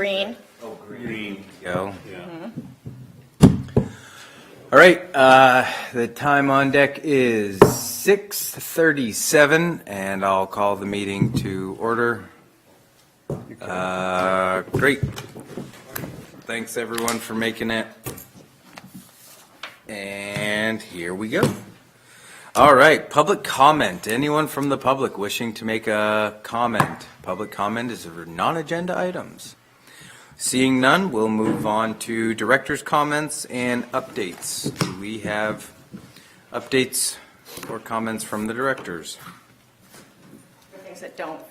green. Oh, green. Go. Yeah. All right, the time on deck is 6:37, and I'll call the meeting to order. Great. Thanks, everyone, for making it. And here we go. All right, public comment. Anyone from the public wishing to make a comment? Public comment is for non-agenda items. Seeing none, we'll move on to director's comments and updates. Do we have updates or comments from the directors? Things that don't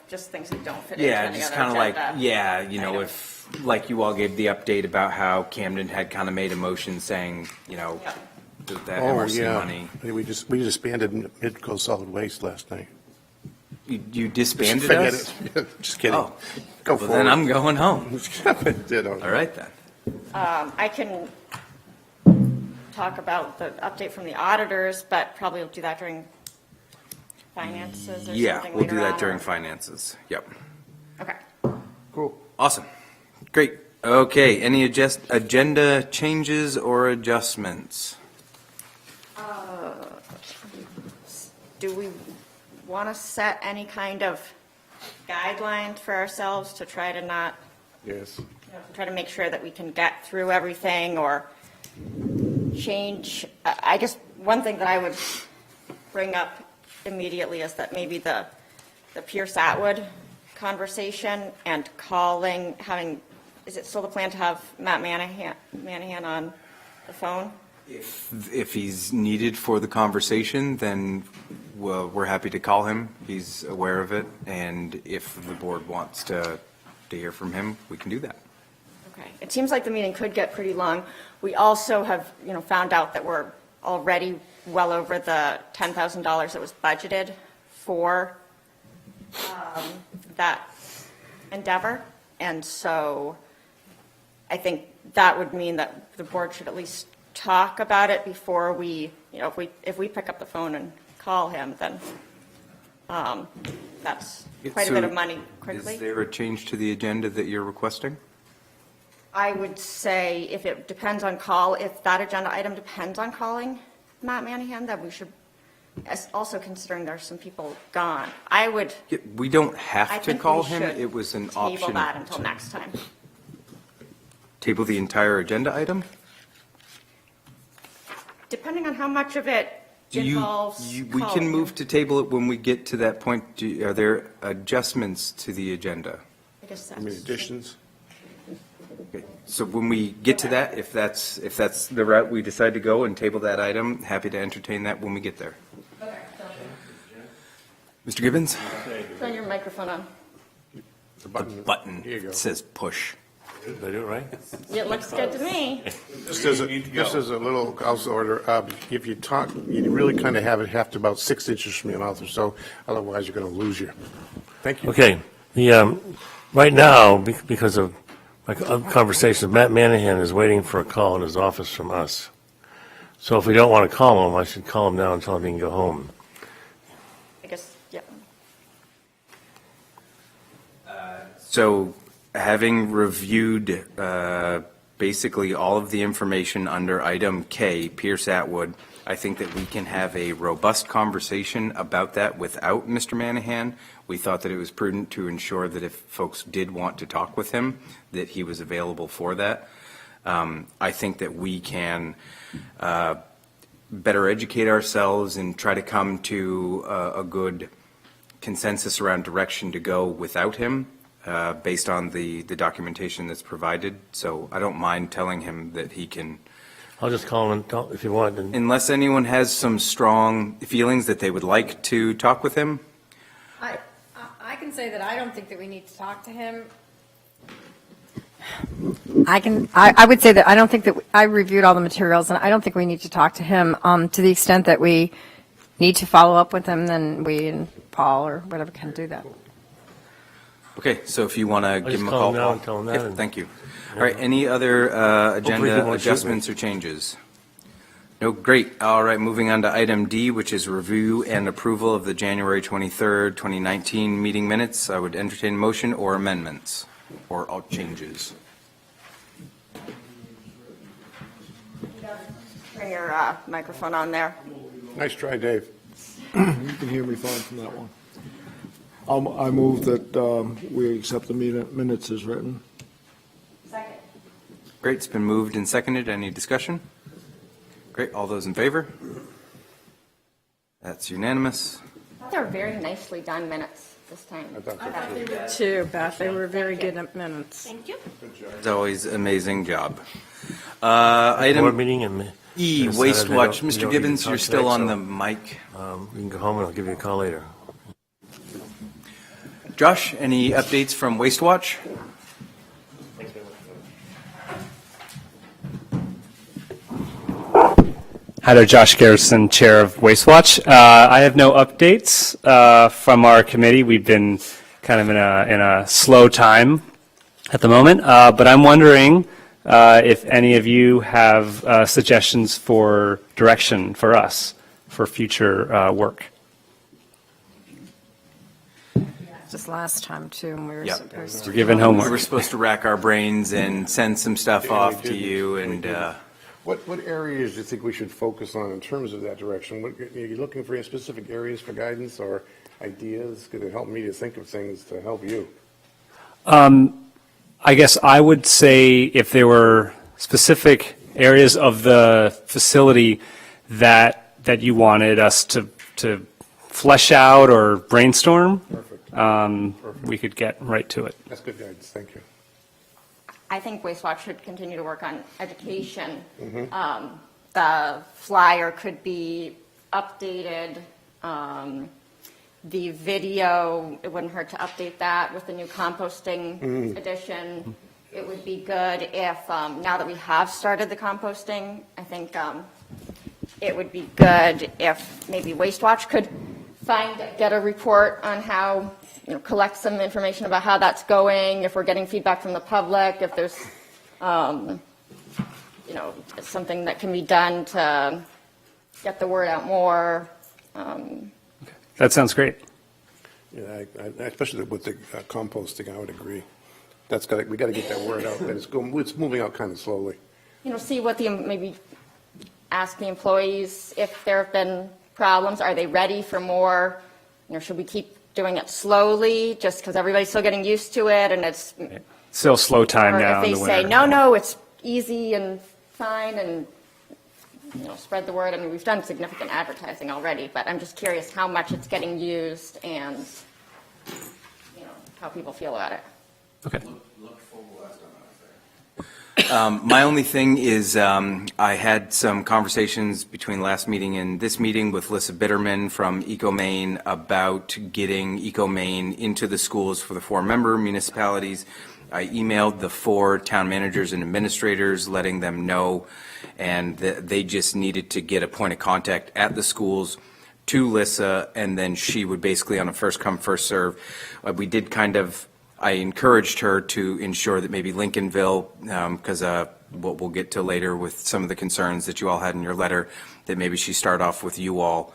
fit Yeah, into just the kind other of like, agenda yeah, you know, items. if, like you all gave the update about how Camden had kind of made a motion saying, you know, Yep. that Oh, MRC yeah. money. We disbanded Midcoast Solid Waste last night. You disbanded Forget us? it. Just kidding. Oh, Go well, forward. then I'm going home. Ditto. All right, then. I can talk about the update from the auditors, but probably we'll do that during finances or Yeah, something we'll later do that on, during or- finances. Yep. Okay. Cool. Awesome. Great. Okay, any agenda changes or adjustments? Do we want to set any kind of guidelines for ourselves to try to not, Yes. try to make sure that we can get through everything or change? I guess one thing that I would bring up immediately is that maybe the Pierce Atwood conversation and having, is it still the plan to have Matt Manahan on the phone? If he's needed for the conversation, then we're happy to call him. He's aware of it, and if the board wants to hear from him, we can do that. Okay. It seems like the meeting could get pretty long. We also have, found out that we're already well over the $10,000 that was budgeted for that endeavor. And so I think that would mean that the board should at least talk about it before we, if we pick up the phone and call him, then that's quite a bit of money quickly. Is there a change to the agenda that you're requesting? I would say if it depends on if that agenda item depends on calling Matt Manahan, that we should, also considering there's some people gone, I would. Yeah, we don't I have to think call we him. should It was an option. Table that until next time. Table the entire agenda item? Depending on how much of it involves We calling can him. move to table it when we get to that point. Are there adjustments to the agenda? I guess I mean, that's- additions? Okay, so when we get to that, if that's the route we decide to go and table that item, happy to entertain that when we get there. Mr. Gibbons? Turn your microphone on. The Button Here you go. says push. Did I do it right? It looks good to me. Just as a little house order, if you talk, you really kind of have to about 6 inches from your mouth or so, otherwise you're going to lose you. Thank you. Okay, right now, because of my conversation, Matt Manahan is waiting for a call in his office from us. So if we don't want to call him, I should call him now and tell him he can go home. I guess, yeah. So having reviewed basically all of the information under item K, Pierce Atwood, I think that we can have a robust conversation about that without Mr. Manahan. We thought that it was prudent to ensure that if folks did want to talk with him, that he was available for that. I think that we can better educate ourselves and try to come to a good consensus around direction to go without him, based on the documentation that's provided. So I don't mind telling him that he can, I'll just call him if you want. And unless anyone has some strong feelings that they would like to talk with him. I can say that I don't think that we need to talk to him. I would say that I don't think that, I reviewed all the materials, and I don't think we need to talk to him. To the extent that we need to follow up with him, then we and Paul or whatever can do that. Okay, so if you want to give just him a call call. him now Paul. and tell him that, Yeah, and- thank you. All right, any other Hopefully he agenda won't shoot me. adjustments or changes? No, great. All right, moving on to item D, which is review and approval of the January 23rd, 2019 meeting minutes. I would entertain motion or amendments. or all changes. Turn your microphone on there. Nice try, Dave. You can hear me fine from that one. I move that we accept the minutes as written. Second. Great, it's been moved and seconded. Any discussion? Great, all those in favor? That's unanimous. They're very nicely done minutes this time. I thought so. Too, Beth, they were very good at minutes. Thank you. As always, amazing job. Board Item meeting and. E, they said Waste they Watch. don't- they Mr. don't Gibbons, need to you're talk still tonight, on so, the mic. You can go home and I'll give you a call later. Josh, any updates from Waste Watch? Hi there, Josh Garrison, Chair of Waste Watch. I have no updates from our committee. We've been kind of in a slow time at the moment, but I'm wondering if any of you have suggestions for direction for us for future work. Just last time, too, and we were Yep. supposed We're to. given We were homework. supposed to rack our brains and send some stuff Yeah, we off to did. you, We and did. What areas do you think we should focus on in terms of that direction? Are you looking for any specific areas for guidance or ideas? Could it help me to think of things to help you? I guess I would say if there were specific areas of the facility that you wanted us to flesh out or brainstorm, we could get right to it. That's good guidance, thank you. I think Waste Watch should continue to work on education. The flyer could be updated. The video, it wouldn't hurt to update that with the new composting edition. It would be good if, now that we have started the composting, I think it would be good if maybe Waste Watch could get a report on how, collect some information about how that's going, if we're getting feedback from the public, if there's, something that can be done to get the word out more. That sounds great. Yeah, especially with the composting, I would agree. We got to get that word out, but it's moving out kind of slowly. See what maybe ask the employees if there have been problems. Are they ready for more? Should we keep doing it slowly just because everybody's still getting used to it and it's. Still slow time Or now if in they the say, winter. no, it's easy and fine and, spread the word. I mean, we've done significant advertising already, but I'm just curious how much it's getting used and, how people feel about it. Okay. my only thing is I had some conversations between last meeting and this meeting with Lissa Bitterman from EcoMaine about getting EcoMaine into the schools for the 4 member municipalities. I emailed the 4 town managers and administrators, letting them know, and they just needed to get a point of contact at the schools to Lissa, and then she would basically, on a first come, first serve. We did I encouraged her to ensure that maybe Lincolnville, because what we'll get to later with some of the concerns that you all had in your letter, that maybe she start off with you all.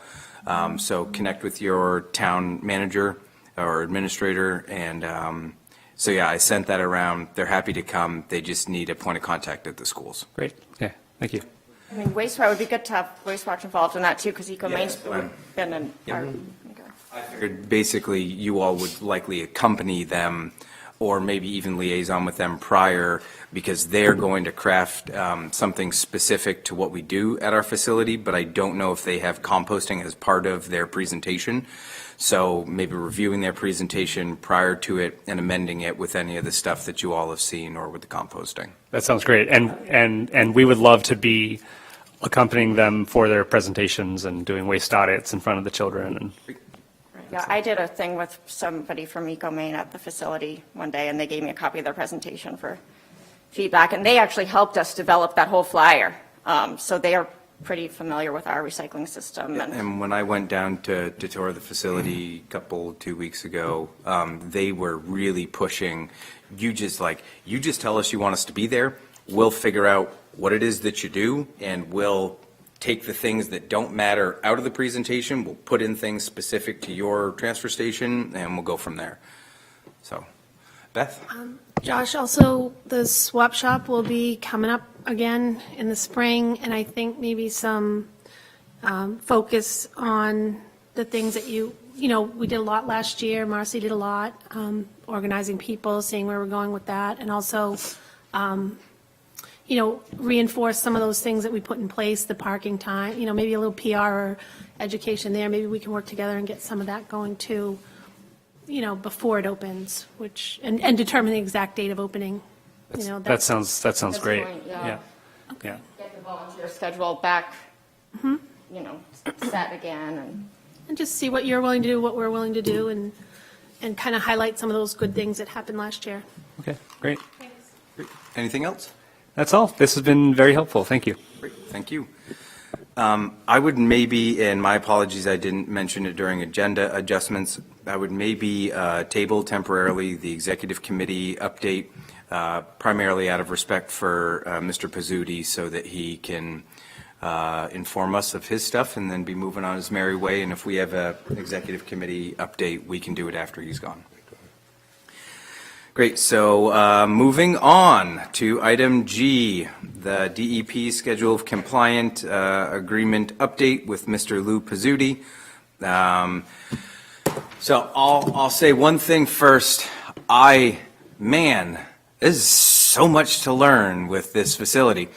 So connect with your town manager or administrator, and so yeah, I sent that around. They're happy to come. They just need a point of contact at the schools. Great. Okay. Thank you. I mean, Waste Watch would be good to have Waste Watch involved in that too, because EcoMaine's Yeah. been in our. Okay. I figured basically you all would likely accompany them or maybe even liaison with them prior, because they're going to craft something specific to what we do at our facility, but I don't know if they have composting as part of their presentation. So maybe reviewing their presentation prior to it and amending it with any of the stuff that you all have seen or with the composting. That sounds great. And we would love to be accompanying them for their presentations and doing waste audits in front of the children. And Yeah, I did a thing with somebody from EcoMaine at the facility one day, and they gave me a copy of their presentation for feedback, and they actually helped us develop that whole flyer. So they are pretty familiar with our recycling system. And when I went down to tour the facility 2 weeks ago, they were really pushing, you just tell us you want us to be there. We'll figure out what it is that you do, and we'll take the things that don't matter out of the presentation. We'll put in things specific to your transfer station, and we'll go from there. So, Beth? Josh, also, the swap shop will be coming up again in the spring, and I think maybe some focus on the things that we did a lot last year. Marcy did a lot, organizing people, seeing where we're going with that, and also, reinforce some of those things that we put in place, the parking time, maybe a little PR or education there. Maybe we can work together and get some of that going too, before it opens, and determine the exact date of opening. That sounds great. point, Yeah. Yeah. Get the volunteer schedule back, set again, And just see what you're willing to do, what we're willing to do, and kind of highlight some of those good things that happened last year. Okay, great. Anything else? That's all. This has been very helpful. Thank you. Great, thank you. I would maybe, and my apologies, I didn't mention it during agenda adjustments, I would maybe table temporarily the executive committee update, primarily out of respect for Mr. Pizzuti, so that he can inform us of his stuff and then be moving on his merry way. And if we have an executive committee update, we can do it after he's gone. Great, so moving on to item G, the DEP Schedule of Compliant Agreement Update with Mr. Lou Pizzuti. So I'll say one thing first. There's so much to learn with this facility.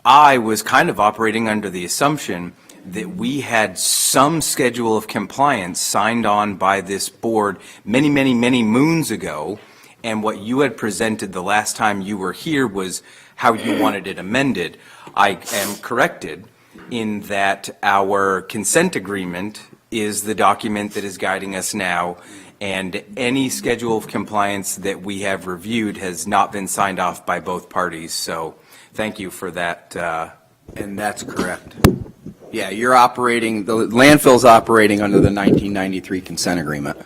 I was kind of operating under the assumption that we had some schedule of compliance signed on by this board many, many, many moons ago. And what you had presented the last time you were here was how you wanted it amended. I am corrected in that our consent agreement is the document that is guiding us now, and any schedule of compliance that we have reviewed has not been signed off by both parties. So thank you for that. And that's correct. Yeah, the landfill's operating under the 1993 consent agreement,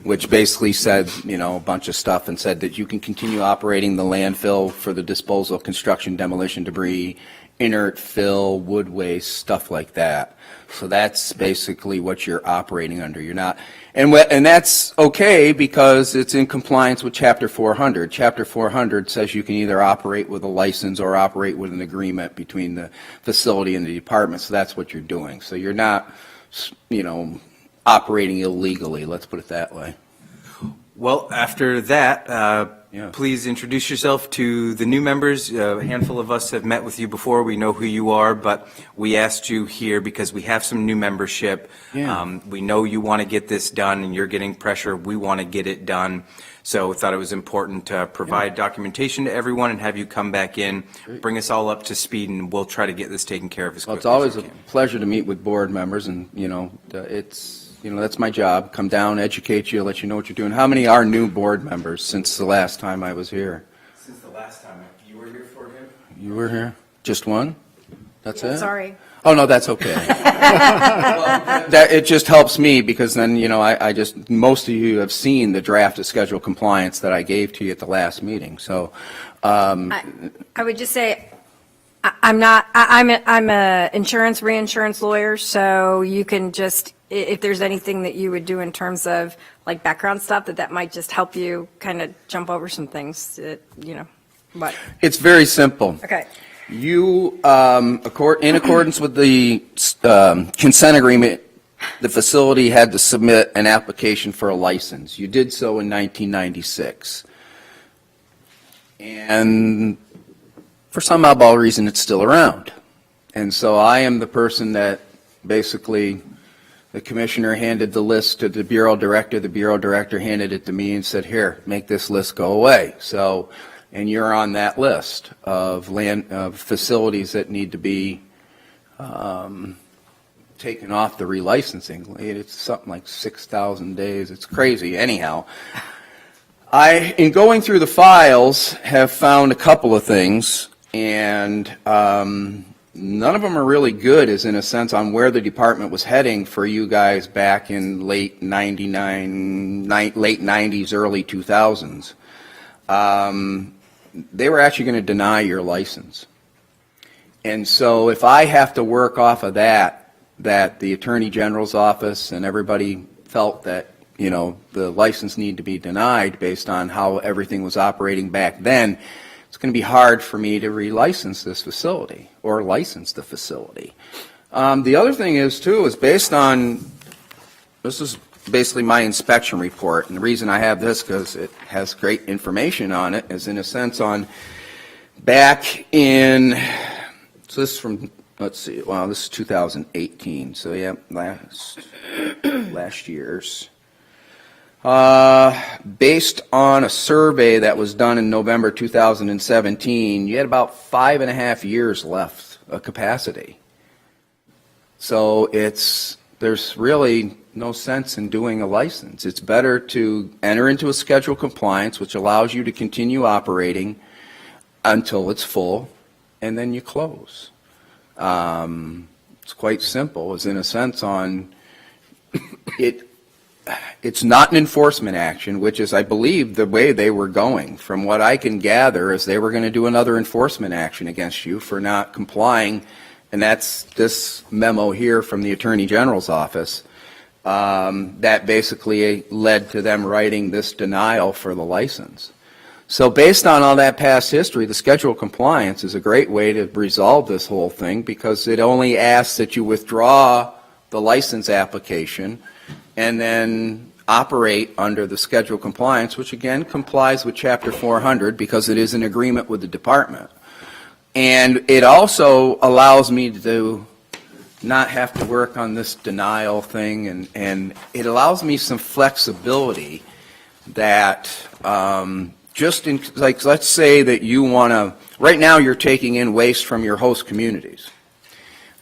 which basically said, a bunch of stuff, and said that you can continue operating the landfill for the disposal of construction, demolition debris, inert fill, wood waste, stuff like that. So that's basically what you're operating under. You're not, and that's okay because it's in compliance with Chapter 400. Chapter 400 says you can either operate with a license or operate with an agreement between the facility and the department. So that's what you're doing. So you're not, operating illegally, let's put it that way. Well, after that, please introduce yourself to the new members. A handful of us have met with you before. We know who you are, but we asked you here because we have some new membership. Yeah. We know you want to get this done, and you're getting pressure. We want to get it done. So we thought it was important to provide documentation to everyone and have you come back in, bring us all up to speed, and we'll try to get this taken care of as quickly as we can. It's always a pleasure to meet with board members, and, that's my job. Come down, educate you, let you know what you're doing. How many are new board members since the last time I was here? Since the last time you were here for him? You were here? Just one? That's it? Sorry. Oh, no, that's okay. It just helps me because then, most of you have seen the draft of schedule compliance that I gave to you at the last meeting. So, I would just say, I'm a insurance, reinsurance lawyer, so you can just, if there's anything that you would do in terms of like background stuff, that might just help you kind of jump over some things, but. It's very simple. Okay. You, in accordance with the consent agreement, the facility had to submit an application for a license. You did so in 1996. And for some oddball reason, it's still around. And so I am the person that basically, the commissioner handed the list to the bureau director. The bureau director handed it to me and said, here, make this list go away. So, and you're on that list of facilities that need to be taken off the relicensing. It's something like 6,000 days. It's crazy. Anyhow, in going through the files, have found a couple of things, and none of them are really good, as in a sense, on where the department was heading for you guys back in late 90s, early 2000s. They were actually going to deny your license. And so if I have to work off of that the Attorney General's office and everybody felt that the license need to be denied based on how everything was operating back then, it's going to be hard for me to relicense this facility or license the facility. The other thing is, too, is based on, this is basically my inspection report, and the reason I have this because it has great information on it is in a sense on back in, so this is from, let's see, wow, this is 2018, so yeah, last year's. Based on a survey that was done in November 2017, you had about 5.5 years left of capacity. So there's really no sense in doing a license. It's better to enter into a schedule compliance, which allows you to continue operating until it's full, and then you close. It's quite simple, is in a sense on it. It's not an enforcement action, which is, I believe, the way they were going. From what I can gather, is they were going to do another enforcement action against you for not complying, and that's this memo here from the Attorney General's office that basically led to them writing this denial for the license. So based on all that past history, the schedule of compliance is a great way to resolve this whole thing because it only asks that you withdraw the license application and then operate under the schedule of compliance, which again complies with Chapter 400 because it is an agreement with the department. And it also allows me to not have to work on this denial thing, and it allows me some flexibility that just in, like, let's say that you want to, right now you're taking in waste from your host communities.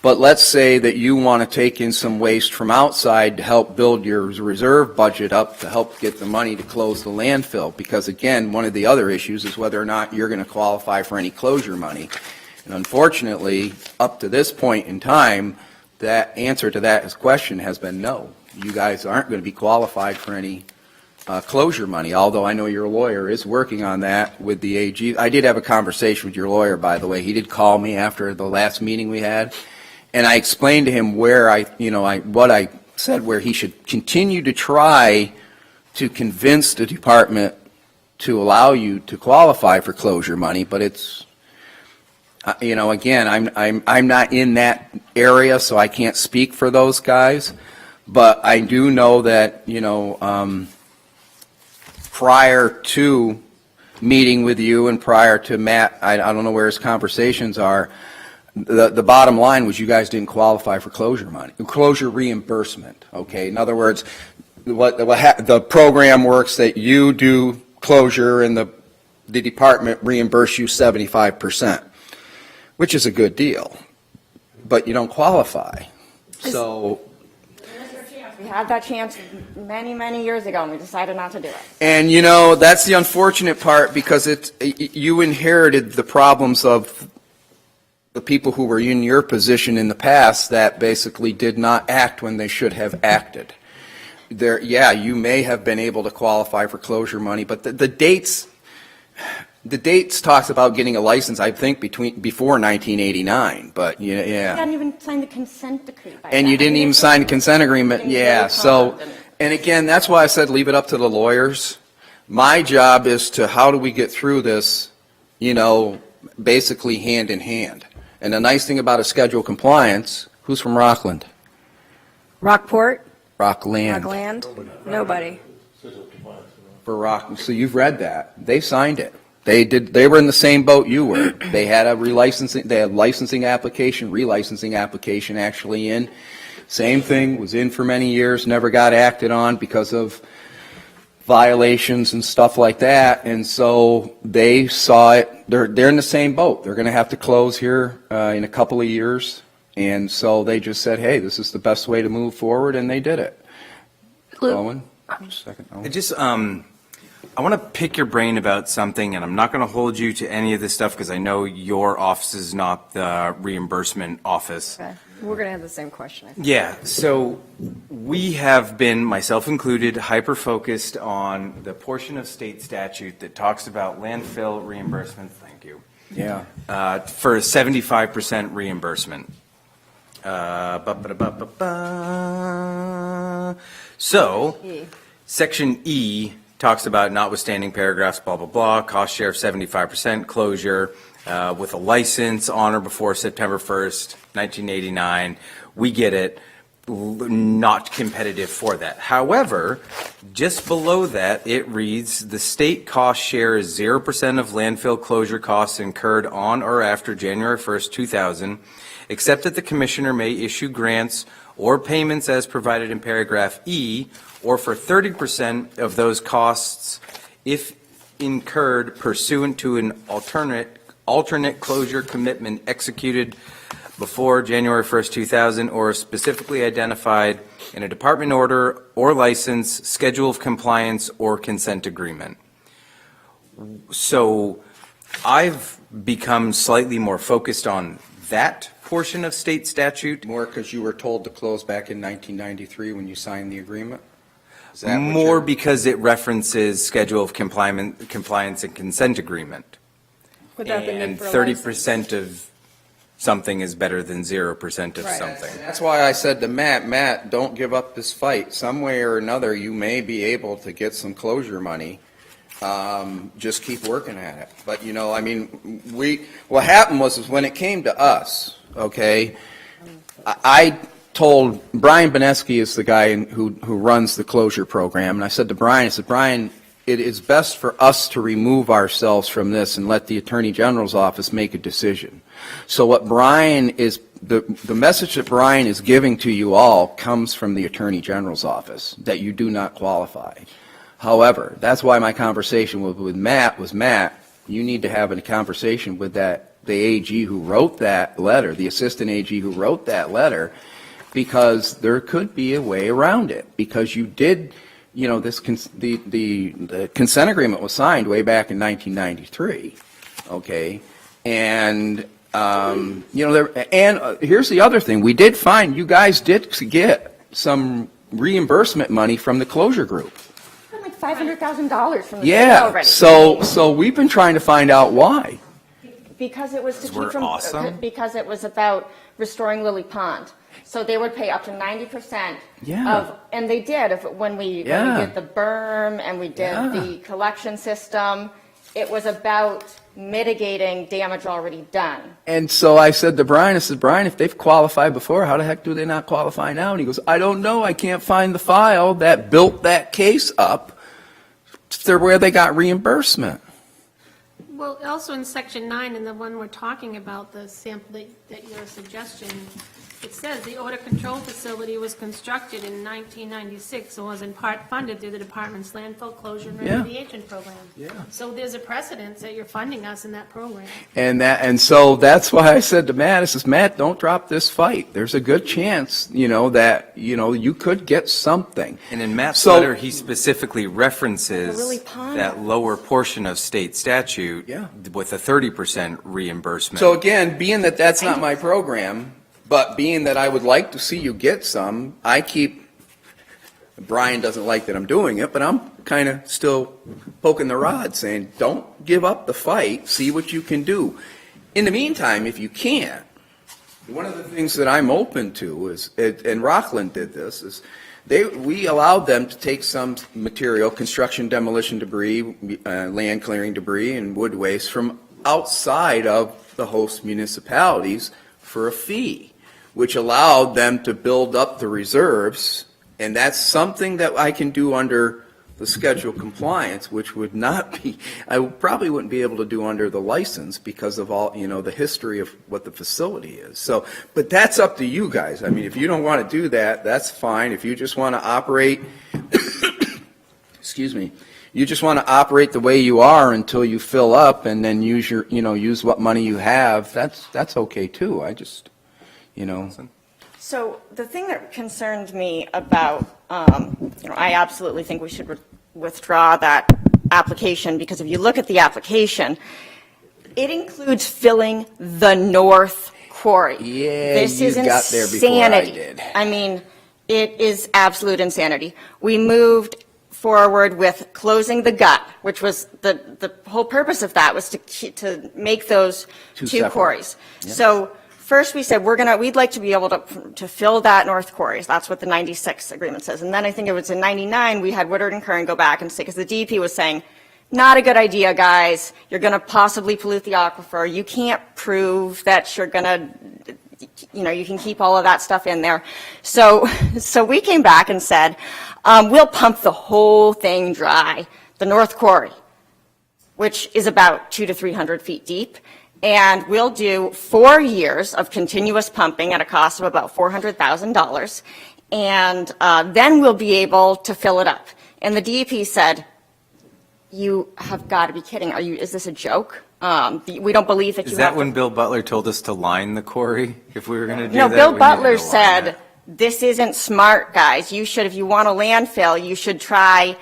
But let's say that you want to take in some waste from outside to help build your reserve budget up to help get the money to close the landfill. Because again, one of the other issues is whether or not you're going to qualify for any closure money. And unfortunately, up to this point in time, that answer to that question has been no. You guys aren't going to be qualified for any closure money, although I know your lawyer is working on that with the AG. I did have a conversation with your lawyer, by the way. He did call me after the last meeting we had. And I explained to him where what I said, where he should continue to try to convince the department to allow you to qualify for closure money. But it's, again, I'm not in that area, so I can't speak for those guys. But I do know that, prior to meeting with you and prior to Matt, I don't know where his conversations are. The bottom line was you guys didn't qualify for closure money, closure reimbursement, okay? In other words, the program works that you do closure and the department reimburse you 75%, which is a good deal, but you don't qualify. So We had that chance many, many years ago, and we decided not to do it. And, that's the unfortunate part because you inherited the problems of the people who were in your position in the past that basically did not act when they should have acted. You may have been able to qualify for closure money, but the dates talks about getting a license, I think, before 1989, but You hadn't even signed the consent decree by And then. you didn't even sign the consent agreement, and again, that's why I said leave it up to the lawyers. My job is to, how do we get through this, basically hand in hand. And the nice thing about a schedule compliance, who's from Rockland? Rockport, Rockland. Rockland, nobody. For Rockland, so you've read that. They signed it. They were in the same boat you were. They had licensing application, relicensing application actually in. Same thing, was in for many years, never got acted on because of violations and stuff like that, and so they saw it. They're in the same boat. They're going to have to close here in a couple of years, and so they just said, hey, this is the best way to move forward, and they did it. Owen? Second. Owen. I want to pick your brain about something, and I'm not going to hold you to any of this stuff because I know your office is not the reimbursement office. Okay. We're going to have the same question. Yeah, so we have been, myself included, hyper-focused on the portion of state statute that talks about landfill reimbursement, thank you, Yeah. for a 75% reimbursement. So, Section E talks about notwithstanding paragraphs, blah, blah, blah, cost share of 75%, closure with a license on or before September 1st, 1989. We get it, not competitive for that. However, just below that, it reads, the state cost share is 0% of landfill closure costs incurred on or after January 1st, 2000, except that the commissioner may issue grants or payments as provided in paragraph E, or for 30% of those costs if incurred pursuant to an alternate closure commitment executed before January 1st, 2000, or specifically identified in a department order or license, schedule of compliance, or consent agreement. So I've become slightly more focused on that portion of state statute. More because you were told to close back in 1993 when you signed the agreement? Is that what More you're- because it references schedule of compliance and consent agreement. Without the need And for a 30% of something is better than 0% of Right. something. That's why I said to Matt, don't give up this fight. Some way or another, you may be able to get some closure money. Just keep working at it. But, I mean, what happened was when it came to us, okay, I told, Brian Beneski is the guy who runs the closure program, and I said to Brian, Brian, it is best for us to remove ourselves from this and let the Attorney General's office make a decision. So what Brian is, the message that Brian is giving to you all comes from the Attorney General's office, that you do not qualify. However, that's why my conversation with Matt was, Matt, you need to have a conversation with the AG who wrote that letter, the assistant AG who wrote that letter, because there could be a way around it, because you did, the consent agreement was signed way back in 1993, okay? And, here's the other thing. We did find, you guys did get some reimbursement money from the closure group. Like $500,000 from the state Yeah, already. so we've been trying to find out why. Because it was to We're keep from, awesome. because it was about restoring Lily Pond. So they would pay up to 90% Yeah. of, and they did, when we Yeah. did the berm and we did Yeah. the collection system, it was about mitigating damage already done. And so I said to Brian, Brian, if they've qualified before, how the heck do they not qualify now? And he goes, I don't know, I can't find the file that built that case up to where they got reimbursement. Well, also in section 9, and the one we're talking about, the sample that your suggestion, it says the odor control facility was constructed in 1996 and was in part funded through the department's landfill closure and Yeah. remediation program. Yeah. So there's a precedence that you're funding us in that program. And so that's why I said to Matt, I says, Matt, don't drop this fight. There's a good chance, that, you could get something. And in Matt's So- letter, he specifically references Lily Pond. that lower portion of state statute Yeah. with a 30% reimbursement. So again, being that that's not my program, but being that I would like to see you get some, Brian doesn't like that I'm doing it, but I'm kind of still poking the rod, saying, don't give up the fight, see what you can do. In the meantime, if you can't, one of the things that I'm open to is, and Rockland did this, is we allowed them to take some material, construction demolition debris, land clearing debris, and wood waste from outside of the host municipalities for a fee, which allowed them to build up the reserves, and that's something that I can do under the schedule compliance, which would not be, I probably wouldn't be able to do under the license because of all, the history of what the facility is. So, but that's up to you guys. I mean, if you don't want to do that, that's fine. If you just want to operate, excuse me, you just want to operate the way you are until you fill up and then use use what money you have, that's okay too. I just, So the thing that concerned me about, I absolutely think we should withdraw that application, because if you look at the application, it includes filling the north quarry. Yeah, This you is got there before I insanity. did. I mean, it is absolute insanity. We moved forward with closing the gut, which was the whole purpose of that was to make those Two two separate. quarries. Yeah. So first we said, we'd like to be able to fill that north quarries. That's what the 96 agreement says. And then I think it was in 99, we had Woodard and Kern go back and say, because the DEP was saying, not a good idea, guys. You're going to possibly pollute the aquifer. You can't prove that you're going to, you can keep all of that stuff in there. So we came back and said, we'll pump the whole thing dry, the North Quarry, which is about 200 to 300 feet deep. And we'll do 4 years of continuous pumping at a cost of about $400,000. And then we'll be able to fill it up. And the DEP said, you have got to be kidding. Is this a joke? We don't believe that you have. Is that when Bill Butler told us to line the quarry? If we were going to do No, that? Bill we needed Butler to line said, it. this isn't smart, guys. You should, if you want a landfill, you should try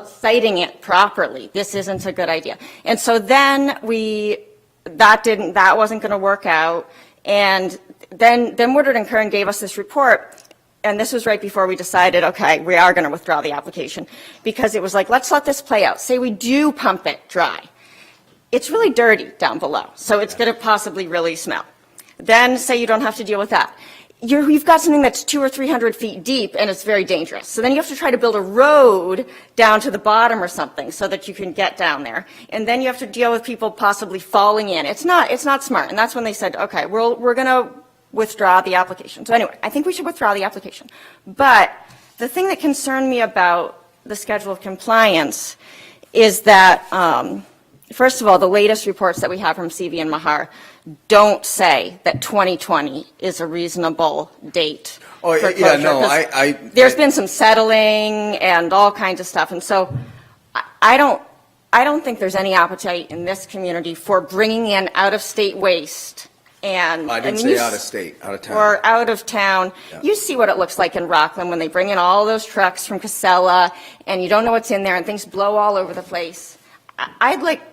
siting it properly. This isn't a good idea. And so then that wasn't going to work out. And then Woodard and Kern gave us this report. And this was right before we decided, okay, we are going to withdraw the application, because it was like, let's let this play out. Say we do pump it dry. It's really dirty down below, so it's going to possibly really smell. Then say you don't have to deal with that. You've got something that's 200 or 300 feet deep, and it's very dangerous. So then you have to try to build a road down to the bottom or something so that you can get down there. And then you have to deal with people possibly falling in. It's not smart. And that's when they said, okay, we're going to withdraw the application. So anyway, I think we should withdraw the application. But the thing that concerned me about the schedule of compliance is that, first of all, the latest reports that we have from CV and Mahar don't say that 2020 is a reasonable date Oh, for yeah, closure, no, 'cause there's been some settling and all kinds of stuff. And so I don't think there's any appetite in this community for bringing in out-of-state waste. And I didn't mean, say out of state, out of town. or out of town. Yeah. You see what it looks like in Rockland when they bring in all those trucks from Casella, and you don't know what's in there, and things blow all over the place.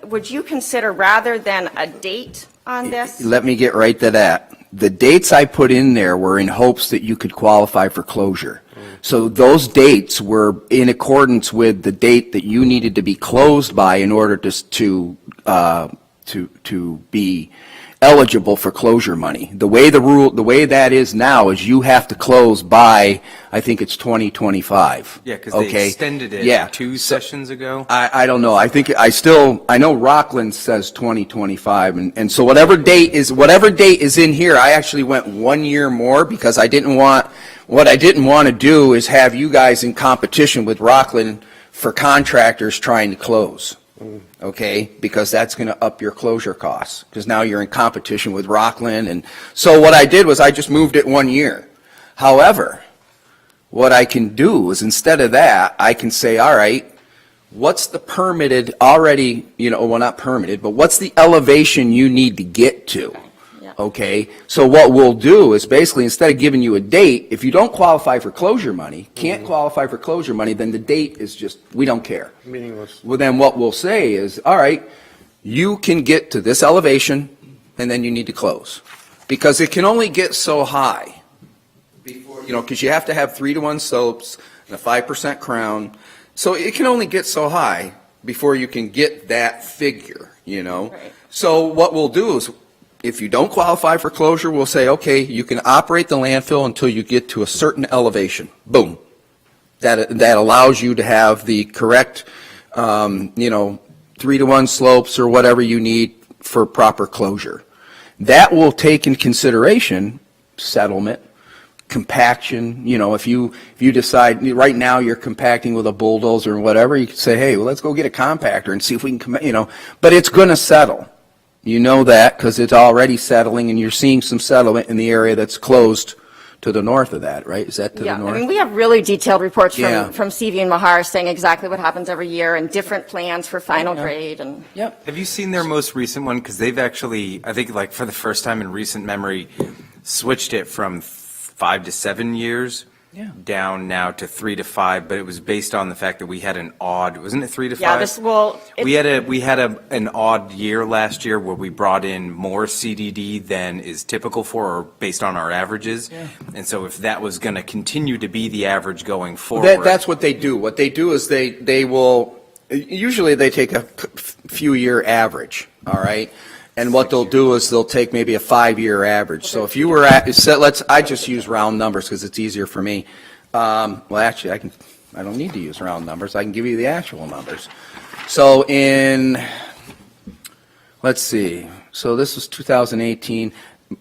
Would you consider, rather than a date on this? Let me get right to that. The dates I put in there were in hopes that you could qualify for closure. So those dates were in accordance with the date that you needed to be closed by in order to be eligible for closure money. The way that is now is you have to close by, I think it's 2025. Yeah, because they Okay? extended it Yeah. 2 sessions ago. I don't know. I know Rockland says 2025, and so whatever date is in here, I actually went 1 year more because what I didn't want to do is have you guys in competition with Rockland for contractors trying to close. Okay, because that's going to up your closure costs, because now you're in competition with Rockland. And so what I did was I just moved it 1 year. However, what I can do is, instead of that, I can say, all right, what's the permitted already, well, not permitted, but what's the elevation you need to get to? Yeah. Okay, so what we'll do is basically, instead of giving you a date, if you don't qualify for closure money, can't qualify for closure money, then the date is just, we don't care. Meaningless. Well, then what we'll say is, all right, you can get to this elevation, and then you need to close. Because it can only get so high before, because you have to have 3-to-1 slopes and a 5% crown. So it can only get so high before you can get that figure, Right. So what we'll do is, if you don't qualify for closure, we'll say, okay, you can operate the landfill until you get to a certain elevation. Boom. That allows you to have the correct, 3-to-1 slopes or whatever you need for proper closure. That will take in consideration settlement, compaction. If you decide right now you're compacting with a bulldozer or whatever, you can say, hey, well, let's go get a compactor and see if we can, but it's going to settle. You know that because it's already settling, and you're seeing some settlement in the area that's closed to the north of that, right? Is that to the north? I mean, we have really detailed reports Yeah. from CV and Mahar saying exactly what happens every year and different plans for final grade and. Yep. Have you seen their most recent one? Because they've actually, I think, like for the first time in recent memory, switched it from 5 to 7 years down now to 3 to 5. But it was based on the fact that we had an odd, wasn't it 3 to 5? Yeah, We had an odd year last year where we brought in more CDD than is typical or based on our averages. Yeah. And so if that was going to continue to be the average going forward. That's what they do. What they do is they will, usually they take a few year average, all right? And what they'll do is they'll take maybe a 5-year average. So if you were at, I just use round numbers because it's easier for me. Well, actually, I don't need to use round numbers. I can give you the actual numbers. So let's see. So this was 2018.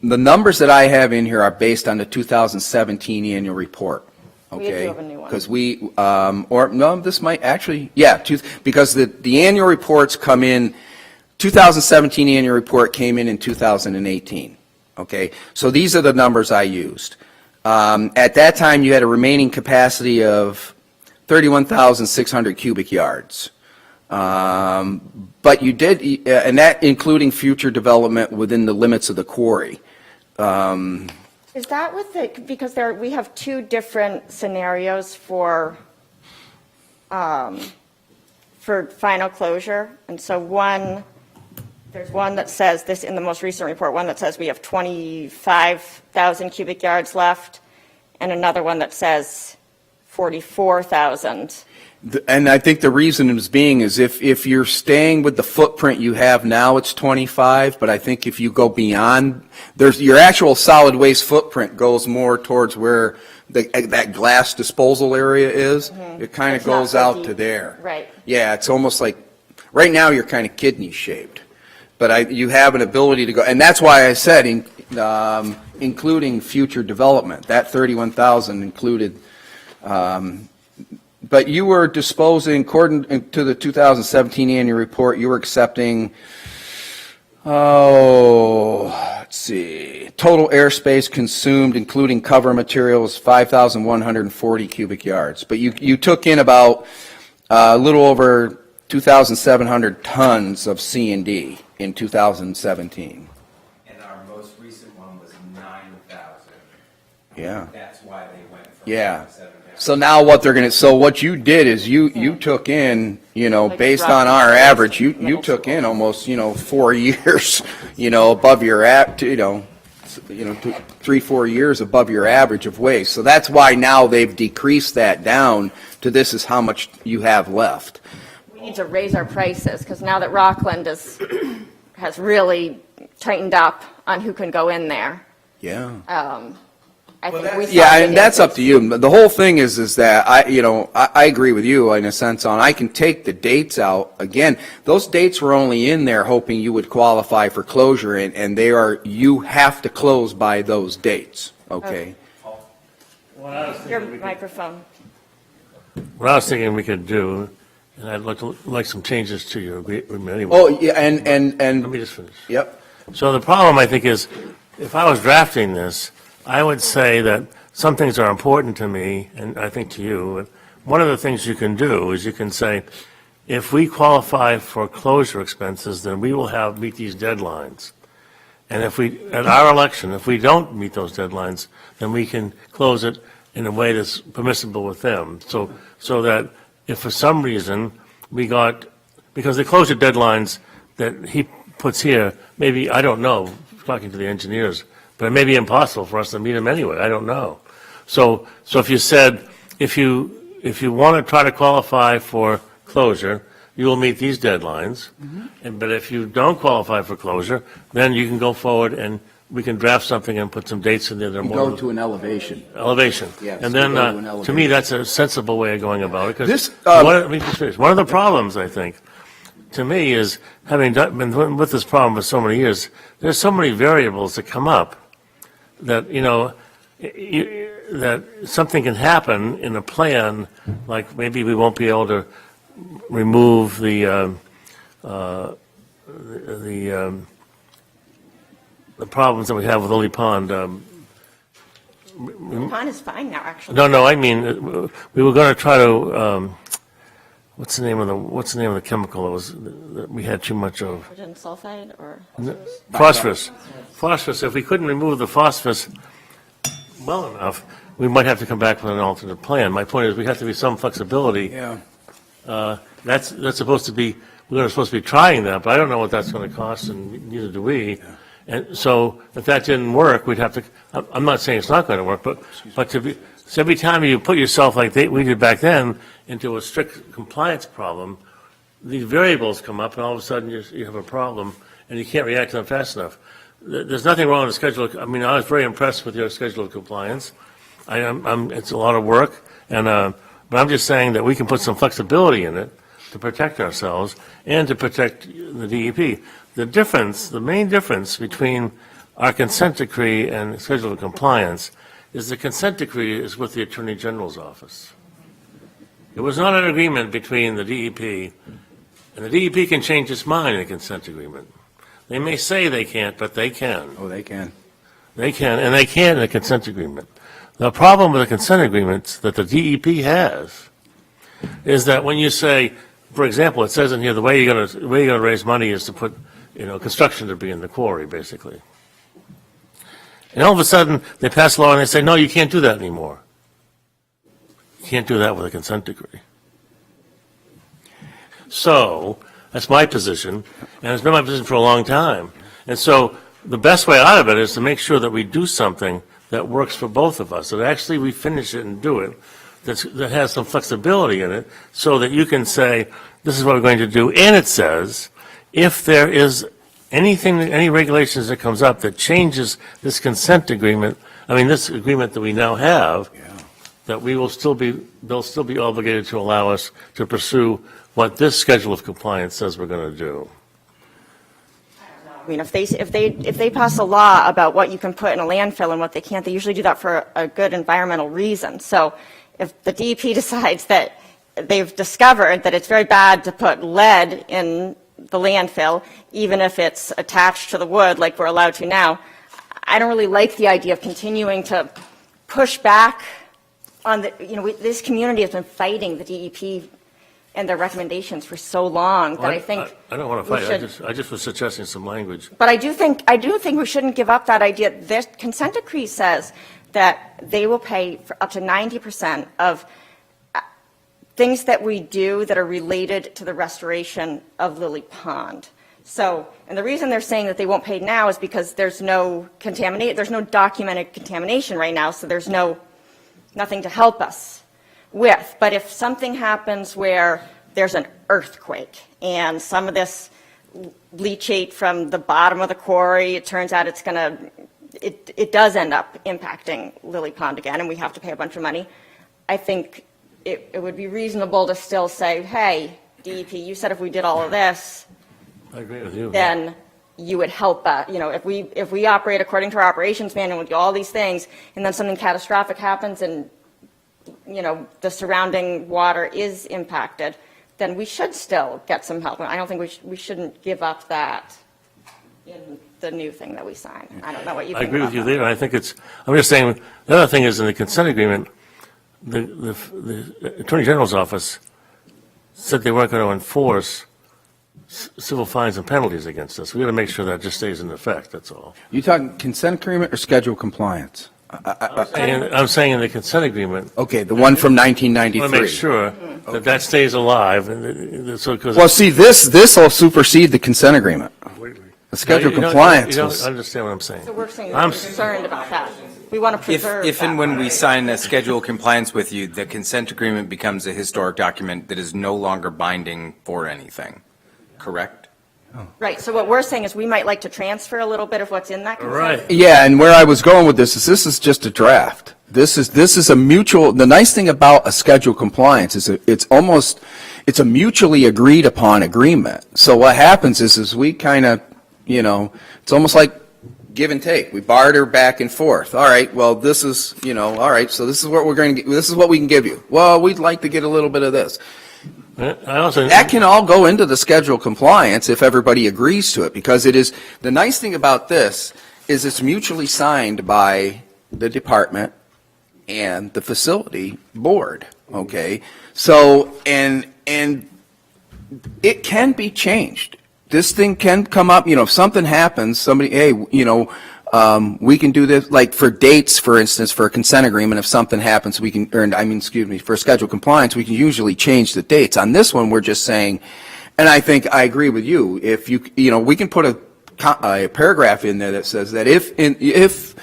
The numbers that I have in here are based on the 2017 annual report. We do have a new one. Because this might actually, because the annual reports come in, 2017 annual report came in 2018. Okay, so these are the numbers I used. At that time, you had a remaining capacity of 31,600 cubic yards. But you did, and that including future development within the limits of the quarry. Is that because we have two different scenarios for final closure, and so there's one that says this in the most recent report, one that says we have 25,000 cubic yards left, and another one that says 44,000. And I think the reason is if you're staying with the footprint you have now, it's 25, but I think if you go beyond, your actual solid waste footprint goes more towards where that glass disposal area is. Mm-hmm. It kind of goes out to there. Right. Yeah, it's almost like, right now you're kind of kidney shaped, but you have an ability to go, and that's why I said including future development, that 31,000 included, but you were disposing, according to the 2017 annual report, you were accepting, let's see, total airspace consumed, including cover materials, 5,140 cubic yards. But you took in about a little over 2,700 tons of C&D in 2017. And our most recent one was 9,000. Yeah. That's why they went from Yeah. 7 down. So now what you did is you took in, based on our average, you took in almost, 4 years, above your 3-4 years above your average of waste. So that's why now they've decreased that down to this is how much you have left. We need to raise our prices, because now that Rockland has really tightened up on who can go in there. Yeah. I think we saw Yeah, the and that's up increase. to you. The whole thing is that I agree with you in a sense on I can take the dates out. Again, those dates were only in there hoping you would qualify for closure, and you have to close by those dates. Okay. Your microphone. What I was thinking we could do, and I'd like some changes to your agreement anyway. Oh, yeah, and Let me just finish. yep. So the problem, I think, is if I was drafting this, I would say that some things are important to me, and I think to you. One of the things you can do is you can say, if we qualify for closure expenses, then we will meet these deadlines. And at our election, if we don't meet those deadlines, then we can close it in a way that's permissible with them. So that if for some reason because the closure deadlines that he puts here, maybe, I don't know, talking to the engineers, but it may be impossible for us to meet them anyway. I don't know. So if you said, if you want to try to qualify for closure, you will meet these deadlines. Mm-hmm. But if you don't qualify for closure, then you can go forward and we can draft something and put some dates in there that are You more. go to an elevation. Elevation. Yes, And we then, go to an to elevation. me, that's a sensible way of going about it. Because let me just finish. One of the problems, I think, to me is having been with this problem for so many years, there's so many variables that come up that, that something can happen in a plan, like maybe we won't be able to remove the problems that we have with Lily Pond. Pond is fine now, actually. No, I mean, we were going to try to, what's the name of the chemical that we had too much of? Hydrogen sulfide or? Phosphorus. Phosphorus, if we couldn't remove the phosphorus well enough, we might have to come back with an alternate plan. My point is, we have to be some flexibility. Yeah. That's supposed to be, we're supposed to be trying that, but I don't know what that's going to cost, and neither do we. Yeah. And so if that didn't work, we'd have to, I'm not saying it's so every time you put yourself like we did back then into a strict compliance problem, these variables come up and all of a sudden you have a problem. and you can't react to them fast enough. There's nothing wrong with the schedule. I mean, I was very impressed with your schedule of compliance. It's a lot of work, but I'm just saying that we can put some flexibility in it to protect ourselves and to protect the DEP. The main difference between our consent decree and schedule of compliance is the consent decree is with the Attorney General's office. It was not an agreement between the DEP, and the DEP can change its mind in a consent agreement. They may say they can't, but they can. Oh, they can. They can, and they can in a consent agreement. The problem with the consent agreements that the DEP has is that when you say, for example, it says in here, the way you're going to raise money is to put, construction debris in the quarry, basically. And all of a sudden, they pass a law and they say, no, you can't do that anymore. You can't do that with a consent decree. So, that's my position, and it's been my position for a long time. And so, the best way out of it is to make sure that we do something that works for both of us, that actually we finish it and do it, that has some flexibility in it, so that you can say, this is what we're going to do, and it says, if there is any regulations that comes up that changes this consent agreement, this agreement that we now have, that they'll still be obligated to allow us to pursue what this schedule of compliance says we're going to do. I mean, if they pass a law about what you can put in a landfill and what they can't, they usually do that for a good environmental reason. So if the DEP decides that they've discovered that it's very bad to put lead in the landfill, even if it's attached to the wood like we're allowed to now, I don't really like the idea of continuing to push back on this community has been fighting the DEP and their recommendations for so long that I think I don't want to fight. I just was suggesting some language. But I do think we shouldn't give up that idea. This consent decree says that they will pay for up to 90% of things that we do that are related to the restoration of Lily Pond. So, and the reason they're saying that they won't pay now is because there's no documented contamination right now, so there's nothing to help us with. But if something happens where there's an earthquake and some of this leachate from the bottom of the quarry, it turns out it does end up impacting Lily Pond again, and we have to pay a bunch of money, I think it would be reasonable to still say, hey, DEP, you said if we did all of this, I agree with you. then you would help, if we operate according to our operations manual and do all these things, and then something catastrophic happens and, the surrounding water is impacted, then we should still get some help. I don't think we shouldn't give up that in the new thing that we sign. I don't know what you think. I agree with you about that. there. I think I'm just saying, the other thing is in the consent agreement, the Attorney General's office said they weren't going to enforce civil fines and penalties against us. We got to make sure that just stays in effect, that's all. You talking consent agreement or schedule compliance? I'm saying in the consent agreement, Okay, the one from I 1993. want to make sure that stays alive. And so, because Well, see, this will supersede the consent agreement. The schedule compliance You was. don't understand what I'm saying. So we're saying I'm we're concerned about that. We want to preserve If and that. when we sign a schedule of compliance with you, the consent agreement becomes a historic document that is no longer binding for anything, correct? Right, so what we're saying is we might like to transfer a little bit of what's in that consent. Right. Yeah, and where I was going with this is just a draft. This is a mutual, the nice thing about a schedule compliance is it's a mutually agreed upon agreement. So what happens is we kind of, it's almost like give and take. We barter back and forth. All right, well, this is, all right, so this is what this is what we can give you. Well, we'd like to get a little bit of this. That can all go into the schedule compliance if everybody agrees to it, because the nice thing about this is it's mutually signed by the department and the facility board, okay? So, and it can be changed. This thing can come up, if something happens, somebody, hey, we can do this, like for dates, for instance, for a consent agreement, if something happens, we can, for schedule compliance, we can usually change the dates. On this one, we're just saying, and I think I agree with you, if we can put a paragraph in there that says that if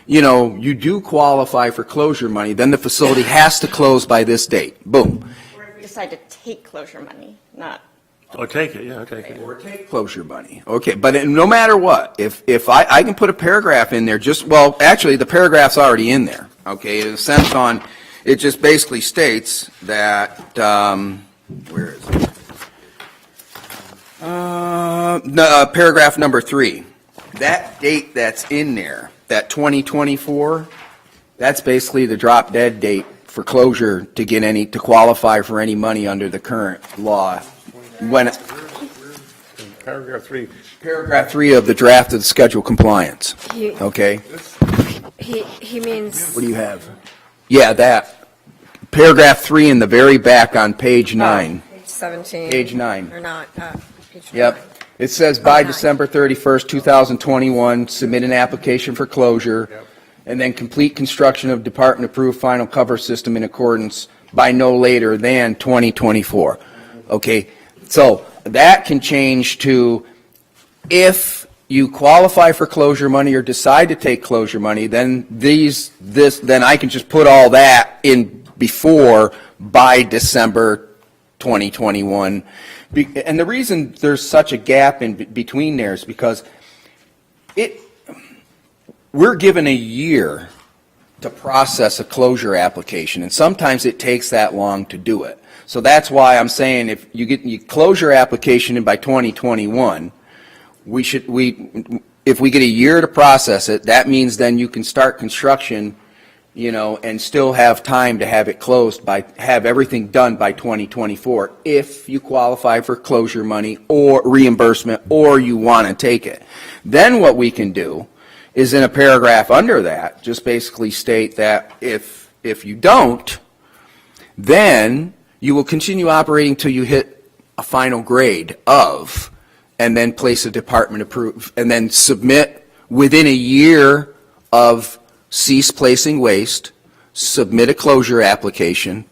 you do qualify for closure money, then the facility has to close by this date. Boom. Or if we decide to take closure money, not Or take it, yeah, take it. Or take closure money. Okay, but no matter what, if I can put a paragraph in there, well, actually, the paragraph's already in there, okay? In a sense it just basically states that, where is it? Paragraph number 3. That date that's in there, that 2024, that's basically the drop dead date for closure to qualify for any money under the current law. Paragraph 3. Paragraph 3 of the draft of the schedule compliance, okay? He means, What do you have? Yeah, that. Paragraph 3 in the very back on page 9. page 17. Page 9. Or not, page 9. Yep. It says by Okay. December 31st, 2021, submit an application for closure, and then complete construction of department-approved final cover system in accordance by no later than 2024. Okay, so that can change to if you qualify for closure money or decide to take closure money, then then I can just put all that in before by December 2021. And the reason there's such a gap in between there is because we're given a year to process a closure application, and sometimes it takes that long to do it. So that's why I'm saying if you get your closure application in by 2021, if we get a year to process it, that means then you can start construction, and still have time to have it closed have everything done by 2024 if you qualify for closure money or reimbursement or you want to take it. Then what we can do is in a paragraph under that, just basically state that if you don't, then you will continue operating till you hit a final grade of, and then place a department approved, and then submit within a year of cease placing waste, submit a closure application,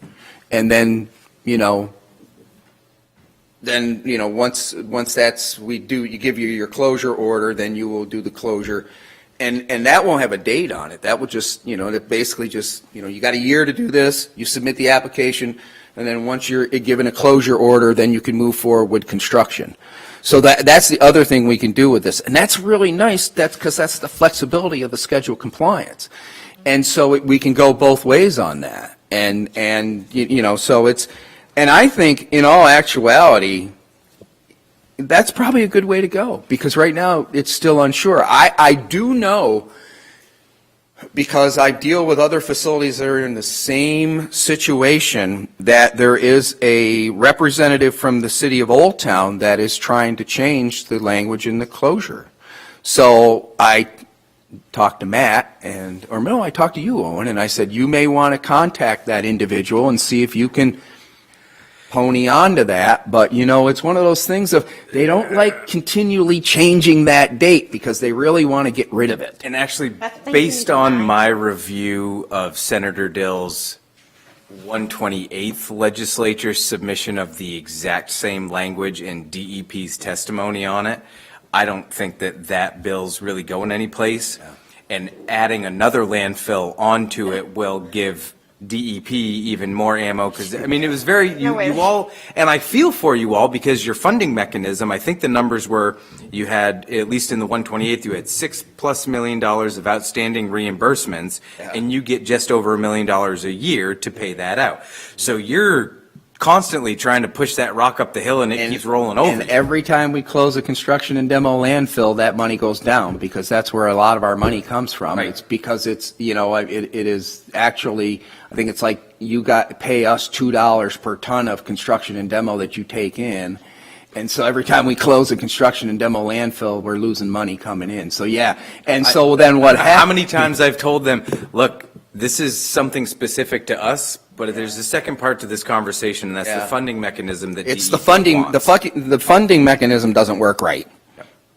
and then, once you give you your closure order, then you will do the closure. And that won't have a date on it. That will just, it basically just, you got a year to do this, you submit the application, and then once you're given a closure order, then you can move forward with construction. So that's the other thing we can do with this. And that's really nice, because that's the flexibility of the schedule compliance. And so we can go both ways on that. And so it's, and I think in all actuality, that's probably a good way to go, because right now it's still unsure. I do know, because I deal with other facilities that are in the same situation, that there is a representative from the city of Old Town that is trying to change the language in the closure. So I talked to Matt, I talked to you, Owen, and I said, you may want to contact that individual and see if you can pony on to that. But, it's one of those things of, they don't like continually changing that date because they really want to get rid of it. And actually, That's thinking based on design. my review of Senator Dill's 128th legislature submission of the exact same language in DEP's testimony on it, I don't think that bill's really going anyplace. And adding another landfill onto it will give DEP even more ammo, because, it was very, you all, and I feel for you all, because your funding mechanism, I think the numbers were, you had, at least in the 128th, you had $6+ million of outstanding reimbursements, and you get just over $1 million a year to pay that out. So you're constantly trying to push that rock up the hill, and it keeps rolling over. And every time we close a construction and demo landfill, that money goes down, because that's where a lot of our money comes from. Right. It's because it is actually, I think it's like you pay us $2 per ton of construction and demo that you take in. And so every time we close a construction and demo landfill, we're losing money coming in. So, yeah. And so then what happens? How many times I've told them, look, this is something specific to us, but there's a second part to this conversation, and that's the funding mechanism that It's DEP the funding, wants. the funding mechanism doesn't work right.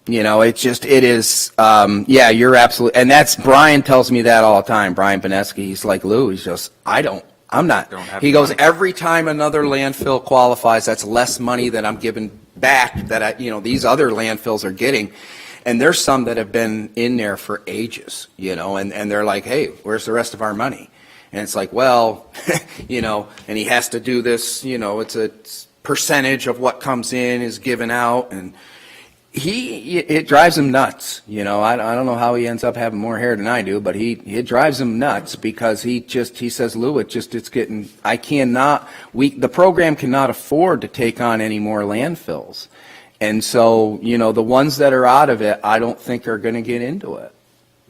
It is, you're absolutely, and that's, Brian tells me that all the time, Brian Beneski, he's like, Lou, he's just, I'm not. Don't have He the goes, money. every time another landfill qualifies, that's less money that I'm giving back that these other landfills are getting. And there's some that have been in there for ages, and they're like, hey, where's the rest of our money? And it's like, well, and he has to do this, it's percentage of what comes in is given out, and it drives him nuts. You know, I don't know how he ends up having more hair than I do, but it drives him nuts because he says, Lou, it's getting, the program cannot afford to take on any more landfills. And so, you know, the ones that are out of it, I don't think are going to get into it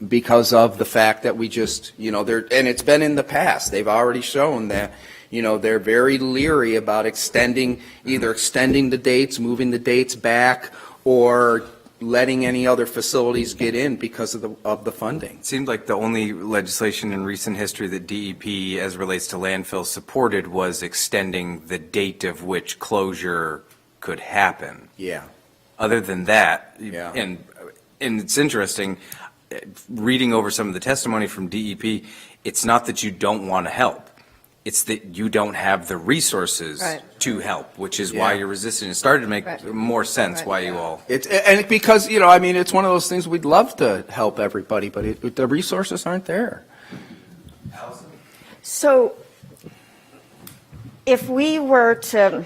because of the fact that we just, you know, and it's been in the past. They've already shown that, you know, they're very leery about either extending the dates, moving the dates back, or letting any other facilities get in because of the funding. It seemed like the only legislation in recent history that DEP, as relates to landfills, supported was extending the date of which closure could happen. Yeah. Other than that, Yeah. and it's interesting, reading over some of the testimony from DEP, it's not that you don't want to help. It's that you don't have the resources Right. to help, which is why Yeah. you're resistant. It started to make Right. more sense Right. why you all. And because, you know, I mean, it's one of those things we'd love to help everybody, but the resources aren't there. So if we were to,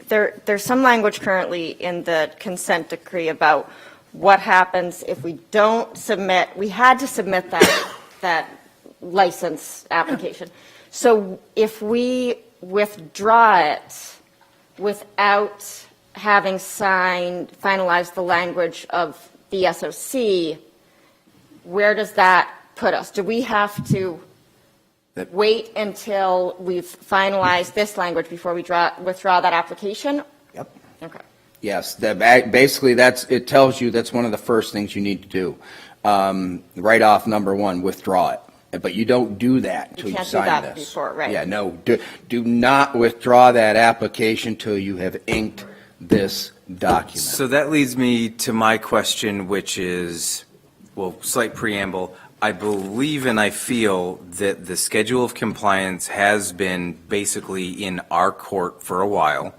there's some language currently in the consent decree about what happens if we don't submit, we had to submit that license application. So if we withdraw it without having finalized the language of the SOC, where does that put us? Do we have to wait until we've finalized this language before we withdraw that application? Yep. Okay. Yes, basically it tells you that's one of the first things you need to do. Right off, number one, withdraw it. But you don't do that until you can't do sign that this. before, right. Yeah, no, do not withdraw that application till you have inked this document. So that leads me to my question, which is, well, slight preamble. I believe and I feel that the schedule of compliance has been basically in our court for a while.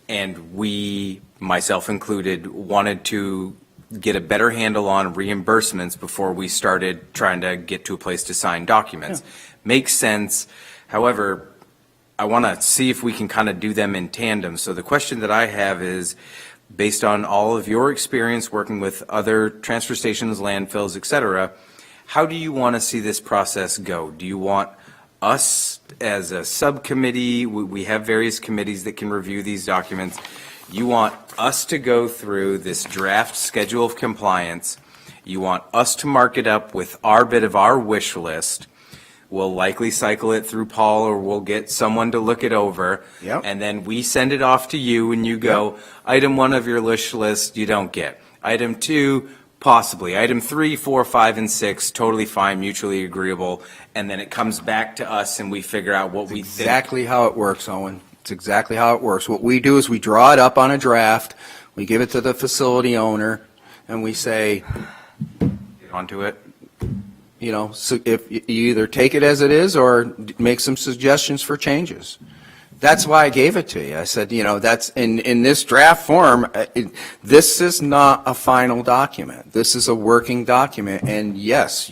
And we, myself included, wanted to get a better handle on reimbursements before we started trying to get to a place to sign documents. Makes sense. However, I want to see if we can kind of do them in tandem. So the question that I have is, based on all of your experience working with other transfer stations, landfills, et cetera, how do you want to see this process go? Do you want us as a subcommittee, we have various committees that can review these documents, you want us to go through this draft schedule of compliance, you want us to mark it up with our bit of our wish list, we'll likely cycle it through Paul or we'll get someone to look it over, Yep. and then we send it off to you and you go, item 1 of your wish list, you don't get. Item 2, possibly. Item 3, 4, 5, and 6, totally fine, mutually agreeable, and then it comes back to us and we figure out what we think. Exactly how it works, Owen. It's exactly how it works. What we do is we draw it up on a draft, we give it to the facility owner, and we say, Get onto it. you know, so if you either take it as it is or make some suggestions for changes. That's why I gave it to you. I said, you know, that's in this draft form, this is not a final document. This is a working document. And yes,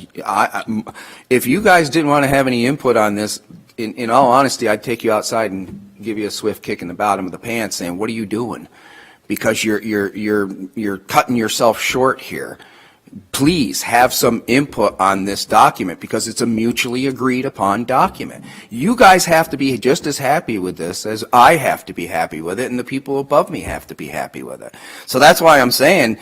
if you guys didn't want to have any input on this, in all honesty, I'd take you outside and give you a swift kick in the bottom of the pants saying, what are you doing? Because you're cutting yourself short here. Please have some input on this document because it's a mutually agreed upon document. You guys have to be just as happy with this as I have to be happy with it, and the people above me have to be happy with it. So that's why I'm saying,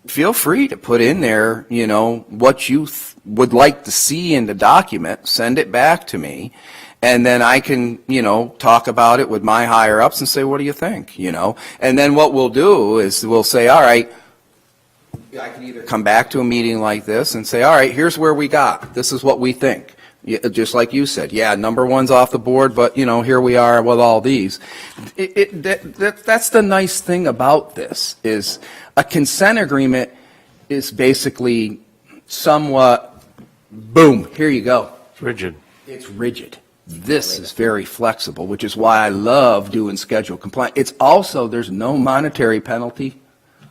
feel free to put in there, you know, what you would like to see in the document, send it back to me, and then I can, you know, talk about it with my higher ups and say, what do you think, you know? And then what we'll do is we'll say, all right, I can either come back to a meeting like this and say, all right, here's where we got. This is what we think. Just like you said, yeah, number 1's off the board, but, you know, here we are with all these. That's the nice thing about this, is a consent agreement is basically somewhat, boom, here you go. It's rigid. It's rigid. This is very flexible, which is why I love doing schedule compliance. It's also, there's no monetary penalty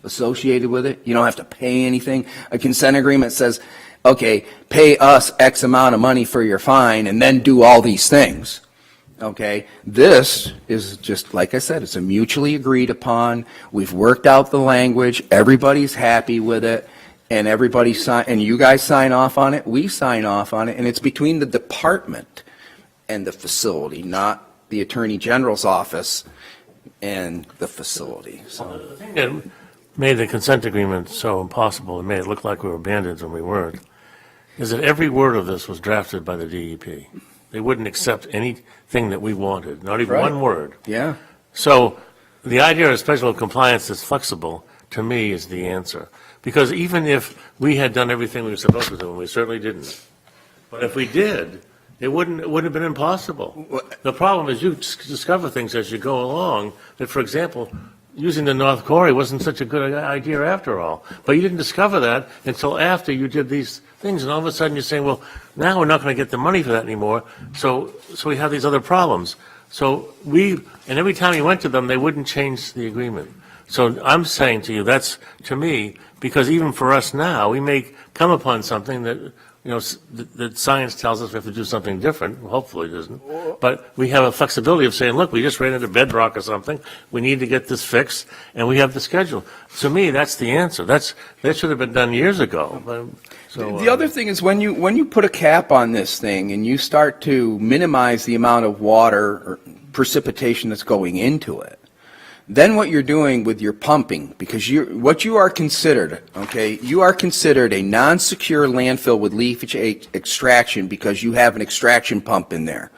associated with it. You don't have to pay anything. A consent agreement says, okay, pay us X amount of money for your fine and then do all these things. Okay, this is just, like I said, it's a mutually agreed upon. We've worked out the language, everybody's happy with it, and everybody sign, and you guys sign off on it, we sign off on it, and it's between the department and the facility, not the Attorney General's office and the facility. So, The thing that made the consent agreement so impossible and made it look like we were bandits when we weren't, is that every word of this was drafted by the DEP. They wouldn't accept anything that we wanted, not even Right. one word. yeah. So the idea of special compliance that's flexible, to me, is the answer. Because even if we had done everything we were supposed to do, and we certainly didn't, but if we did, it wouldn't have been impossible. The problem is you discover things as you go along, that, for example, using the North Quarry wasn't such a good idea after all. But you didn't discover that until after you did these things, and all of a sudden you're saying, well, now we're not going to get the money for that anymore, so we have these other problems. So and every time you went to them, they wouldn't change the agreement. So I'm saying to you, that's, to me, because even for us now, we may come upon something that, that science tells us we have to do something different. Hopefully it isn't. But we have a flexibility of saying, look, we just ran into bedrock or something. We need to get this fixed, and we have the schedule. To me, that's the answer. That should have been done years ago. The other thing is when you put a cap on this thing and you start to minimize the amount of water or precipitation that's going into it, then what you're doing with your pumping, because what you are considered, okay, you are considered a non-secure landfill with leachate extraction because you have an extraction pump in there.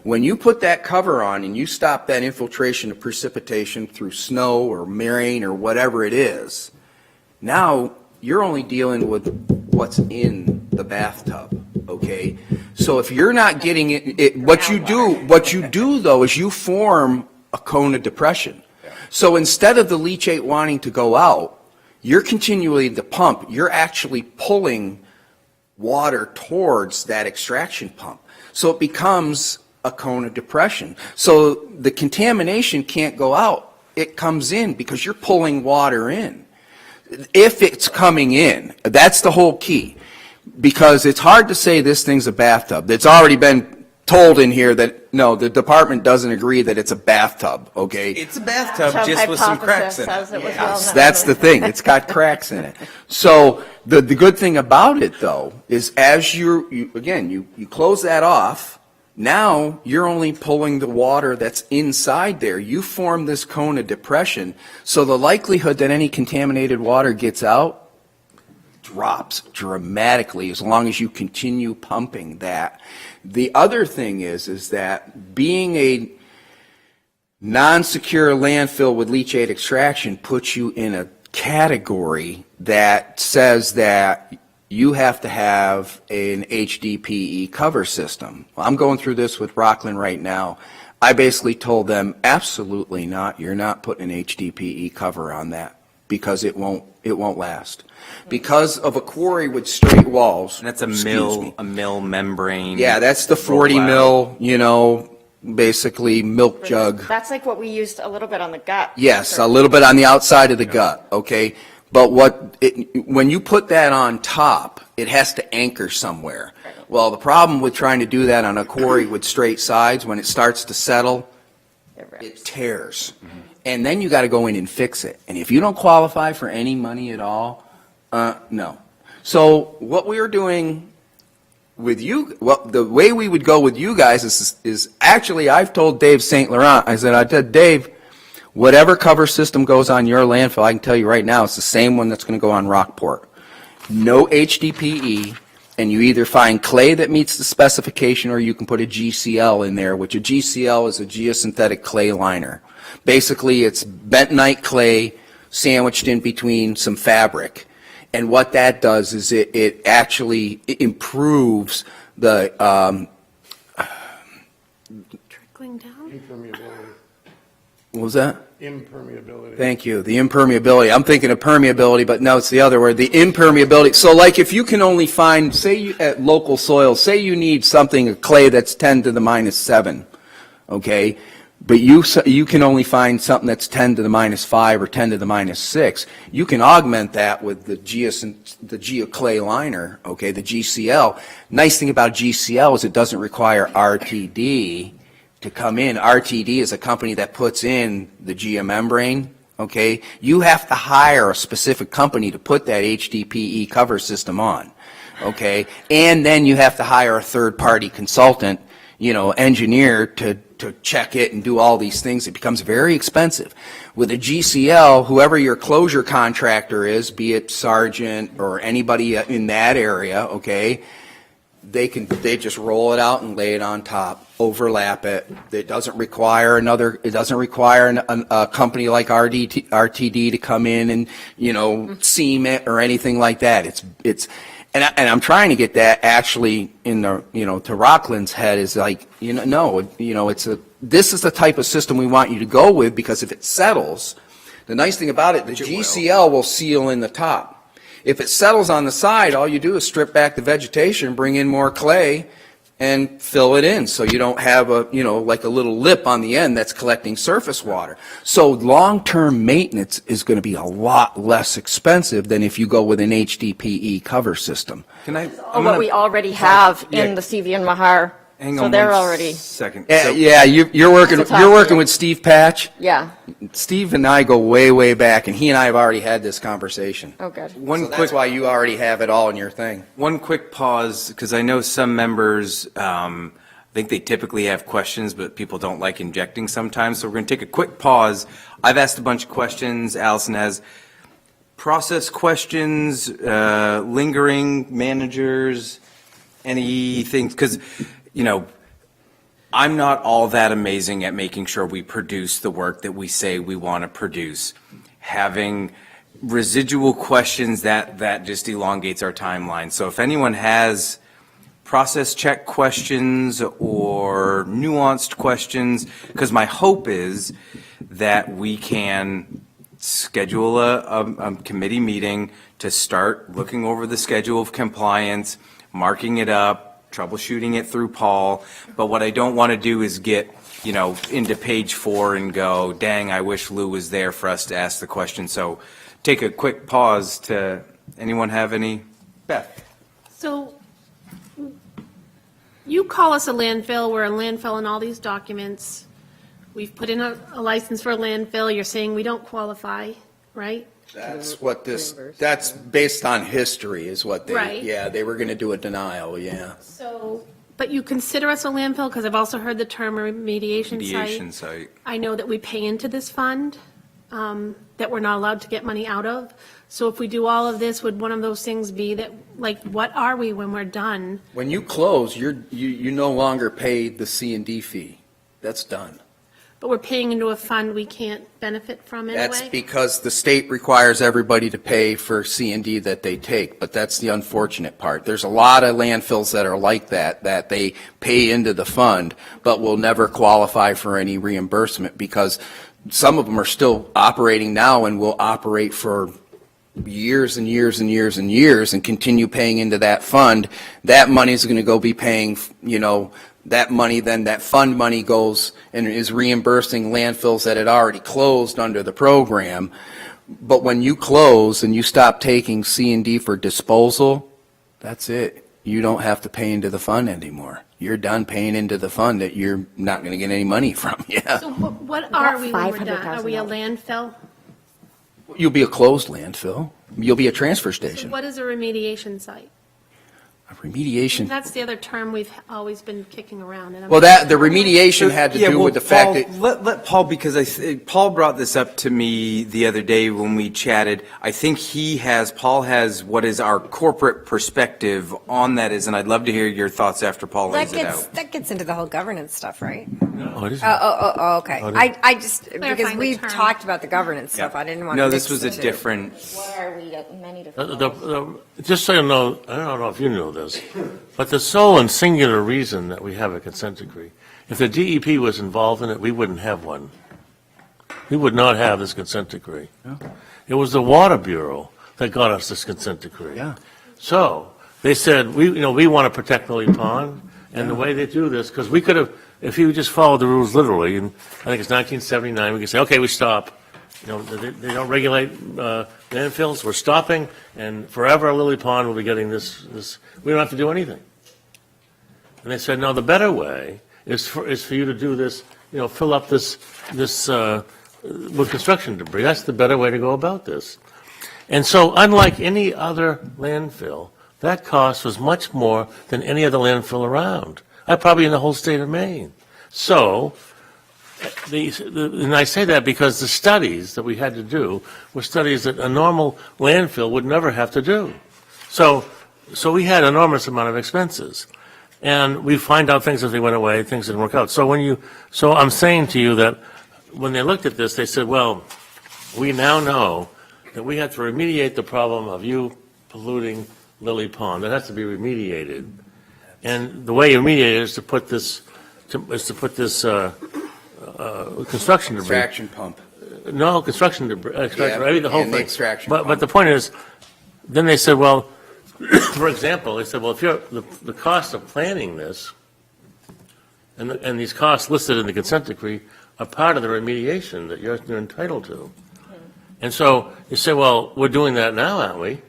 When you put that cover on and you stop that infiltration of precipitation through snow or rain or whatever it is, now you're only dealing with what's in the bathtub, okay? So if you're not getting it, what you do though is you form a cone of depression. So instead of the leachate wanting to go out, you're continually the pump, you're actually pulling water towards that extraction pump. So it becomes a cone of depression. So the contamination can't go out, it comes in because you're pulling water in. If it's coming in, that's the whole key. Because it's hard to say this thing's a bathtub. It's already been told in here that, no, the department doesn't agree that it's a bathtub, okay? It's a bathtub just with some cracks in it. Yes, that's the thing. It's got cracks in it. So the good thing about it, though, is as you close that off, now you're only pulling the water that's inside there. You form this cone of depression, so the likelihood that any contaminated water gets out drops dramatically as long as you continue pumping that. The other thing is that being a non-secure landfill with leachate extraction puts you in a category that says that you have to have an HDPE cover system. Well, I'm going through this with Rockland right now. I basically told them, absolutely not, you're not putting an HDPE cover on that because it won't last. Because of a quarry with straight walls. And that's a mill membrane. Yeah, that's the 40 mil, basically milk jug. That's like what we used a little bit on the gut. Yes, a little bit on the outside of the gut, okay? But when you put that on top, it has to anchor somewhere. Well, the problem with trying to do that on a quarry with straight sides, when it starts to settle, it tears. Mm-hmm. And then you got to go in and fix it. And if you don't qualify for any money at all, no. So what we are doing with you, the way we would go with you guys is actually, I've told Dave St. Laurent, I said, Dave, whatever cover system goes on your landfill, I can tell you right now, it's the same one that's going to go on Rockport. No HDPE, and you either find clay that meets the specification or you can put a GCL in there, which a GCL is a geosynthetic clay liner. Basically, it's bentonite clay sandwiched in between some fabric. And what that does is it actually improves the Trickling down? Impermeability. what was that? Impermeability. Thank you. The impermeability. I'm thinking of permeability, but no, it's the other word. The impermeability. So like if you can only find, say at local soil, say you need something, a clay that's 10 to the minus 7, okay? But you can only find something that's 10 to the minus 5 or 10 to the minus 6. You can augment that with the geoclay liner, okay, the GCL. Nice thing about GCL is it doesn't require RTD to come in. RTD is a company that puts in the geomembrane, okay? You have to hire a specific company to put that HDPE cover system on, okay? And then you have to hire a third-party consultant, engineer to check it and do all these things. It becomes very expensive. With a GCL, whoever your closure contractor is, be it Sargent or anybody in that area, okay, they just roll it out and lay it on top, overlap it. It doesn't require a company like RTD to come in and, seam it or anything like that. And I'm trying to get that actually in the, to Rockland's head is like, this is the type of system we want you to go with, because if it settles, the nice thing about it, the GCL will seal in the top. If it settles on the side, all you do is strip back the vegetation, bring in more clay, and fill it in, so you don't have like a little lip on the end that's collecting surface water. So long-term maintenance is going to be a lot less expensive than if you go with an HDPE cover system. Can I? What we already have in the CV and Mahar. Hang So on they're one already, second. You're working It's a top with tier. Steve Patch. yeah, Steve and I go way, way back, and he and I have already had this conversation. oh, good. So that's why you already have it all in your thing. One quick pause, because I know some members, I think they typically have questions, but people don't like injecting sometimes. So we're going to take a quick pause. I've asked a bunch of questions. Allison has process questions, lingering managers, anything, because, I'm not all that amazing at making sure we produce the work that we say we want to produce. Having residual questions, that just elongates our timeline. So if anyone has process check questions or nuanced questions, because my hope is that we can schedule a committee meeting to start looking over the schedule of compliance, marking it up, troubleshooting it through Paul. But what I don't want to do is get, into page 4 and go, dang, I wish Lou was there for us to ask the question. So take a quick pause. Anyone have any? Beth? So you call us a landfill, we're a landfill in all these documents. We've put in a license for a landfill, you're saying we don't qualify, right? That's based on history is what Right. they were going to do a denial, yeah. So, but you consider us a landfill, because I've also heard the term remediation Mediation site. site. I know that we pay into this fund, that we're not allowed to get money out of. So if we do all of this, would one of those things be that, like, what are we when we're done? When you close, you no longer pay the C&D fee. That's done. But we're paying into a fund we can't benefit from anyway? That's because the state requires everybody to pay for C&D that they take, but that's the unfortunate part. There's a lot of landfills that are like that they pay into the fund, but will never qualify for any reimbursement, because some of them are still operating now and will operate for years and years and years and years and continue paying into that fund. That money's going to go be paying, that money, then that fund money goes and is reimbursing landfills that had already closed under the program. But when you close and you stop taking C&D for disposal, that's it. You don't have to pay into the fund anymore. You're done paying into the fund that you're not going to get any money from. Yeah. So what are we when we're done? Are we a landfill? You'll be a closed landfill. You'll be a transfer So station. what is a remediation site? A remediation. That's the other term we've always been kicking around. And I'm- Well, the remediation had to do with the fact that. Let Paul, because Paul brought this up to me the other day when we chatted. I think Paul has what is our corporate perspective on that is, and I'd love to hear your thoughts after Paul lays it out. That gets into the whole governance stuff, right? Oh, it is. Oh, okay. Oh, it is. I just, because Clarifying the we've term. talked about the governance stuff, I didn't want to No, mix this was a the two. different. What are we, many different. Just so you know, I don't know if you know this, but the sole and singular reason that we have a consent decree, if the DEP was involved in it, we wouldn't have one. We would not have this consent decree. It was the Water Bureau that got us this consent decree. Yeah. So they said, we want to protect Lily Pond, and the way they do this, because we could have, if you just followed the rules literally, and I think it's 1979, we could say, okay, we stop. They don't regulate landfills, we're stopping, and forever Lily Pond will be getting this, we don't have to do anything. And they said, no, the better way is for you to do this, fill up this with construction debris. That's the better way to go about this. And so unlike any other landfill, that cost was much more than any other landfill around, probably in the whole state of Maine. So, and I say that because the studies that we had to do were studies that a normal landfill would never have to do. So we had an enormous amount of expenses. And we find out things as they went away, things didn't work out. So I'm saying to you that when they looked at this, they said, well, we now know that we have to remediate the problem of you polluting Lily Pond. That has to be remediated. And the way you remediate it is to put this construction debris. Extraction pump. No, construction debris, I mean, the whole and the thing. extraction But pump. the point is, then they said, well, for example, they said, well, if the cost of planning this, and these costs listed in the consent decree are part of the remediation that you're entitled to. And so you say, well, we're doing that now, aren't we?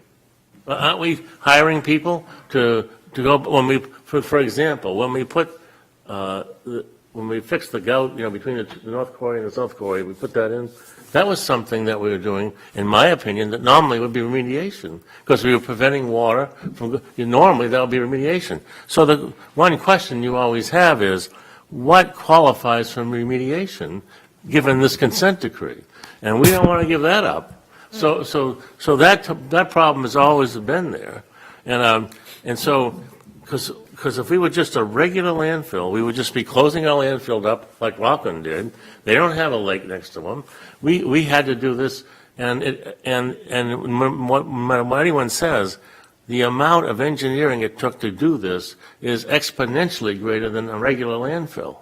Aren't we hiring people to go, for example, when we put, when we fixed the gout, between the North Quarry and the South Quarry, we put that in. That was something that we were doing, in my opinion, that normally would be remediation, because we were preventing water from, normally that would be remediation. So the one question you always have is, what qualifies for remediation, given this consent decree? And we don't want to give that up. So that problem has always been there. And so, because if we were just a regular landfill, we would just be closing our landfill up like Rockland did. They don't have a lake next to them. We had to do this, and what anyone says, the amount of engineering it took to do this is exponentially greater than a regular landfill.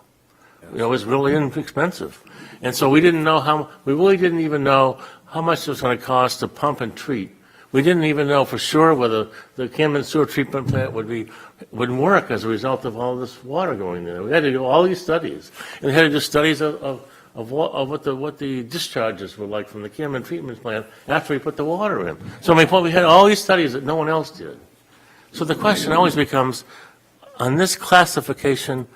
It was really inexpensive. And so we really didn't even know how much it was going to cost to pump and treat. We didn't even know for sure whether the Camden Sewer Treatment Plant would work as a result of all this water going there. We had to do all these studies, and we had to do studies of what the discharges were like from the Camden Treatment Plant after we put the water in. So we had all these studies that no one else did. So the question always becomes, on this classification,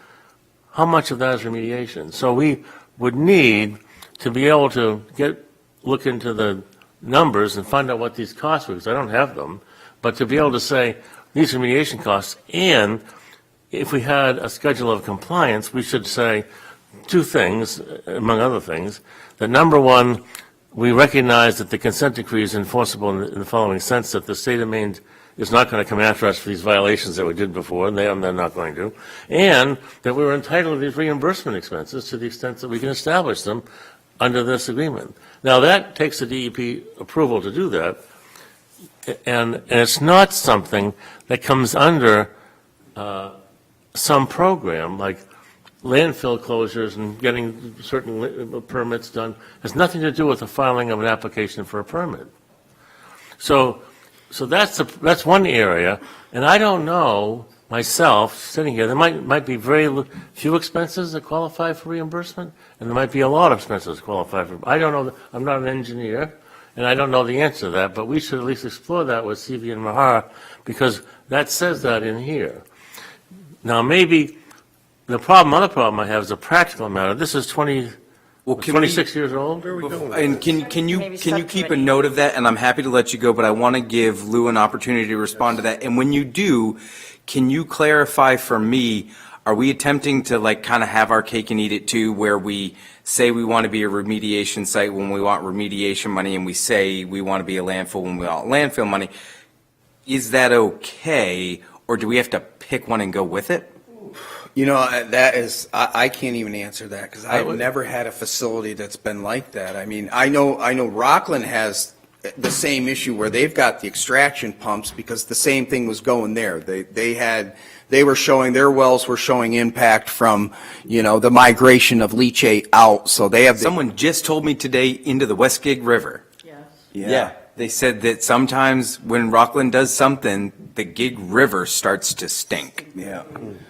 how much of that is remediation? So we would need to be able to look into the numbers and find out what these costs were, because I don't have them, but to be able to say these remediation costs, and if we had a schedule of compliance, we should say two things, among other things, that number one, we recognize that the consent decree is enforceable in the following sense, that the state of Maine is not going to come after us for these violations that we did before, and they're not going to, and that we're entitled to these reimbursement expenses to the extent that we can establish them under this agreement. Now, that takes the DEP approval to do that, and it's not something that comes under some program, like landfill closures and getting certain permits done. It has nothing to do with the filing of an application for a permit. So that's one area, and I don't know myself, sitting here, there might be very few expenses that qualify for reimbursement, and there might be a lot of expenses that qualify for. I don't know. I'm not an engineer, and I don't know the answer to that. But we should at least explore that with CV and Mahar, because that says that in here. Now, maybe other problem I have is a practical matter. This is 26 years old. And can you keep a note of that? And I'm happy to let you go, but I want to give Lou an opportunity to respond to that. And when you do, can you clarify for me, are we attempting to kind of have our cake and eat it too, where we say we want to be a remediation site when we want remediation money, and we say we want to be a landfill when we want landfill money? Is that okay, or do we have to pick one and go with it? That is, I can't even answer that, because I've never had a facility that's been like that. I mean, I know Rockland has the same issue where they've got the extraction pumps, because the same thing was going there. They were showing, their wells were showing impact from, the migration of leachate out, so they have. Someone just told me today into the West Gig River. Yes. Yeah. They said that sometimes when Rockland does something, the Gig River starts to stink. Yeah.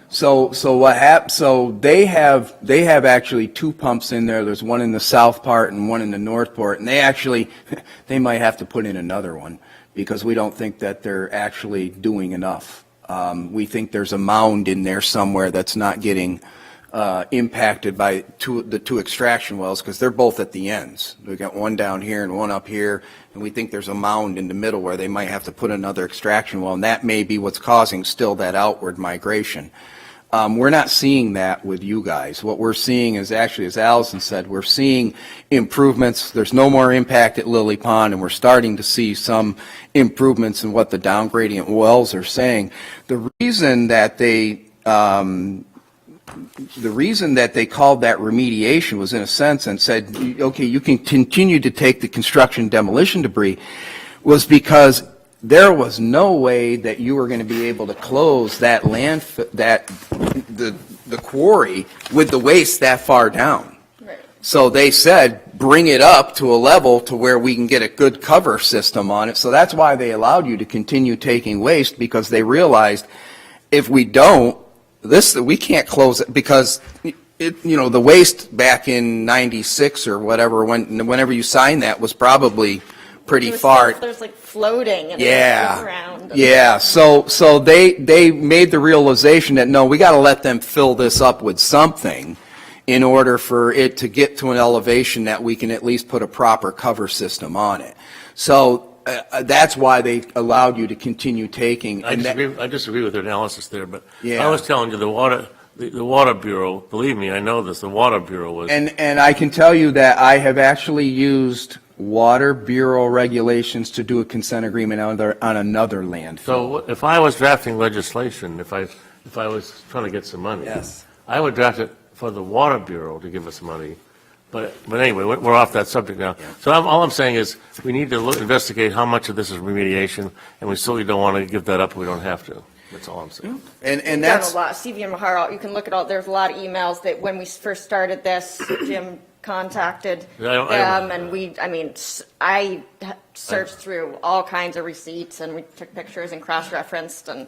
So what happened? So they have actually two pumps in there. There's one in the south part and one in the north part, and they might have to put in another one, because we don't think that they're actually doing enough. We think there's a mound in there somewhere that's not getting impacted by the two extraction wells, because they're both at the ends. We've got one down here and one up here, and we think there's a mound in the middle where they might have to put another extraction well, and that may be what's causing still that outward migration. We're not seeing that with you guys. What we're seeing is actually, as Allison said, we're seeing improvements. There's no more impact at Lily Pond, and we're starting to see some improvements in what the down gradient wells are saying. The reason that they called that remediation was in a sense and said, okay, you can continue to take the construction demolition debris, was because there was no way that you were going to be able to close that the quarry with the waste that far down. Right. So they said, bring it up to a level to where we can get a good cover system on it. So that's why they allowed you to continue taking waste, because they realized if we don't, we can't close it, because the waste back in '96 or whatever, whenever you signed that, was probably pretty far. There's like floating and Yeah, around. yeah. So they made the realization that no, we got to let them fill this up with something in order for it to get to an elevation that we can at least put a proper cover system on it. So that's why they allowed you to continue taking. I disagree with their analysis there, but Yeah. I was telling you the Water Bureau, believe me, I know this, the Water Bureau was. And I can tell you that I have actually used Water Bureau regulations to do a consent agreement on another landfill. So if I was drafting legislation, if I was trying to get some money. Yes. I would draft it for the Water Bureau to give us money. But anyway, we're off that subject now. So all I'm saying is we need to investigate how much of this is remediation, and we certainly don't want to give that up if we don't have to. That's all I'm saying. And Done that's a lot. Stevie and Mahar, you can look at all, there's a lot of emails that when we first started this, Jim contacted them, and I searched through all kinds of receipts, and we took pictures and cross-referenced, and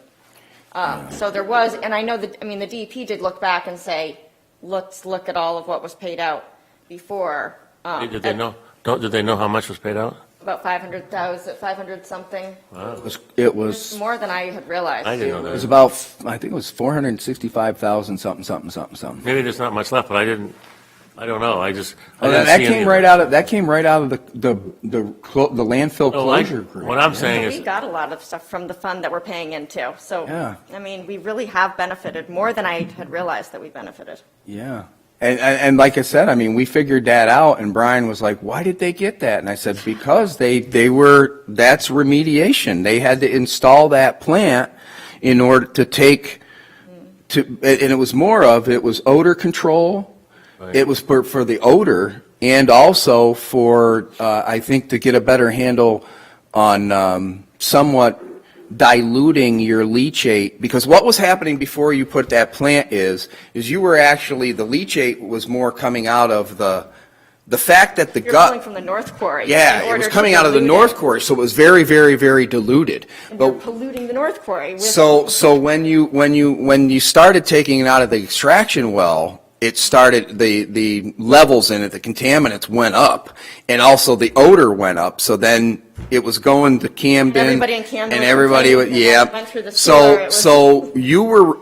so there was, and I know that, the DEP did look back and say, let's look at all of what was paid out before. Did they know how much was paid out? About 500,000, 500 something. Wow. it was More than I had realized. I didn't know it was that. about, I think it was 465,000 something. Maybe there's not much left, but I don't know. I didn't That see came any right out of the landfill Oh, closure group. What I'm saying We is, got a lot of stuff from the fund that we're paying into, so, Yeah. we really have benefited more than I had realized that we benefited. Yeah. And like I said, we figured that out, and Brian was like, why did they get that? And I said, because that's remediation. They had to install that plant in order to and it was it was odor control. Right. It was for the odor, and also for, I think, to get a better handle on somewhat diluting your leachate, because what was happening before you put that plant is you were actually, the leachate was more coming out of the fact that the You're gut. coming from the North Quarry. Yeah, in it order was to coming out of the dilute North it. Quarry, so it was very, very, very diluted. And But you're polluting the North Quarry. With so when you started taking it out of the extraction well, it started, the levels in it, the contaminants went up, and also the odor went up. So then it was going to Camden. Everybody in Camden And was everybody, complaining, and yeah. went through the sewer. It was- So you were,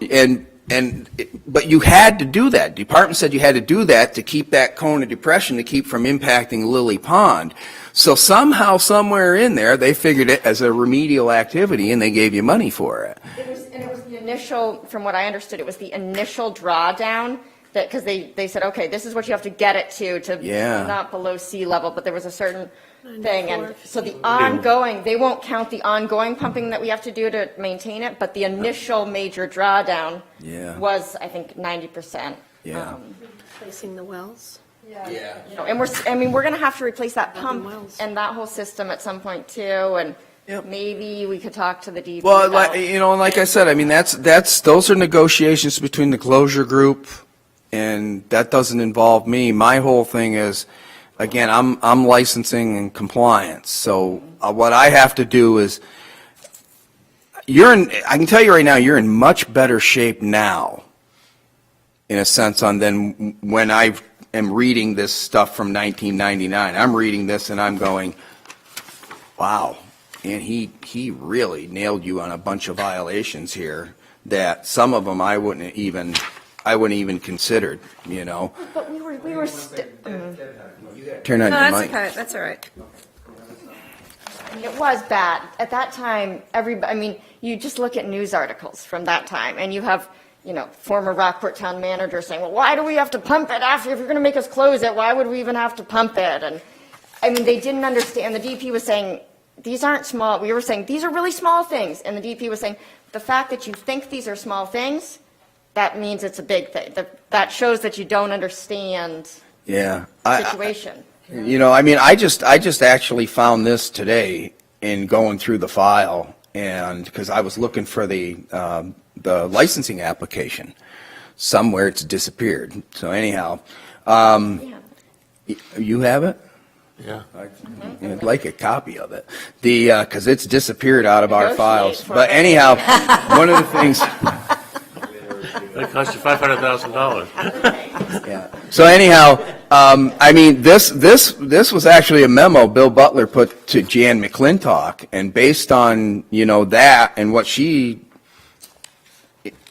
but you had to do that. Department said you had to do that to keep that cone of depression, to keep from impacting Lily Pond. So somehow, somewhere in there, they figured it as a remedial activity, and they gave you money for it. It was the initial, from what I understood, it was the initial drawdown, that, because they said, okay, this is what you have to get it to Yeah. not below sea level, but there was a certain thing, and so the ongoing, they won't count the ongoing pumping that we have to do to maintain it, but the initial major drawdown Yeah. was, I think, 90%. Yeah. Replacing the wells. And we're going to have to replace that pump wells. and that whole system at some point too, and maybe we could talk to the DEP Well, about- like I said, those are negotiations between the closure group, and that doesn't involve me. My whole thing is, again, I'm licensing and compliance. So what I have to do is, I can tell you right now, you're in much better shape now, in a sense, than when I am reading this stuff from 1999. I'm reading this and I'm going, wow. And he really nailed you on a bunch of violations here, that some of them I wouldn't even I wouldn't even considered, you know. But we were, Turn on No, your that's mic. okay, that's all right. it was bad. At that time, I mean, you just look at news articles from that time, and you have, former Rockport town manager saying, well, why do we have to pump it after, if you're going to make us close it, why would we even have to pump it? And, I mean, they didn't understand. The DP was saying, these aren't small. We were saying, these are really small things. And the DP was saying, the fact that you think these are small things, that means it's a big thing. That shows that you don't understand Yeah. the situation. I mean, I just actually found this today in going through the file, and because I was looking for the licensing application. Somewhere it's disappeared. So anyhow, Yeah. you have it? Yeah. I'd like a copy of it. Because it's disappeared out of our Negotiate files. for But it. anyhow, one of the things, That cost you $500,000. yeah. So anyhow, I mean, this was actually a memo Bill Butler put to Jan McClintock, and based on, that and what she,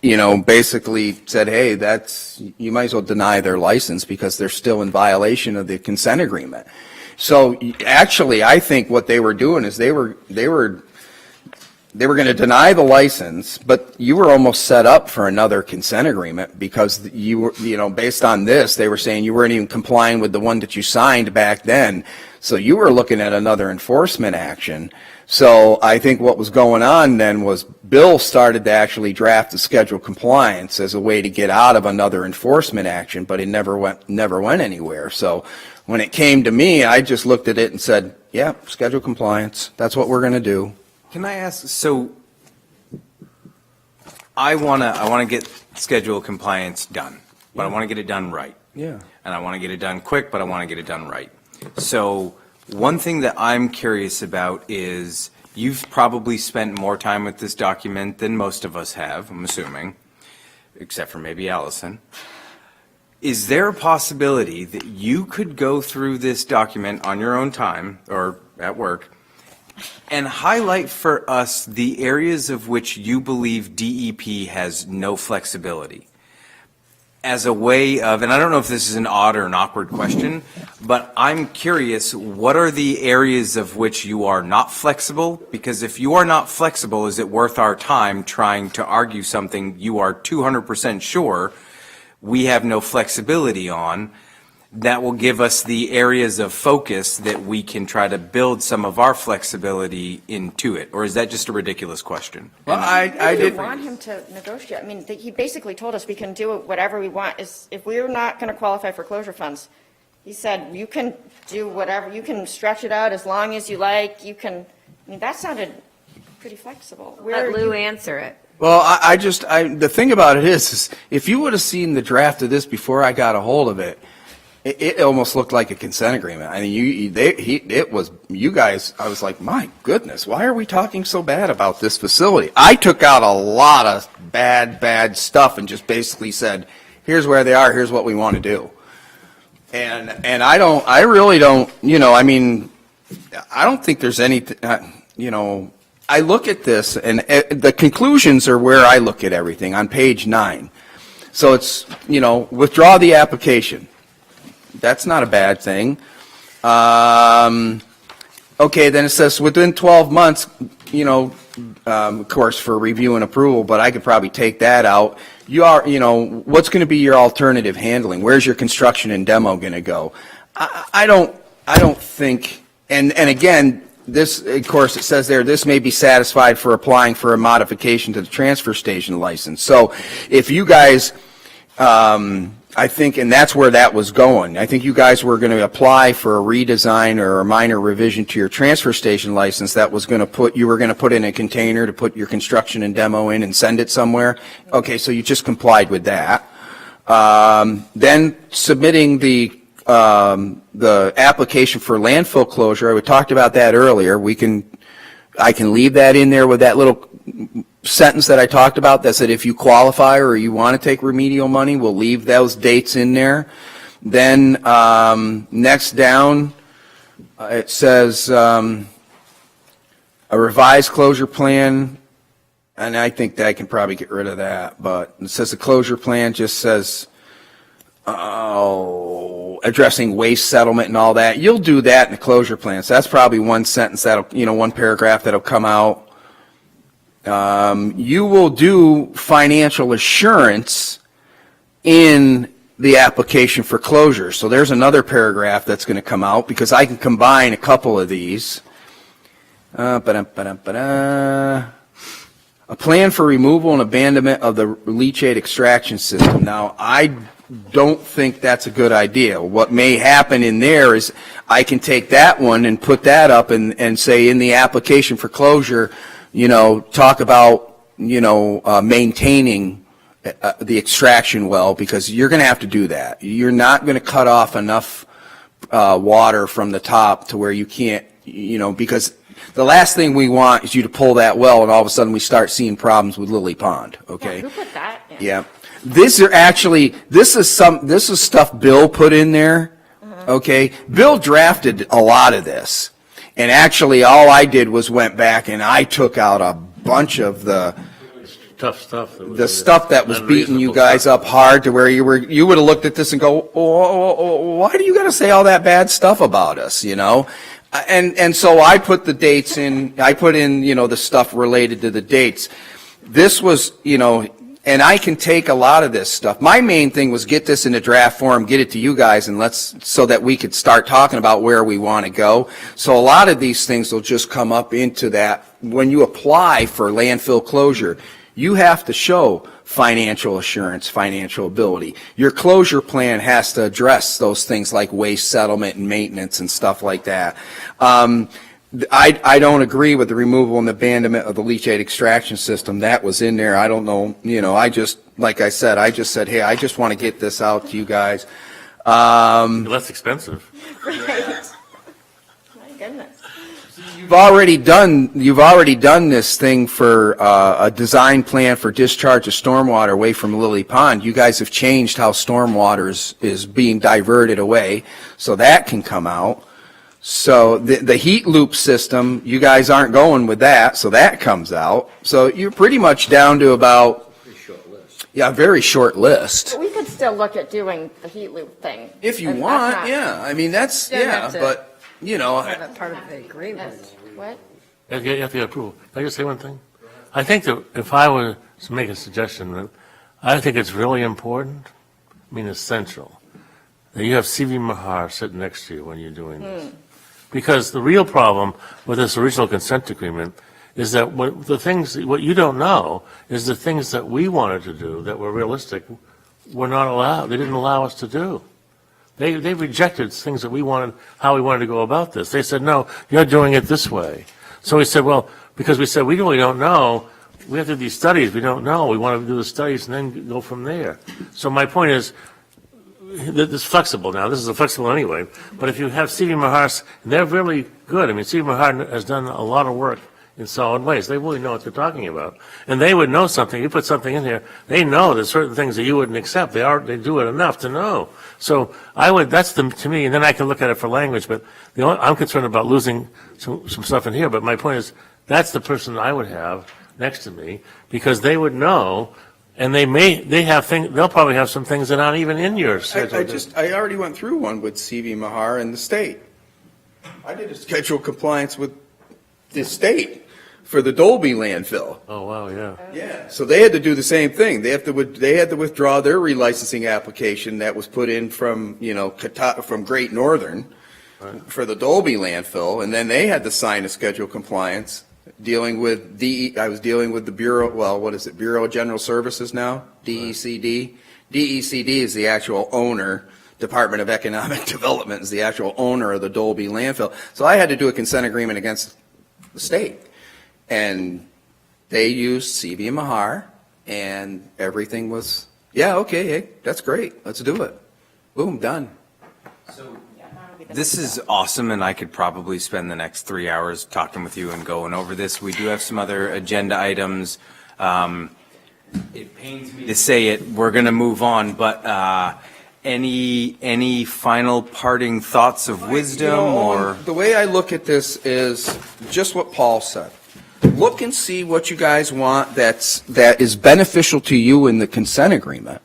basically said, hey, you might as well deny their license because they're still in violation of the consent agreement. So actually, I think what they were doing is they were going to deny the license, but you were almost set up for another consent agreement because you were, based on this, they were saying you weren't even complying with the one that you signed back then. So you were looking at another enforcement action. So I think what was going on then was Bill started to actually draft the schedule compliance as a way to get out of another enforcement action, but it never went anywhere. So when it came to me, I just looked at it and said, yeah, schedule compliance. That's what we're going to do. Can I ask, so I want to get schedule compliance done, but I want to get it done right. Yeah. And I want to get it done quick, but I want to get it done right. So one thing that I'm curious about is you've probably spent more time with this document than most of us have, I'm assuming, except for maybe Allison. Is there a possibility that you could go through this document on your own time or at work and highlight for us the areas of which you believe DEP has no flexibility? As a way of, and I don't know if this is an odd or an awkward question, but I'm curious, what are the areas of which you are not flexible? Because if you are not flexible, is it worth our time trying to argue something you are 200% sure we have no flexibility on? That will give us the areas of focus that we can try to build some of our flexibility into it. Or is that just a ridiculous question? Well, I We did. want him to negotiate. I mean, he basically told us we can do whatever we want. If we're not going to qualify for closure funds, he said, you can do whatever, you can stretch it out as long as you like, I mean, that sounded pretty flexible. Let Lou answer it. Well, the thing about it is if you would have seen the draft of this before I got a hold of it, it almost looked like a consent agreement. I mean, it was, you guys, I was like, my goodness, why are we talking so bad about this facility? I took out a lot of bad stuff and just basically said, here's where they are, here's what we want to do. And I really don't, I mean, I don't think there's anything, I look at this and the conclusions are where I look at everything on page 9. So it's, withdraw the application. That's not a bad thing. Okay, then it says within 12 months, of course, for review and approval, but I could probably take that out. What's going to be your alternative handling? Where's your construction and demo going to go? I don't think, and again, this, of course, it says there, this may be satisfied for applying for a modification to the transfer station license. So if you guys, I think, and that's where that was going. I think you guys were going to apply for a redesign or a minor revision to your transfer station license that was going to you were going to put in a container to put your construction and demo in and send it somewhere. Okay, so you just complied with that. Then submitting the application for landfill closure, we talked about that earlier. I can leave that in there with that little sentence that I talked about that said if you qualify or you want to take remedial money, we'll leave those dates in there. Then next down, it says a revised closure plan and I think that I can probably get rid of that, but it says the closure plan just says, addressing waste settlement and all that. You'll do that in the closure plan. So that's probably one sentence one paragraph that'll come out. You will do financial assurance in the application for closure. So there's another paragraph that's going to come out because I can combine a couple of these. A plan for removal and abandonment of the leachate extraction system. Now, I don't think that's a good idea. What may happen in there is I can take that one and put that up and say in the application for closure, talk about, maintaining the extraction well, because you're going to have to do that. You're not going to cut off enough water from the top to where you can't, because the last thing we want is you to pull that well and all of a sudden we start seeing problems with Lily Pond, okay? Yeah, who put that in? Yeah. This is stuff Bill put in there, okay? Bill drafted a lot of this. And actually, all I did was went back and I took out a bunch of the Tough stuff. the stuff that was beating you guys up hard to where you would have looked at this and go, why do you got to say all that bad stuff about us, And so I put the dates in, I put in, the stuff related to the dates. This was, and I can take a lot of this stuff. My main thing was get this in a draft form, get it to you guys, and so that we could start talking about where we want to go. So a lot of these things will just come up into that. When you apply for landfill closure, you have to show financial assurance, financial ability. Your closure plan has to address those things like waste settlement and maintenance and stuff like that. I don't agree with the removal and abandonment of the leachate extraction system. That was in there. I don't know, like I said, hey, I just want to get this out to you guys. Less expensive. Right. My goodness. You've already done this thing for a design plan for discharge of stormwater away from Lily Pond. You guys have changed how stormwater is being diverted away, so that can come out. So the heat loop system, you guys aren't going with that, so that comes out. So you're pretty much down to about, a very short list. But we could still look at doing the heat loop thing. If you And want, that's not- yeah. I mean, that's, have to- but, Part of the agreement. Yes. What? You have to get approval. Can I just say one thing? I think that if I were to make a suggestion, I think it's really important, essential, that you have C.V. Mahar sitting next to you when you're doing this. Because the real problem with this original consent agreement is that what you don't know is the things that we wanted to do that were realistic were not allowed. They didn't allow us to do. They rejected things that we wanted, how we wanted to go about this. They said, no, you're doing it this way. So we said, well, because we said, we really don't know, we have to do these studies, we don't know, we want to do the studies and then go from there. So my point is, this is flexible now, this is flexible anyway, but if you have C.V. Mahar, they're really good. C.V. Mahar has done a lot of work in solid waste. They really know what they're talking about. And they would know something. You put something in here, they know there's certain things that you wouldn't accept. They do it enough to know. So that's to me, and then I can look at it for language, but I'm concerned about losing some stuff in here, but my point is, that's the person I would have next to me, because they would know, and they'll probably have some things that aren't even in your schedule. I already went through one with C.V. Mahar and the state. I did a schedule compliance with the state for the Dolby landfill. Oh, wow, yeah. Yeah, so they had to do the same thing. They had to withdraw their relicensing application that was put in from, from Great Northern for the Dolby landfill, and then they had to sign a schedule compliance dealing with I was dealing with the Bureau, Bureau of General Services now, DECD. DECD is the actual owner. Department of Economic Development is the actual owner of the Dolby landfill. So I had to do a consent agreement against the state. And they used C.V. Mahar, and everything was, okay, hey, that's great, let's do it. Boom, done. This is awesome, and I could probably spend the next 3 hours talking with you and going over this. We do have some other agenda items. It pains me to say it, we're going to move on, but any final parting thoughts of wisdom or? The way I look at this is just what Paul said. look and see what you guys want that is beneficial to you in the consent agreement,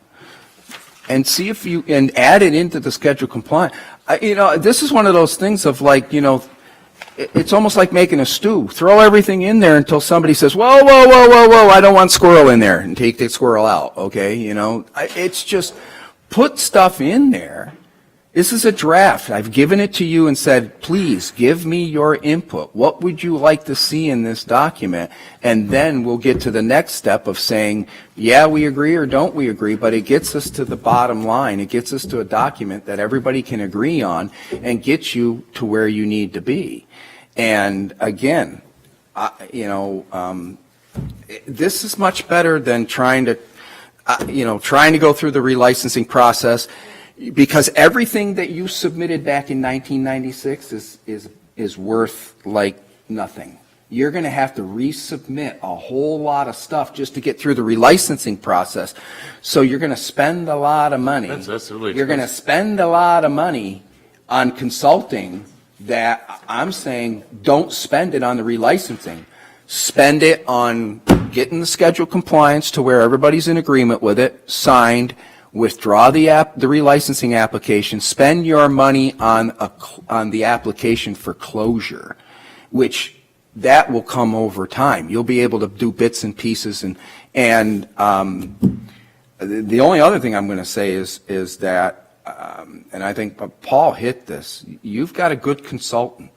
and see if you, and add it into the schedule compliance. This is one of those things of like, it's almost like making a stew. Throw everything in there until somebody says, whoa, whoa, whoa, whoa, whoa, I don't want squirrel in there, and take the squirrel out, okay? It's just, put stuff in there. This is a draft. I've given it to you and said, please give me your input. What would you like to see in this document? And then we'll get to the next step of saying, yeah, we agree or don't we agree, but it gets us to the bottom line. It gets us to a document that everybody can agree on and gets you to where you need to be. And again, this is much better than trying to go through the relicensing process, because everything that you submitted back in 1996 is worth like nothing. You're going to have to resubmit a whole lot of stuff just to get through the relicensing process. So you're going to spend a lot of money. That's really You're going to spend a lot of money on consulting that I'm saying don't spend it on the relicensing. Spend it on getting the schedule compliance to where everybody's in agreement with it, signed, withdraw the relicensing application, spend your money on the application for closure, which that will come over time. You'll be able to do bits and pieces, and the only other thing I'm going to say is that, and I think Paul hit this, you've got a good consultant.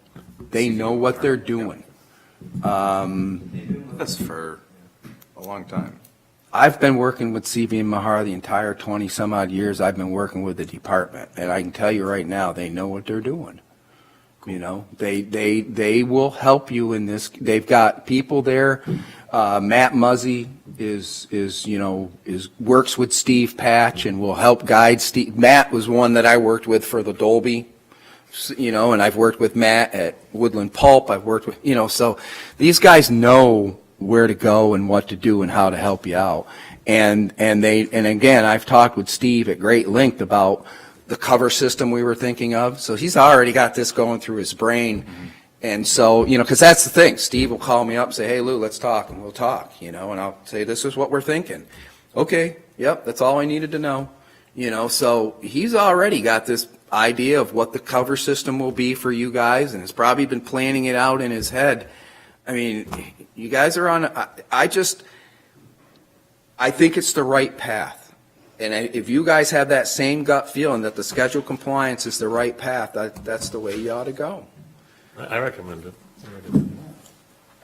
They know what they're doing. They've been with us for a long time. I've been working with CV and Mahar the entire 20 some odd years I've been working with the department, and I can tell you right now, they know what they're doing. They will help you in this. They've got people there. Matt Muzzy works with Steve Patch and will help guide Steve. Matt was one that I worked with for the Dolby, and I've worked with Matt at Woodland Pulp. I've worked with, so these guys know where to go and what to do and how to help you out. And again, I've talked with Steve at great length about the cover system we were thinking of. So he's already got this going through his brain. And so, because that's the thing. Steve will call me up and say, hey, Lou, let's talk. And we'll talk, and I'll say, this is what we're thinking. Okay, yep, that's all I needed to know. So he's already got this idea of what the cover system will be for you guys, and has probably been planning it out in his head. I mean, you guys are on, I think it's the right path. And if you guys have that same gut feeling that the schedule compliance is the right path, that's the way you ought to go. I recommend it.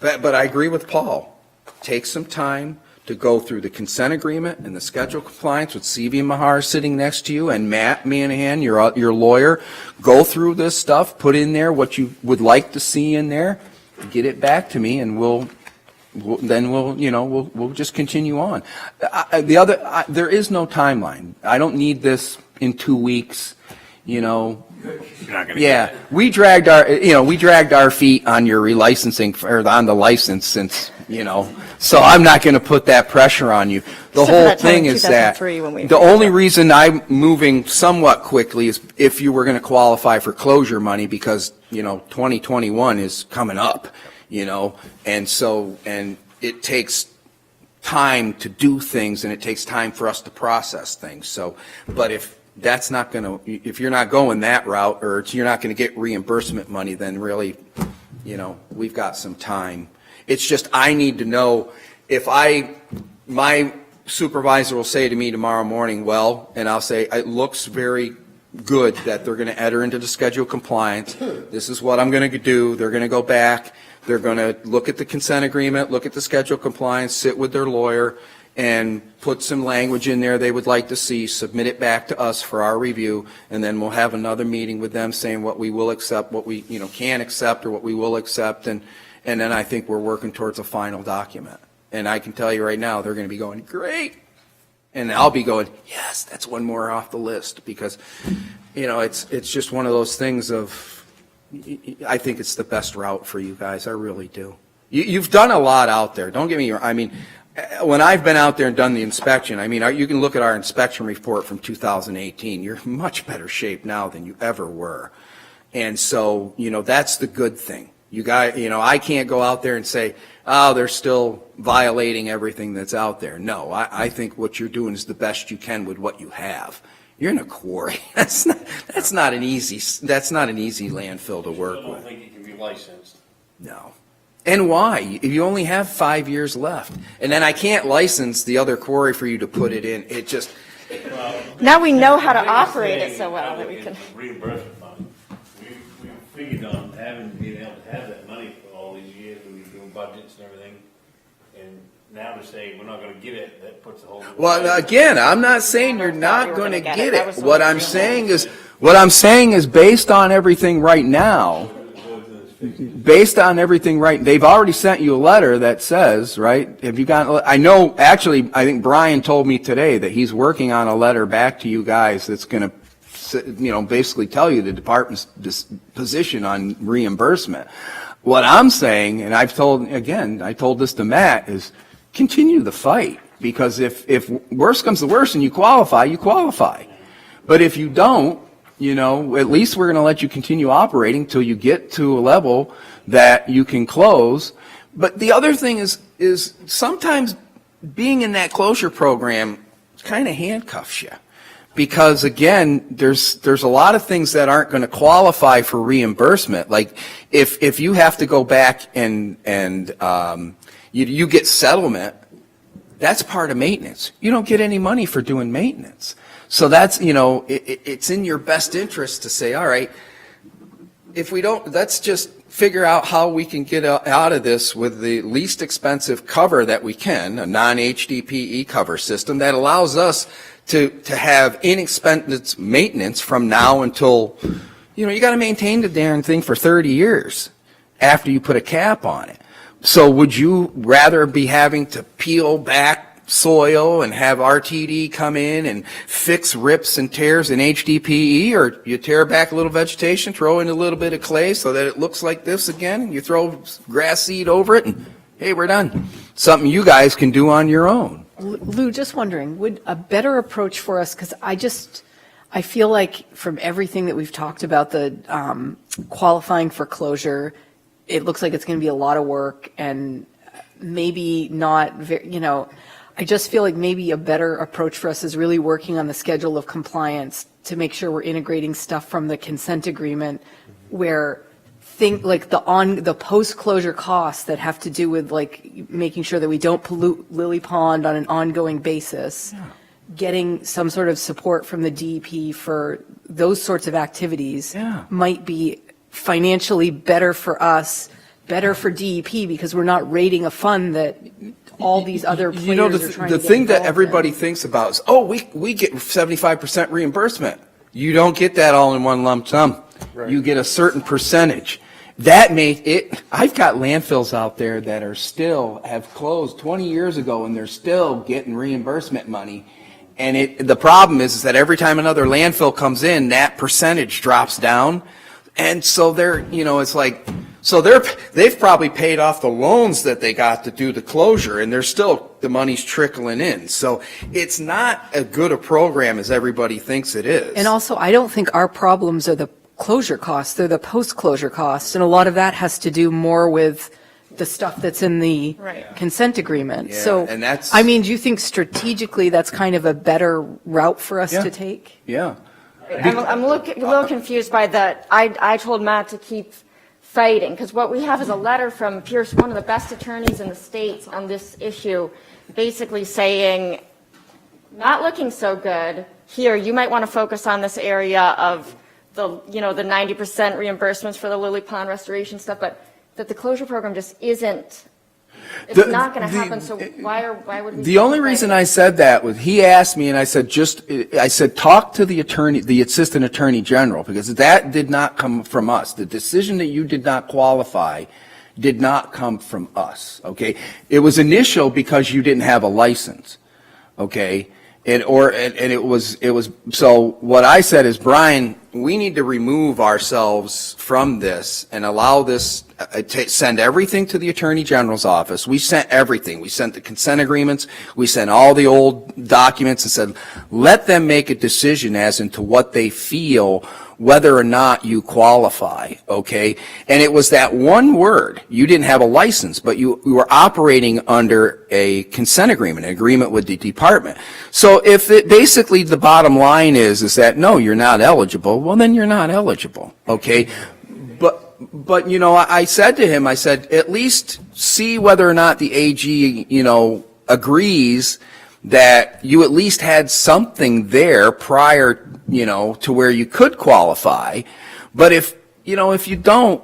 But I agree with Paul. Take some time to go through the consent agreement and the schedule compliance with CV Mahar sitting next to you, and Matt Manahan, your lawyer. Go through this stuff, put in there what you would like to see in there, get it back to me, and we'll just continue on. There is no timeline. I don't need this in 2 weeks. You're not going to Yeah, we dragged our feet on your relicensing, or on the license since, so I'm not going to put that pressure on you. The Except for whole that time thing in is that 2003 when we the only reason I'm moving somewhat quickly is if you were going to qualify for closure money, because, 2021 is coming up, and it takes time to do things, and it takes time for us to process things. So, but if you're not going that route, or you're not going to get reimbursement money, then really, we've got some time. It's just, I need to know if my supervisor will say to me tomorrow morning, and I'll say, it looks very good that they're going to enter into the schedule compliance. This is what I'm going to do. They're going to go back. They're going to look at the consent agreement, look at the schedule compliance, sit with their lawyer, and put some language in there they would like to see, submit it back to us for our review, and then we'll have another meeting with them saying what we will accept, what we can accept, or what we will accept, and then I think we're working towards a final document. And I can tell you right now, they're going to be going, great, and I'll be going, yes, that's one more off the list, because it's just one of those things of, I think it's the best route for you guys. I really do. You've done a lot out there. Don't get me wrong. I mean, when I've been out there and done the inspection, you can look at our inspection report from 2018. You're in much better shape now than you ever were. And so, that's the good thing. I can't go out there and say, oh, they're still violating everything that's out there. No, I think what you're doing is the best you can with what you have. You're in a quarry. That's not an easy landfill to work I don't with. think it can be licensed. No. And why? You only have 5 years left. And then I can't license the other quarry for you to put it in. It just, Now we know how to The biggest operate it thing so well that we is can. the reimbursement fund. We figured on being able to have that money for all these years, we were doing budgets and everything. And now to say we're not gonna get it, that puts the whole. well, again, I'm not saying you're not we were going to gonna get get it. That it. was What I'm saying is based on everything right now, they've already sent you a letter that says, right? Have you gotten, I know, actually, I think Brian told me today that he's working on a letter back to you guys that's going to, basically tell you the department's position on reimbursement. What I'm saying, and I told this to Matt, is continue the fight. Because if worse comes to worse and you qualify, you qualify. But if you don't, at least we're going to let you continue operating till you get to a level that you can close. But the other thing is sometimes being in that closure program kind of handcuffs you. Because again, there's a lot of things that aren't going to qualify for reimbursement. Like if you have to go back and you get settlement, that's part of maintenance. You don't get any money for doing maintenance. So that's, it's in your best interest to say, all right, if we don't, let's just figure out how we can get out of this with the least expensive cover that we can, a non-HDPE cover system that allows us to have inexpensive maintenance from now until, you got to maintain the darn thing for 30 years after you put a cap on it. So would you rather be having to peel back soil and have RTD come in and fix rips and tears in HDPE, or you tear back a little vegetation, throw in a little bit of clay so that it looks like this again, and you throw grass seed over it, and hey, we're done. Something you guys can do on your own. Lou, just wondering, would a better approach for us, because I feel like from everything that we've talked about, the qualifying for closure, it looks like it's going to be a lot of work and maybe not very, I just feel like maybe a better approach for us is really working on the schedule of compliance to make sure we're integrating stuff from the consent agreement where like the post-closure costs that have to do with like making sure that we don't pollute Lily Pond on an ongoing basis, getting some sort of support from the DEP for those sorts of activities might be financially better for us, better for DEP, because we're not raiding a fund that all these other players are trying to the get thing that involved everybody in. thinks about is, we get 75% reimbursement. You don't get that all in one lump sum. Right. You get a certain percentage. That made it, I've got landfills out there that have closed 20 years ago and they're still getting reimbursement money. And the problem is that every time another landfill comes in, that percentage drops down. And so they've probably paid off the loans that they got to do the closure, and the money's trickling in. So it's not as good a program as everybody thinks it is. And also, I don't think our problems are the closure costs, they're the post-closure costs. And a lot of that has to do more with the stuff that's in the Right. consent agreement. Yeah, So, and that's- do you think strategically that's kind of a better route for us Yeah. to take? Yeah. I'm a little confused by that. I told Matt to keep fighting, because what we have is a letter from Pierce, one of the best attorneys in the states on this issue, basically saying, not looking so good. Here, you might want to focus on this area of the 90% reimbursements for the Lily Pond restoration stuff, but that the closure program just isn't, it's not going to happen, so why would we? The only reason I said that was he asked me, and I said, talk to the attorney, the assistant attorney general, because that did not come from us. The decision that you did not qualify did not come from us, okay? It was initial because you didn't have a license, okay? And it was, so what I said is, Brian, we need to remove ourselves from this and allow this send everything to the Attorney General's office. We sent everything. We sent the consent agreements. We sent all the old documents and said, let them make a decision as into what they feel, whether or not you qualify, okay? And it was that one word. You didn't have a license, but you were operating under a consent agreement, an agreement with the department. So if it, basically the bottom line is that, no, you're not eligible, well, then you're not eligible, okay? But you know, I said to him, I said, at least see whether or not the AG, you know, agrees that you at least had something there prior, you know, to where you could qualify. But if, you know, if you don't,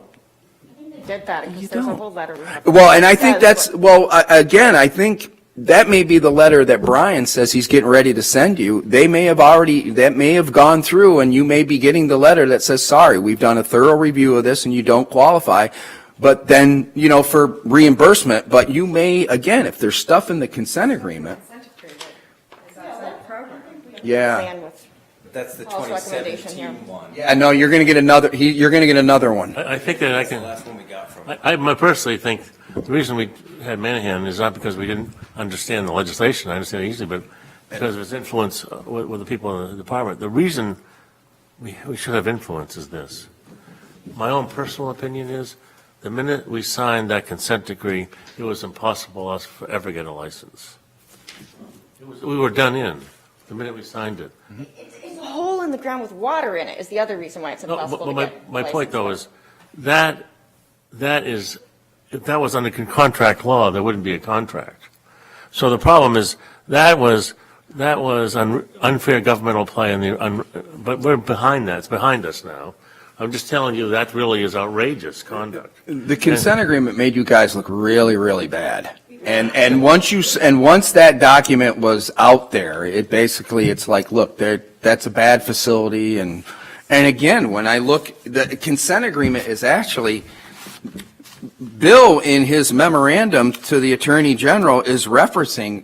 Did that, because there's a whole letter we have. well, and I think Says that's, well, again, I think that may be the letter that Brian says he's getting ready to send you. They may have already, that may have gone through, and you may be getting the letter that says, sorry, we've done a thorough review of this and you don't qualify. But then, you know, for reimbursement, but you may, again, if there's stuff in the consent agreement. Yeah. plan with That's the Paul's recommendation here. 2017 one. Yeah, no, you're going to get another, you're going to get another one. I think that I That's the can, last one we got from I personally think the reason we had Manahan is not because we didn't understand the legislation, I understand it easily, but because of its influence with the people in the department. The reason we should have influence is this. My own personal opinion is, the minute we signed that consent decree, it was impossible for us to ever get a license. We were done in the minute we signed it. It's a hole in the ground with water in it is the other reason why it's No, impossible to but get. my point though license. is, that is, if that was under contract law, there wouldn't be a contract. So the problem is, that was unfair governmental play, but we're behind that, it's behind us now. I'm just telling you, that really is outrageous conduct. The consent agreement made you guys look really, really bad. And once that document was out there, it basically, it's like, look, that's a bad facility. And again, when I look, the consent agreement is actually, Bill, in his memorandum to the Attorney General, is referencing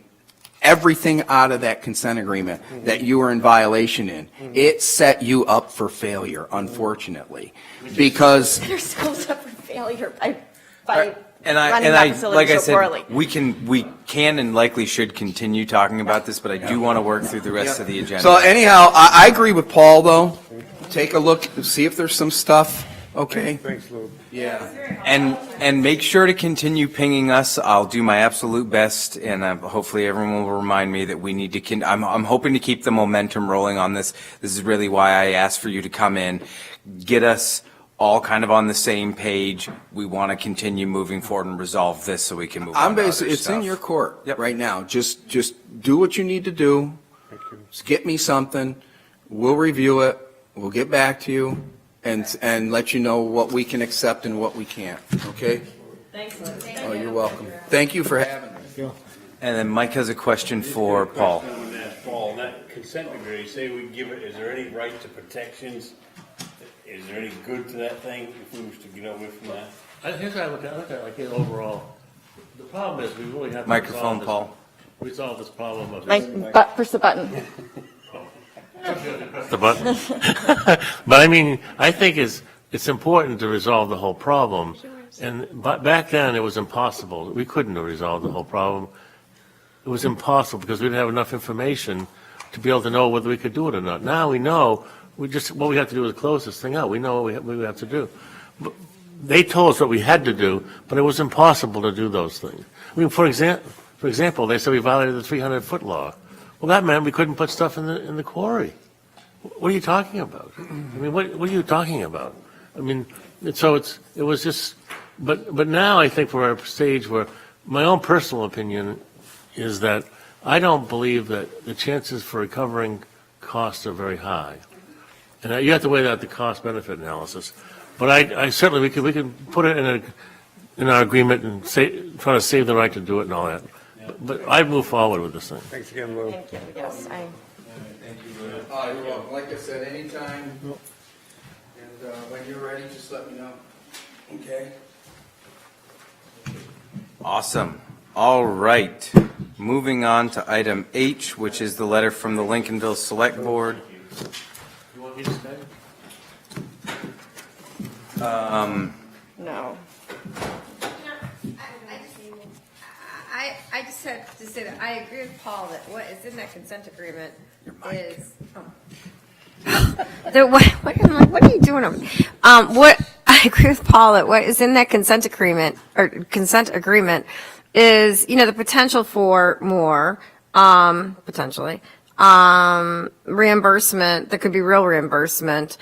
everything out of that consent agreement that you were in violation in. It set you up for failure, unfortunately, because They're still up for failure by And running that I, facility like I so poorly. said, we can and likely should continue talking about this, but I do want to work through the rest of the agenda. So anyhow, I agree with Paul, though. Take a look, see if there's some stuff, okay? Thanks, Lou. Yeah. And make sure to continue pinging us. I'll do my absolute best, and hopefully everyone will remind me that we need to. I'm hoping to keep the momentum rolling on this. This is really why I asked for you to come in, get us all kind of on the same page. We want to continue moving forward and resolve this so we can move on I'm to other basically, it's in stuff. your court Yep. right now. Just do what you need to do. Get me something. We'll review it. We'll get back to you and let you know what we can accept and what we can't, okay? Thanks, Liz. Oh, you're welcome. Thank you for having me. And then Mike has a question for Paul. Paul, that consent decree, say we give it, is there any right to protections? Is there any good to that thing if we was to get away from that? Here's how I look at it, like it overall. The problem is, we really have to Microphone, Paul. resolve this problem of. Push the button. The button. But I mean, I think it's important to resolve the whole problem. But back then, it was impossible. We couldn't have resolved the whole problem. It was impossible because we didn't have enough information to be able to know whether we could do it or not. Now we know, what we have to do is close this thing out. We know what we have to do. But they told us what we had to do, but it was impossible to do those things. I mean, for example, they said we violated the 300-foot law. Well, that meant we couldn't put stuff in the quarry. What are you talking about? I mean, what are you talking about? I mean, so it was just, but now I think we're at a stage where my own personal opinion is that I don't believe that the chances for recovering costs are very high. And you have to weigh out the cost-benefit analysis. But I certainly, we could put it in our agreement and try to save the right to do it and all that. But I'd move forward with this thing. Thanks again, Lou. Thank you, yes, You're welcome. Like I said, anytime, and when you're ready, just let me know. Okay? Awesome. All right. Moving on to item H, which is the letter from the Lincolnville Select Board. You want me to stay? No. I just have to say that I agree with Paul that what is in that consent agreement is. What are you doing over there? What I agree with Paul that what is in that consent agreement is, the potential for more, potentially, reimbursement, that could be real reimbursement,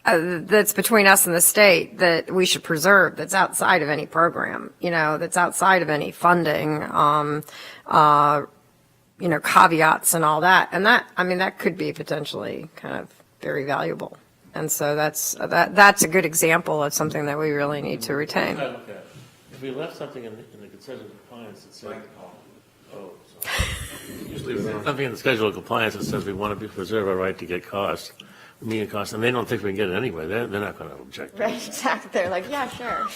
that's between us and the state that we should preserve, that's outside of any program, that's outside of any funding, caveats and all that. And that could be potentially kind of very valuable. And so that's a good example of something that we really need to retain. If we left something in the consent of compliance that said, usually something in the schedule of compliance that says we want to preserve our right to get costs, immediate costs, and they don't think we can get it anyway, they're not going to object. Right, exactly. They're like, yeah, sure.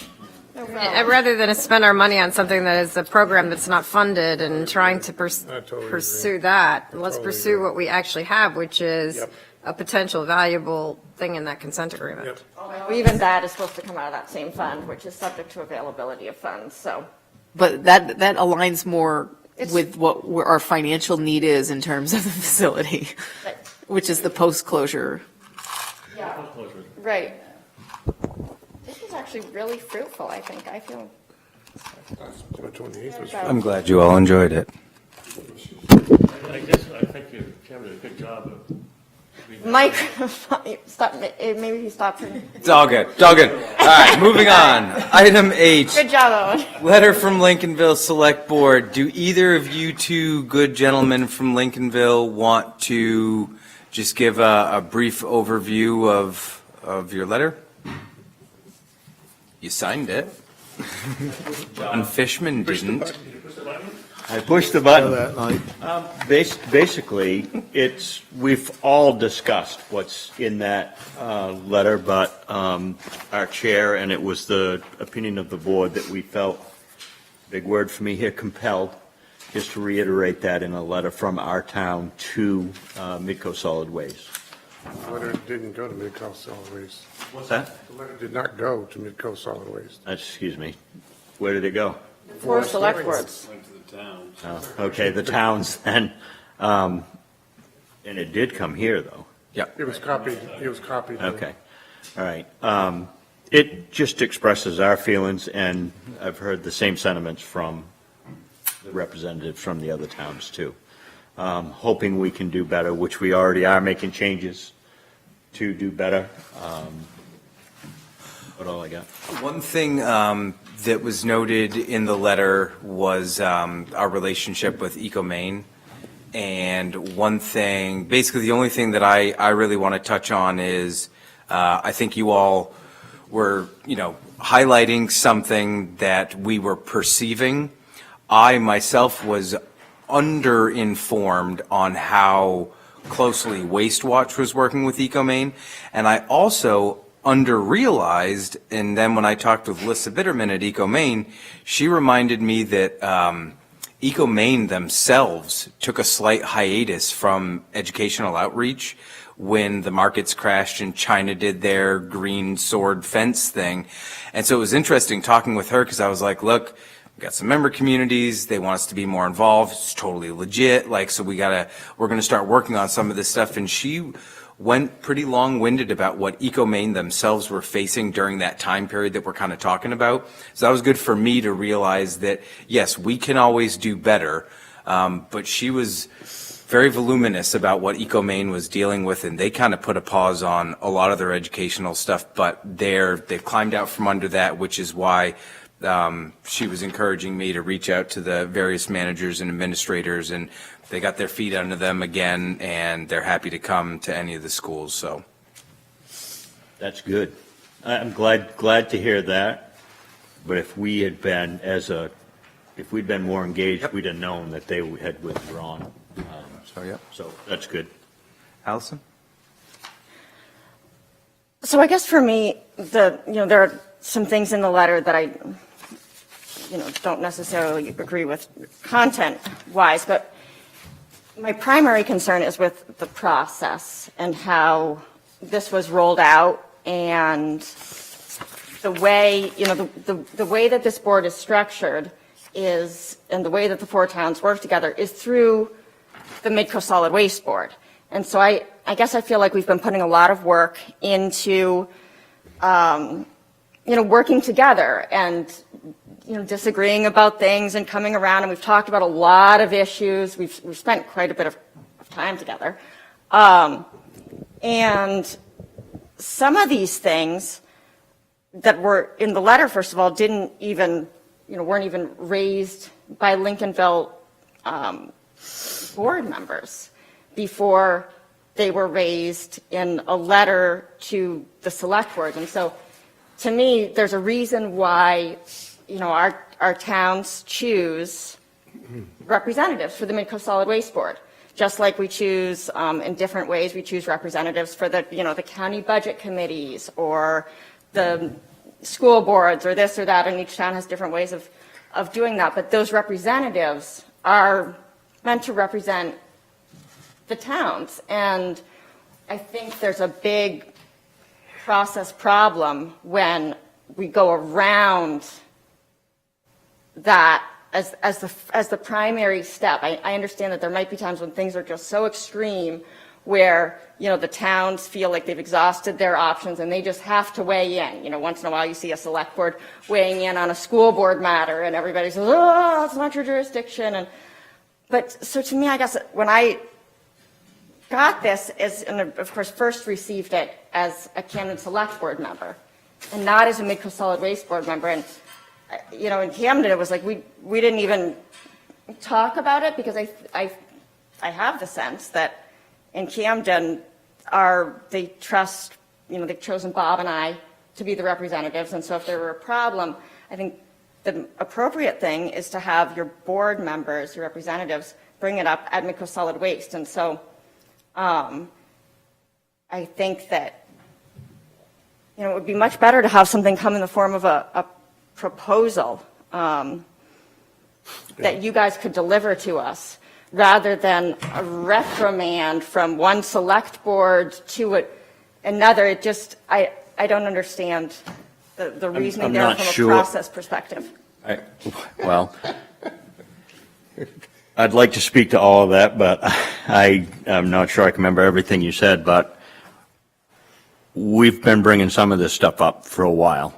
No problem. And rather than spend our money on something that is a program that's not funded and trying to pursue that, let's pursue what we actually have, which is a potential valuable thing in that consent agreement. Well, even that is supposed to come out of that same fund, which is subject to availability of funds, so. But that aligns more with what our financial need is in terms of the facility, which is the post-closure. Yeah, right. This was actually really fruitful, I think. I feel. September 28th was I'm glad you all enjoyed it. I think your chairman did a good job of. Mike, stop. Maybe he stopped. It's all good. It's all good. All right, moving on. Item H. Good job, Owen. Letter from Lincolnville Select Board. Do either of you two good gentlemen from Lincolnville want to just give a brief overview of your letter? You signed it. John Fishman didn't. I pushed the button. That night. Basically, we've all discussed what's in that letter, but our chair, and it was the opinion of the board that we felt, big word for me here, compelled, just to reiterate that in a letter from our town to Midcoast Solid Waste. The letter didn't go to Midcoast Solid Waste. What's that? The letter did not go to Midcoast Solid Waste. Excuse me. Where did it go? For select boards. Oh, okay, the towns, and it did come here, though. It was copied. Okay, all right. It just expresses our feelings, and I've heard the same sentiments from the representatives from the other towns, too. Hoping we can do better, which we already are making changes to do better. What all I got? One thing that was noted in the letter was our relationship with EcoMaine. And one thing, basically the only thing that I really want to touch on is I think you all were, highlighting something that we were perceiving. I myself was underinformed on how closely Waste Watch was working with EcoMaine. And I also under-realized, and then when I talked with Lissa Bitterman at EcoMaine, she reminded me that EcoMaine themselves took a slight hiatus from educational outreach when the markets crashed and China did their green sword fence thing. And so it was interesting talking with her because I was like, look, we've got some member communities, they want us to be more involved, it's totally legit, so we're going to start working on some of this stuff. And she went pretty long-winded about what EcoMaine themselves were facing during that time period that we're kind of talking about. So that was good for me to realize that, yes, we can always do better, but she was very voluminous about what EcoMaine was dealing with, and they kind of put a pause on a lot of their educational stuff, but they've climbed out from under that, which is why she was encouraging me to reach out to the various managers and administrators, and they got their feet under them again, and they're happy to come to any of the schools. So That's good. I'm glad to hear that. But if we had been if we'd been more engaged, we'd have known that they had withdrawn. So that's good. Allison? So I guess for me, there are some things in the letter that I, don't necessarily agree with content-wise, but my primary concern is with the process and how this was rolled out. And the way, the way that this board is structured is, and the way that the four towns work together is through the Midcoast Solid Waste Board. And so I guess I feel like we've been putting a lot of work into, working together and, disagreeing about things and coming around. And we've talked about a lot of issues. We've spent quite a bit of time together. And some of these things that were in the letter, first of all, didn't even, weren't even raised by Lincolnville board members before they were raised in a letter to the select board. And so to me, there's a reason why, our towns choose representatives for the Midcoast Solid Waste Board. Just like we choose, in different ways, we choose representatives for the, the county budget committees or the school boards or this or that, and each town has different ways of doing that. But those representatives are meant to represent the towns. And I think there's a big process problem when we go around that as the primary step. I understand that there might be times when things are just so extreme where, the towns feel like they've exhausted their options and they just have to weigh in. Once in a while you see a select board weighing in on a school board matter and everybody says, oh, it's not your jurisdiction. But so to me, I guess when I got this and of course first received it as a Camden Select Board member and not as a Midcoast Solid Waste Board member. And, in Camden, it was like we didn't even talk about it because I have the sense that in Camden they trust, they've chosen Bob and I to be the representatives. And so if there were a problem, I think the appropriate thing is to have your board members, your representatives, bring it up at Midcoast Solid Waste. And so I think that, it would be much better to have something come in the form of a proposal that you guys could deliver to us rather than a reprimand from one select board to another. It just, I don't understand the reasoning I'm there not from sure. a process perspective. Well, I'd like to speak to all of that, but I'm not sure I can remember everything you said, but we've been bringing some of this stuff up for a while.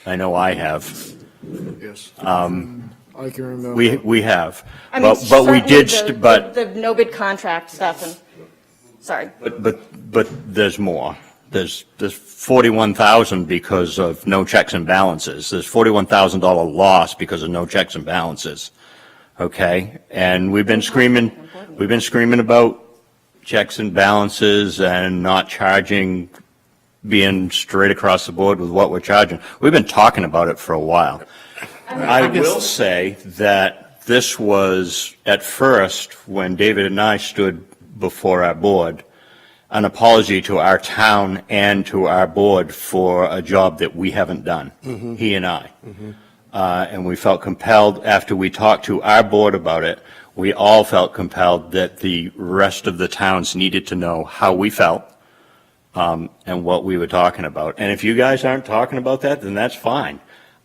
I know I have. Yes. I can remember. We have. I mean, But we did, the no bid contract stuff and, sorry. But there's more. There's 41,000 because of no checks and balances. There's $41,000 loss because of no checks and balances. Okay? And we've been screaming about checks and balances and not charging, being straight across the board with what we're charging. We've been talking about it for a while. I will say that this was, at first, when David and I stood before our board, an apology to our town and to our board for a job that we haven't done, he and I. And we felt compelled, after we talked to our board about it, we all felt compelled that the rest of the towns needed to know how we felt and what we were talking about. And if you guys aren't talking about that, then that's fine.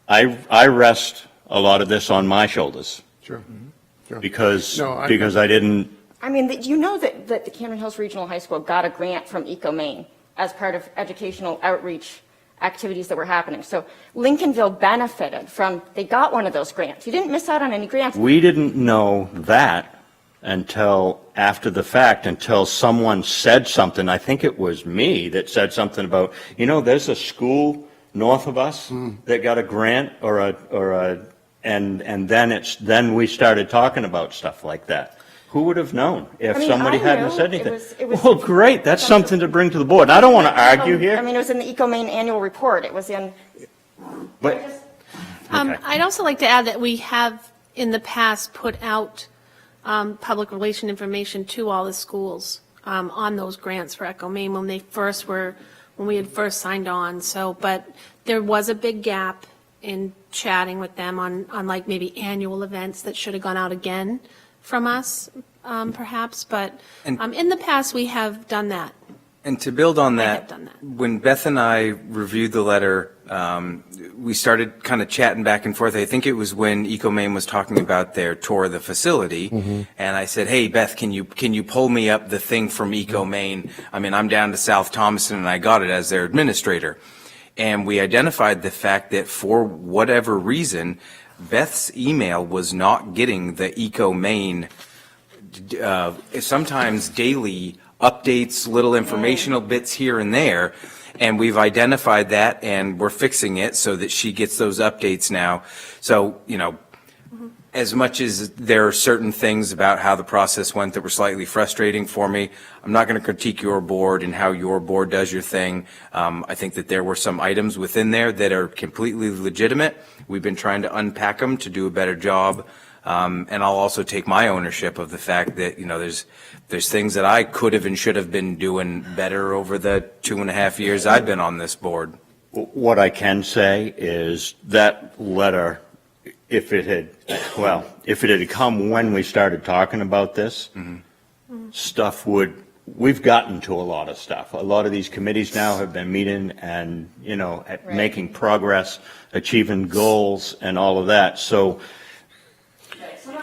I rest a lot of this on my shoulders. Sure. Sure. Because No, I didn't. I mean, do you know that the Camden Hills Regional High School got a grant from EcoMaine as part of educational outreach activities that were happening? So Lincolnville benefited from, they got one of those grants. You didn't miss out on any grants. We didn't know that until after the fact, until someone said something. I think it was me that said something about, there's a school north of us that got a grant and then we started talking about stuff like that. Who would have known if somebody hadn't said anything? Well, great. That's something to bring to the board. And I don't want to argue here. I mean, it was in the EcoMaine annual report. It was in. But I'd also like to add that we have in the past put out public relation information to all the schools on those grants for EcoMaine when we had first signed on. So, but there was a big gap in chatting with them on like maybe annual events that should have gone out again from us, perhaps. But in the past, we have done that. And to build on I that, have done that. when Beth and I reviewed the letter, we started kind of chatting back and forth. I think it was when EcoMaine was talking about their tour of the facility, and I said, "Hey, Beth, can you pull me up the thing from EcoMaine? I mean, I'm down to South Thomaston, and I got it as their administrator." And we identified the fact that for whatever reason, Beth's email was not getting the EcoMaine sometimes daily updates, little informational bits here and there. And we've identified that and we're fixing it so that she gets those updates now. So, as much as there are certain things about how the process went that were slightly frustrating for me, I'm not going to critique your board and how your board does your thing. I think that there were some items within there that are completely legitimate. We've been trying to unpack them to do a better job. And I'll also take my ownership of the fact that, there's things that I could have and should have been doing better over the 2.5 years I've been on this board. What I can say is that letter, if it had come when we started talking about this, we've gotten to a lot of stuff. A lot of these committees now have been meeting and, making progress, achieving goals and all of that. So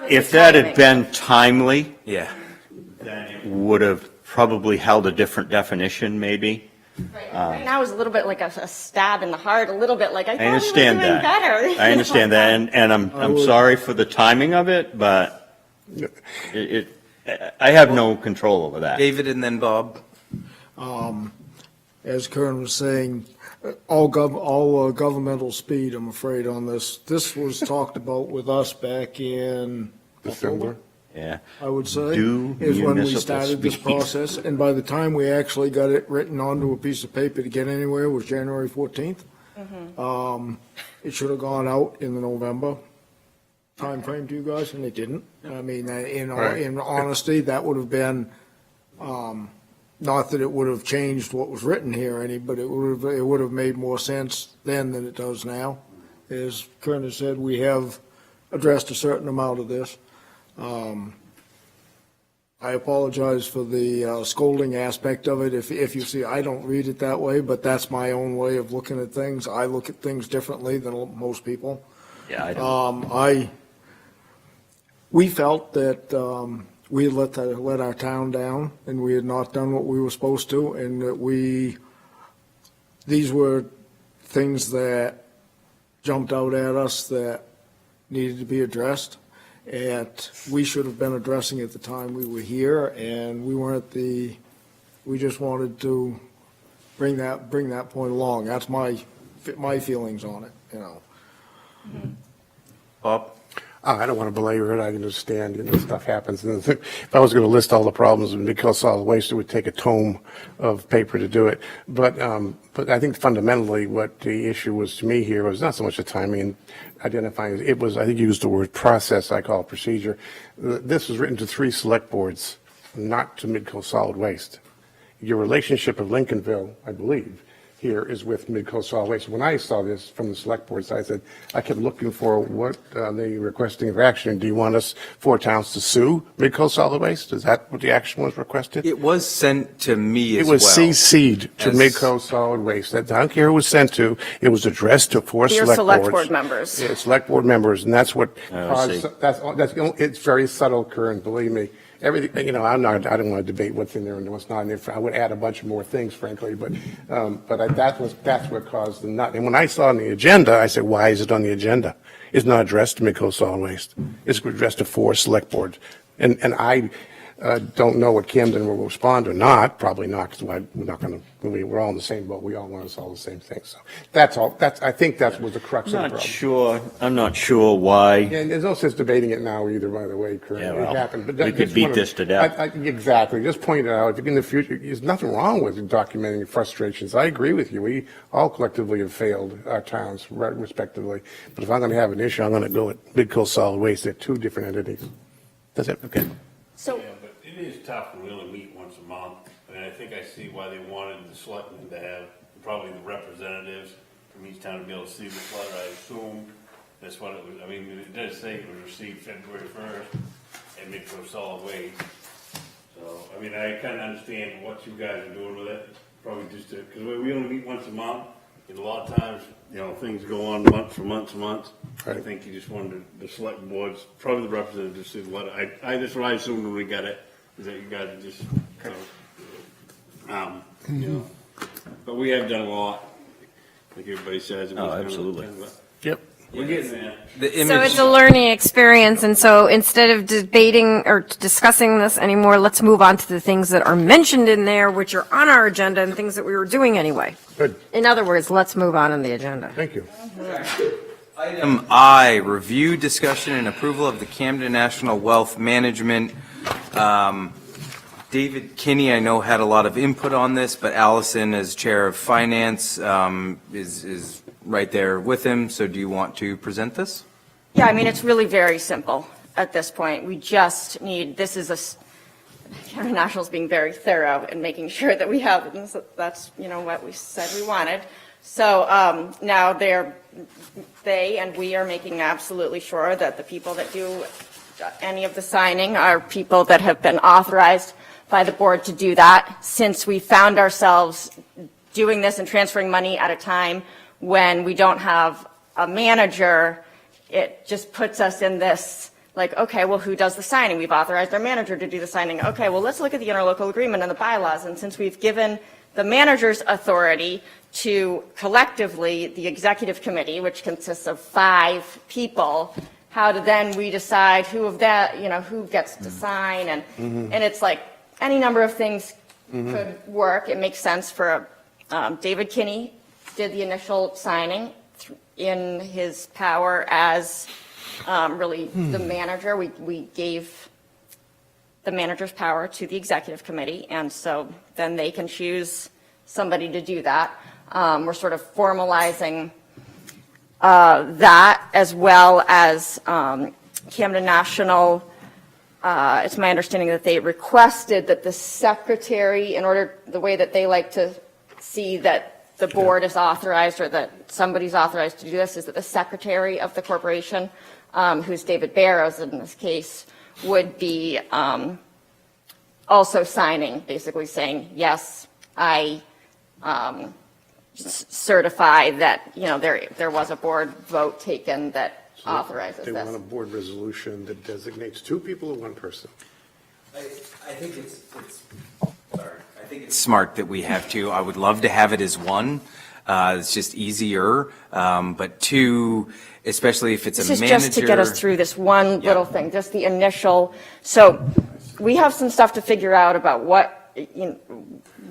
if that had been timely, Yeah. then it would have probably held a different definition, maybe. Right now is a little bit like a stab in the heart, a little bit like, I thought we were understand doing that. better. I understand that, and I'm sorry for the timing of it, but I have no control over that. David and then Bob. As Karen was saying, all governmental speed, I'm afraid, on this. This was talked about with us back in December. Yeah. I would say, Do is when we municipal started this speed. process. And by the time we actually got it written onto a piece of paper to get anywhere was January 14th. It should have gone out in the November timeframe to you guys, and it didn't. I mean, in honesty, that would have been, not that it would have changed what was written here any, but it would have made more sense then than it does now. As Karen has said, we have addressed a certain amount of this. I apologize for the scolding aspect of it. If you see, I don't read it that way, but that's my own way of looking at things. I look at things differently than most people. Yeah, I don't. We felt that we had let our town down, and we had not done what we were supposed to, and that these were things that jumped out at us that needed to be addressed. And we should have been addressing at the time we were here, and we just wanted to bring that point along. That's my feelings on it, Bob? I don't want to belabor it. I understand, stuff happens. And if I was going to list all the problems with Midcoast Solid Waste, it would take a tome of paper to do it. But I think fundamentally what the issue was to me here was not so much the timing and identifying. It was, I think you used the word process, I call it procedure. This was written to 3 select boards, not to Midcoast Solid Waste. Your relationship of Lincolnville, I believe, here is with Midcoast Solid Waste. When I saw this from the select board side, I kept looking for what they requesting for action. Do you want us 4 towns to sue Midcoast Solid Waste? Is that what the action was requested? It was sent to me as It well. was CC'd to As- Midcoast Solid Waste. I don't care who it was sent to. It was addressed to 4 Dear select boards. select board members. Yeah, select board members, and that's what see. caused, it's very subtle, Karen, believe me. Everything, I don't want to debate what's in there and what's not in there. I would add a bunch more things, frankly, but that's what caused the nut. And when I saw it on the agenda, I said, why is it on the agenda? It's not addressed to Midcoast Solid Waste. It's addressed to 4 select boards. And I don't know what Camden will respond or not, probably not, because we're all in the same boat. We all want to solve the same thing. So that's all. I think that was the crux of the problem. I'm not sure why. And there's no sense debating it now either, by the way, Kurt. Yeah, It well, happened. But we could beat this to death. Exactly. Just point it out. In the future, there's nothing wrong with documenting frustrations. I agree with you. We all collectively have failed our towns, respectively. But if I'm going to have an issue, I'm going to go with Midcoast Solid Waste. They're 2 different entities. That's it. Okay. So, Yeah, but it is tough when we only meet once a month, and I think I see why they wanted the selectmen to have probably the representatives from each town to be able to see this letter. I assume that's what it was. I mean, it does say it was received February 1st at Midcoast Solid Waste. So So, I mean, I kind of understand what you guys are doing with it, probably just because we only meet once a month, and a lot of times, you know, things go on months for months and months. I Right. think you just wanted the select boards, probably the representatives, said what, that's what I assumed when we got it, is that you guys are just, you know. But we have done a lot, like everybody says. Oh, absolutely. Yep. We're getting there. The So image, it's a learning experience, and so instead of debating or discussing this anymore, let's move on to the things that are mentioned in there, which are on our agenda and things that we were doing anyway. Good, In other words, let's move on the agenda. thank you. item I, review, discussion, and approval of the Camden National Wealth Management. David Kinney, I know, had a lot of input on this, but Allison, as Chair of Finance, is right there with him. So do you want to present this? Yeah, I mean, it's really very simple at this point. We just need, Camden National's being very thorough in making sure that we have, that's, what we said we wanted. So now they and we are making absolutely sure that the people that do any of the signing are people that have been authorized by the board to do that, since we found ourselves doing this and transferring money at a time when we don't have a manager. It just puts us in this, like, okay, well, who does the signing? We've authorized our manager to do the signing. Okay, well, let's look at the interlocal agreement and the bylaws. And since we've given the manager's authority to collectively the executive committee, which consists of 5 people, how do then we decide who gets to sign? And it's like any number of things could work. It makes sense for David Kinney did the initial signing in his power as really the manager. We gave the manager's power to the executive committee, and so then they can choose somebody to do that. We're sort of formalizing that, as well as Camden National. It's my understanding that they requested that the secretary, the way that they like to see that the board is authorized or that somebody's authorized to do this, is that the secretary of the corporation, who's David Barrows in this case, would be also signing, basically saying, yes, I certify that, there was a board vote taken that authorizes They want a this. board resolution that designates 2 people or 1 person. I think it's smart that we have 2. I would love to have it as 1. It's just easier. But 2, especially if it's a This manager. is just to get us through this one little thing, just the initial. So we have some stuff to figure out about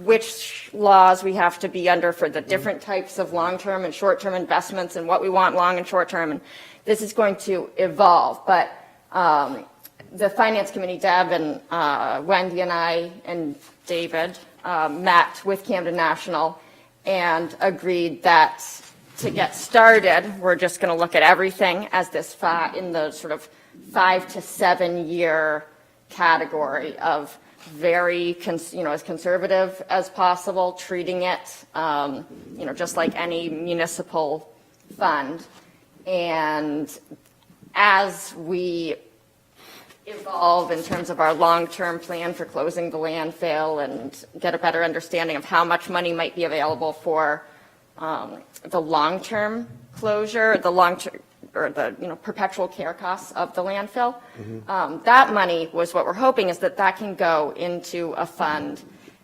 which laws we have to be under for the different types of long-term and short-term investments and what we want long and short-term. And this is going to evolve. But the Finance Committee, Deb and Wendy and I and David met with Camden National and agreed that to get started, we're just going to look at everything as this in the sort of 5 to 7 year category of very, as conservative as possible, treating it, just like any municipal fund. And as we evolve in terms of our long-term plan for closing the landfill and get a better understanding of how much money might be available for the long-term closure, the long-term or the perpetual care costs of the landfill. That money was what we're hoping is that can go into a fund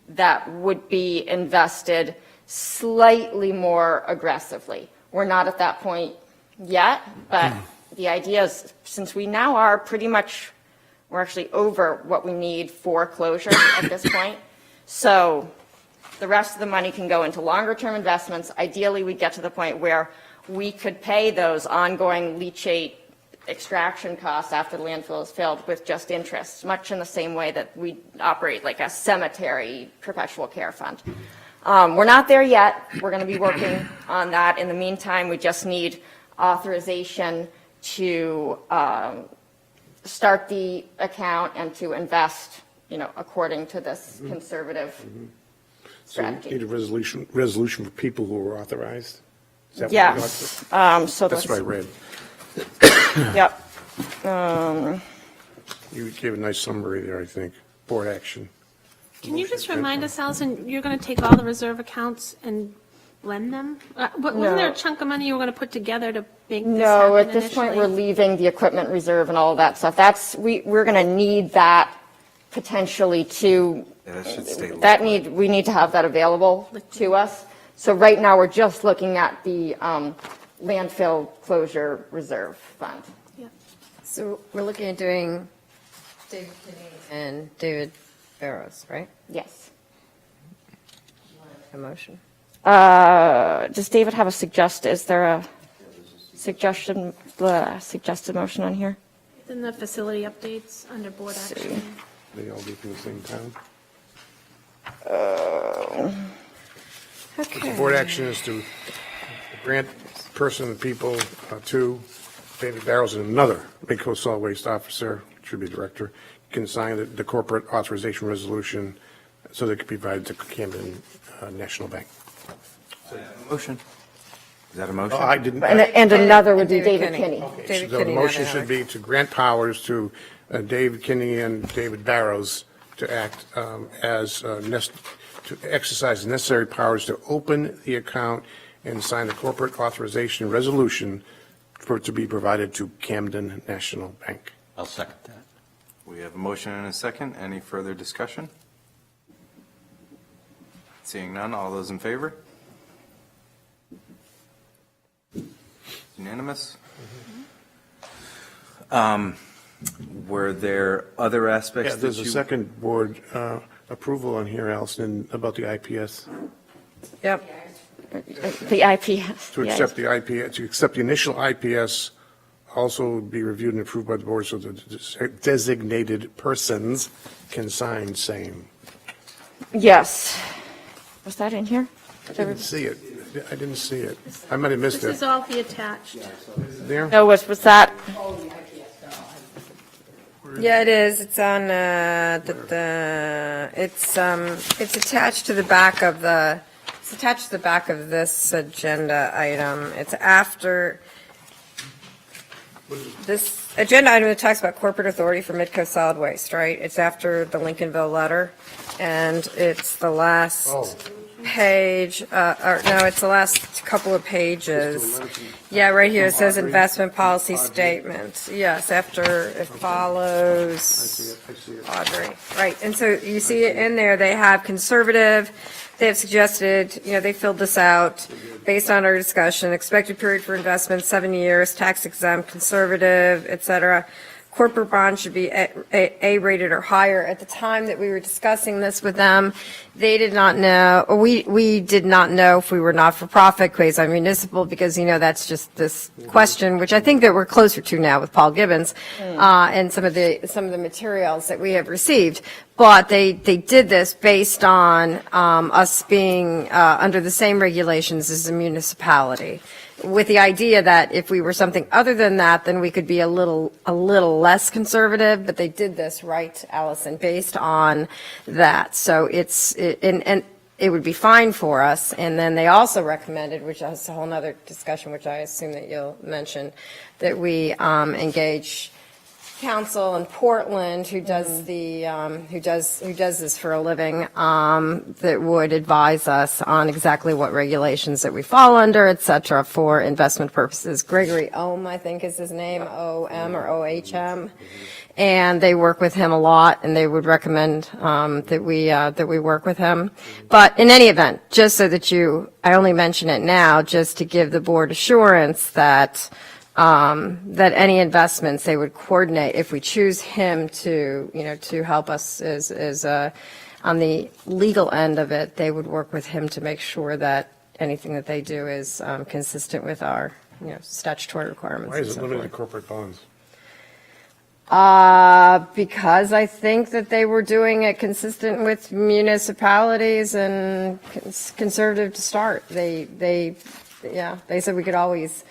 that would be invested slightly more aggressively. We're not at that point yet, but the idea is, since we now are pretty much, we're actually over what we need for closure at this point. So the rest of the money can go into longer term investments. Ideally, we get to the point where we could pay those ongoing leachate extraction costs after the landfill is filled with just interest, much in the same way that we operate like a cemetery perpetual care fund. We're not there yet. We're going to be working on that. In the meantime, we just need authorization to start the account and to invest, according to this conservative So you strategy. need a resolution for people who are authorized? Is that what Yes. So That's what I read. Yep. You gave a nice summary there, I think. Board action. Can you just remind us, Allison, you're going to take all the reserve accounts and blend them? Wasn't there a No. chunk of money you were going to put together to make this No, happen at this point, we're initially? leaving the equipment reserve and all of that stuff. We're going to need that potentially to, Yeah, that should stay we need to have that available to us. So right now, we're just looking at the landfill closure reserve fund. So we're looking at doing David Kinney and David Barrows, right? Yes. A motion. Does David have is there a suggested motion on here? In the facility updates under board action. They all be from the same town. Okay. The board action is to grant person, people, to David Barrows and another Midcoast Solid Waste Officer, should be director, can sign the corporate authorization resolution so that it can be provided to Camden National Bank. Motion. Is that a motion? Oh, I didn't. And another would be David David Kinney. Kinney. David So the Kinney, motion not should be to grant powers to David Kinney and David Barrows to act to exercise the necessary powers to open the account and sign the corporate authorization resolution for it to be provided to Camden National Bank. I'll second that. We have a motion and a second. Any further discussion? Seeing none, all those in favor? Unanimous? Were there other aspects Yeah, that there's a you? second board approval on here, Allison, about the IPS. Yep. The IPS. To accept the IPS, to accept the initial IPS, also be reviewed and approved by the board so that designated persons can sign same. Yes. Was that in here? I didn't see it. I didn't see it. I might have missed This is it. all the attached. There? No, was that? Yeah, it is. It's on, it's attached to the back of this agenda item. It's after, this agenda item that talks about corporate authority for Midcoast Solid Waste, right? It's after the Lincolnville letter, and it's the last page, or no, it's the last couple of pages. Yeah, right here, it says investment policy statement. Yes, after it follows I see it. Audrey. Right, and so you see it in there, they have conservative, they have suggested, they filled this out based on our discussion, expected period for investment, 7 years, tax exempt, conservative, et cetera. Corporate bonds should be A-rated or higher. At the time that we were discussing this with them, they did not know, or we did not know if we were not-for-profit, quasi-municipal, because, that's just this question, which I think that we're closer to now with Paul Gibbons, and some of the materials that we have received. But they did this based on us being under the same regulations as a municipality, with the idea that if we were something other than that, then we could be a little less conservative. But they did this, right, Allison, based on that. So and it would be fine for us. And then they also recommended, which is a whole nother discussion, which I assume that you'll mention, that we engage council in Portland who does this for a living, that would advise us on exactly what regulations that we fall under, et cetera, for investment purposes. Gregory Ohm, I think is his name, O-M or O-H-M. And they work with him a lot, and they would recommend that we work with him. But in any event, just so that I only mention it now, just to give the board assurance that any investments they would coordinate if we choose him to help us as on the legal end of it. They would work with him to make sure that anything that they do is consistent with our statutory requirements. Why is it and so limited to forth. corporate bonds? Because I think that they were doing it consistent with municipalities and conservative to start. They said we could always,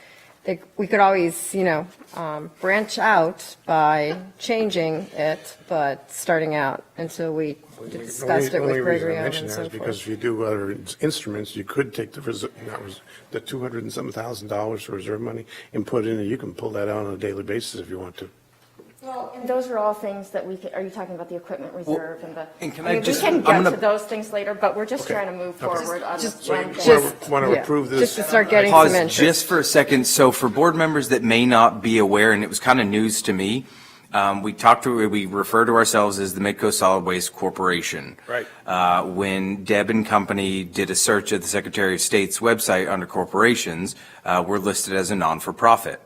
branch out by changing it, but starting out until we discussed it The only with reason Gregory I Ohm mention and that so is because forth. if you do other instruments, you could take the $200 and some $1,000 for reserve money and put it in, and you can pull that out on a daily basis if you want to. Well, and those are all things that are you talking about the equipment reserve and the? and can I I mean, just- we can I'm get gonna- to those things later, but we're just Okay. trying to move forward on this one thing. Just- Want to yeah, approve this? Just to start getting Pause some interest. just for a second. So for board members that may not be aware, and it was kind of news to me, we refer to ourselves as the Midcoast Solid Waste Corporation. Right. When Deb and company did a search at the Secretary of State's website under corporations, we're listed as a non-for-profit.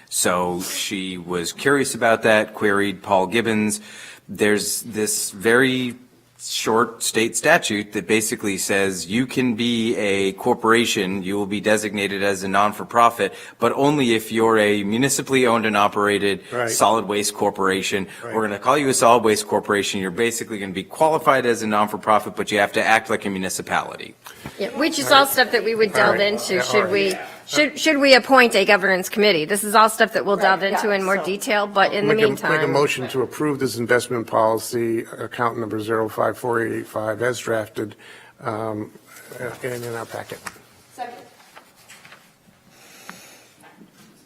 So she was curious about that, queried Paul Gibbons. There's this very short state statute that basically says you can be a corporation, you will be designated as a non-for-profit, but only if you're a municipally owned and operated Right. solid waste corporation. Right. We're going to call you a solid waste corporation. You're basically going to be qualified as a non-for-profit, but you have to act like a municipality. Yeah, which is all stuff that we would delve right. into, Yeah, all right. should we appoint a governance committee? This is all stuff that we'll delve Right, into yeah, in more so- detail, but in the Make a meantime. motion to approve this investment policy, account number 054885, as drafted, and in our packet.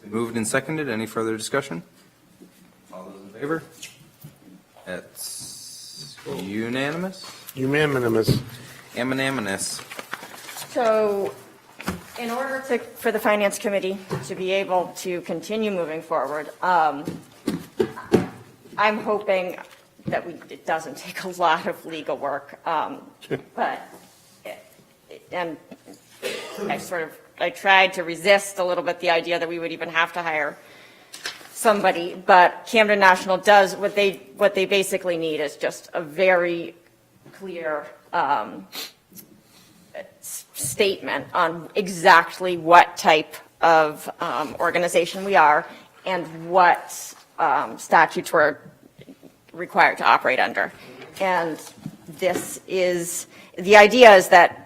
Moved and seconded. Any further discussion? All those in favor? That's unanimous. Unanimous. Unanimous. So in order for the Finance Committee to be able to continue moving forward, I'm hoping that it doesn't take a lot of legal work, but, and I tried to resist a little bit the idea that we would even have to hire somebody, but Camden National does, what they basically need is just a very clear statement on exactly what type of organization we are and what statutes we're required to operate under. And the idea is that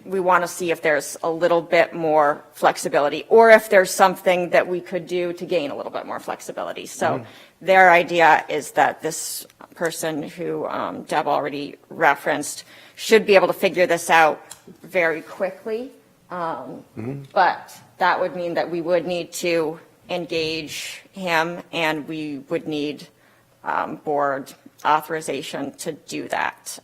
we want to see if there's a little bit more flexibility, or if there's something that we could do to gain a little bit more flexibility. So their idea is that this person who Deb already referenced should be able to figure this out very quickly. But that would mean that we would need to engage him, and we would need board authorization to do that.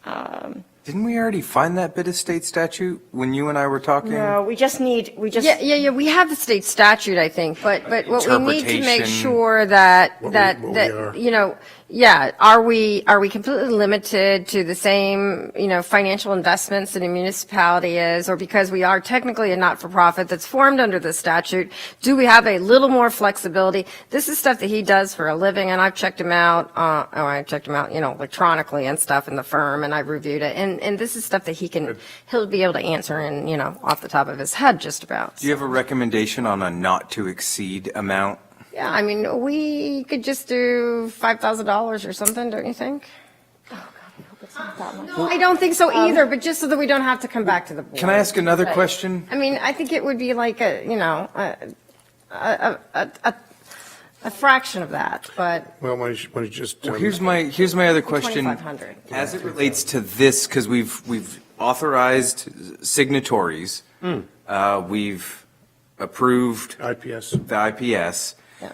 Didn't we already find that bit of state statute when you and I were talking? No, we just. Yeah, we have the state statute, I think, but what we need to make Interpretation. sure that, What we are. you know, yeah, are we completely limited to the same, financial investments that a municipality is, or because we are technically a not-for-profit that's formed under the statute, do we have a little more flexibility? This is stuff that he does for a living, and I've checked him out, electronically and stuff in the firm, and I've reviewed it, and this is stuff that he'll be able to answer in, off the top of his head just about. Do you have a recommendation on a not-to-exceed amount? Yeah, I mean, we could just do $5,000 or something, don't you think? No, I don't think so either, but just so that we don't have to come back to the board. Can I ask another Right. question? I mean, I think it would be like a fraction of that, but Well, why don't you just. Well, here's my other question. 2,500. As it relates to this, because we've authorized signatories, we've approved IPS. the IPS. Yeah.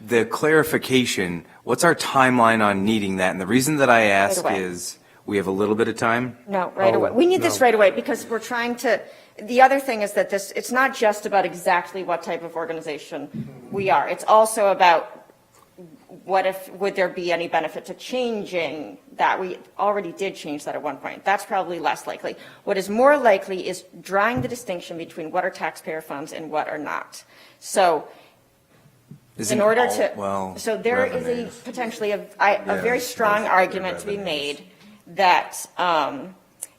The clarification, what's our timeline on needing that? And the reason that I ask away. is, we have a little bit of time? No, right away. We need this right away because we're trying to, the other thing is that it's not just about exactly what type of organization we are. It's also about would there be any benefit to changing that? We already did change that at one point. That's probably less likely. What is more likely is drawing the distinction between what are taxpayer funds and what are not. So Isn't in order all- to, well, so there is revenues. potentially a very strong argument to be made that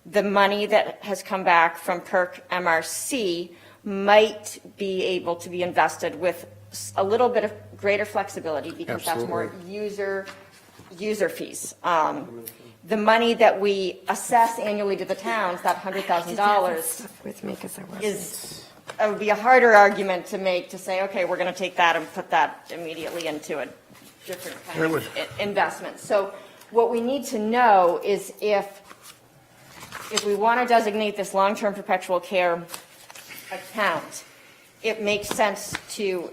the money that has come back from PERC MRC might be able to be invested with a little bit of greater flexibility because that's more user fees. The money that we assess annually to the towns, that $100,000, with me because I wasn't. it would be a harder argument to make, to say, okay, we're going to take that and put that immediately into a different kind of investment. So what we need to know is if we want to designate this long-term perpetual care account, it makes sense to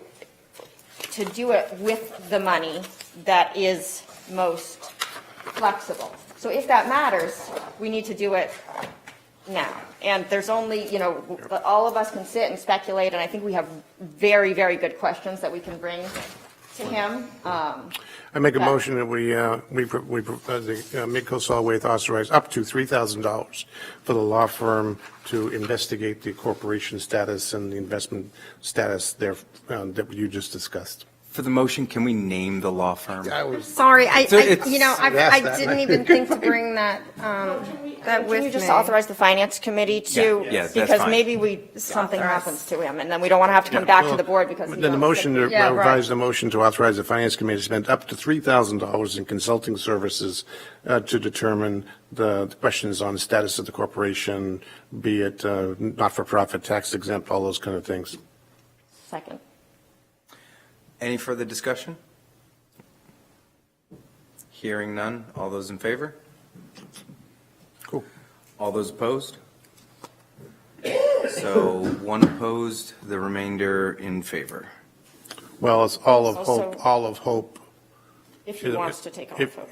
to do it with the money that is most flexible. So if that matters, we need to do it now. And there's only, all of us can sit and speculate, and I think we have very, very good questions that we can bring to him. I make a motion that the Midcoast Solid Waste authorize up to $3,000 for the law firm to investigate the corporation status and the investment status there that you just discussed. For the motion, can we name the law firm? Sorry, I it's- didn't even think to bring that with Can you me. just authorize the finance committee to? Yeah, that's Because fine. maybe something Authorize. happens to him, and then we don't want to have to come back to the board because. Then the motion, to Yeah, right. revise the motion to authorize the finance committee to spend up to $3,000 in consulting services to determine the questions on the status of the corporation, be it not-for-profit, tax exempt, all those kind of things. Second. Any further discussion? Hearing none. All those in favor? Cool. All those opposed? So one opposed, the remainder in favor. Well, it's all of Also- hope. If he wants to take off, If- vote,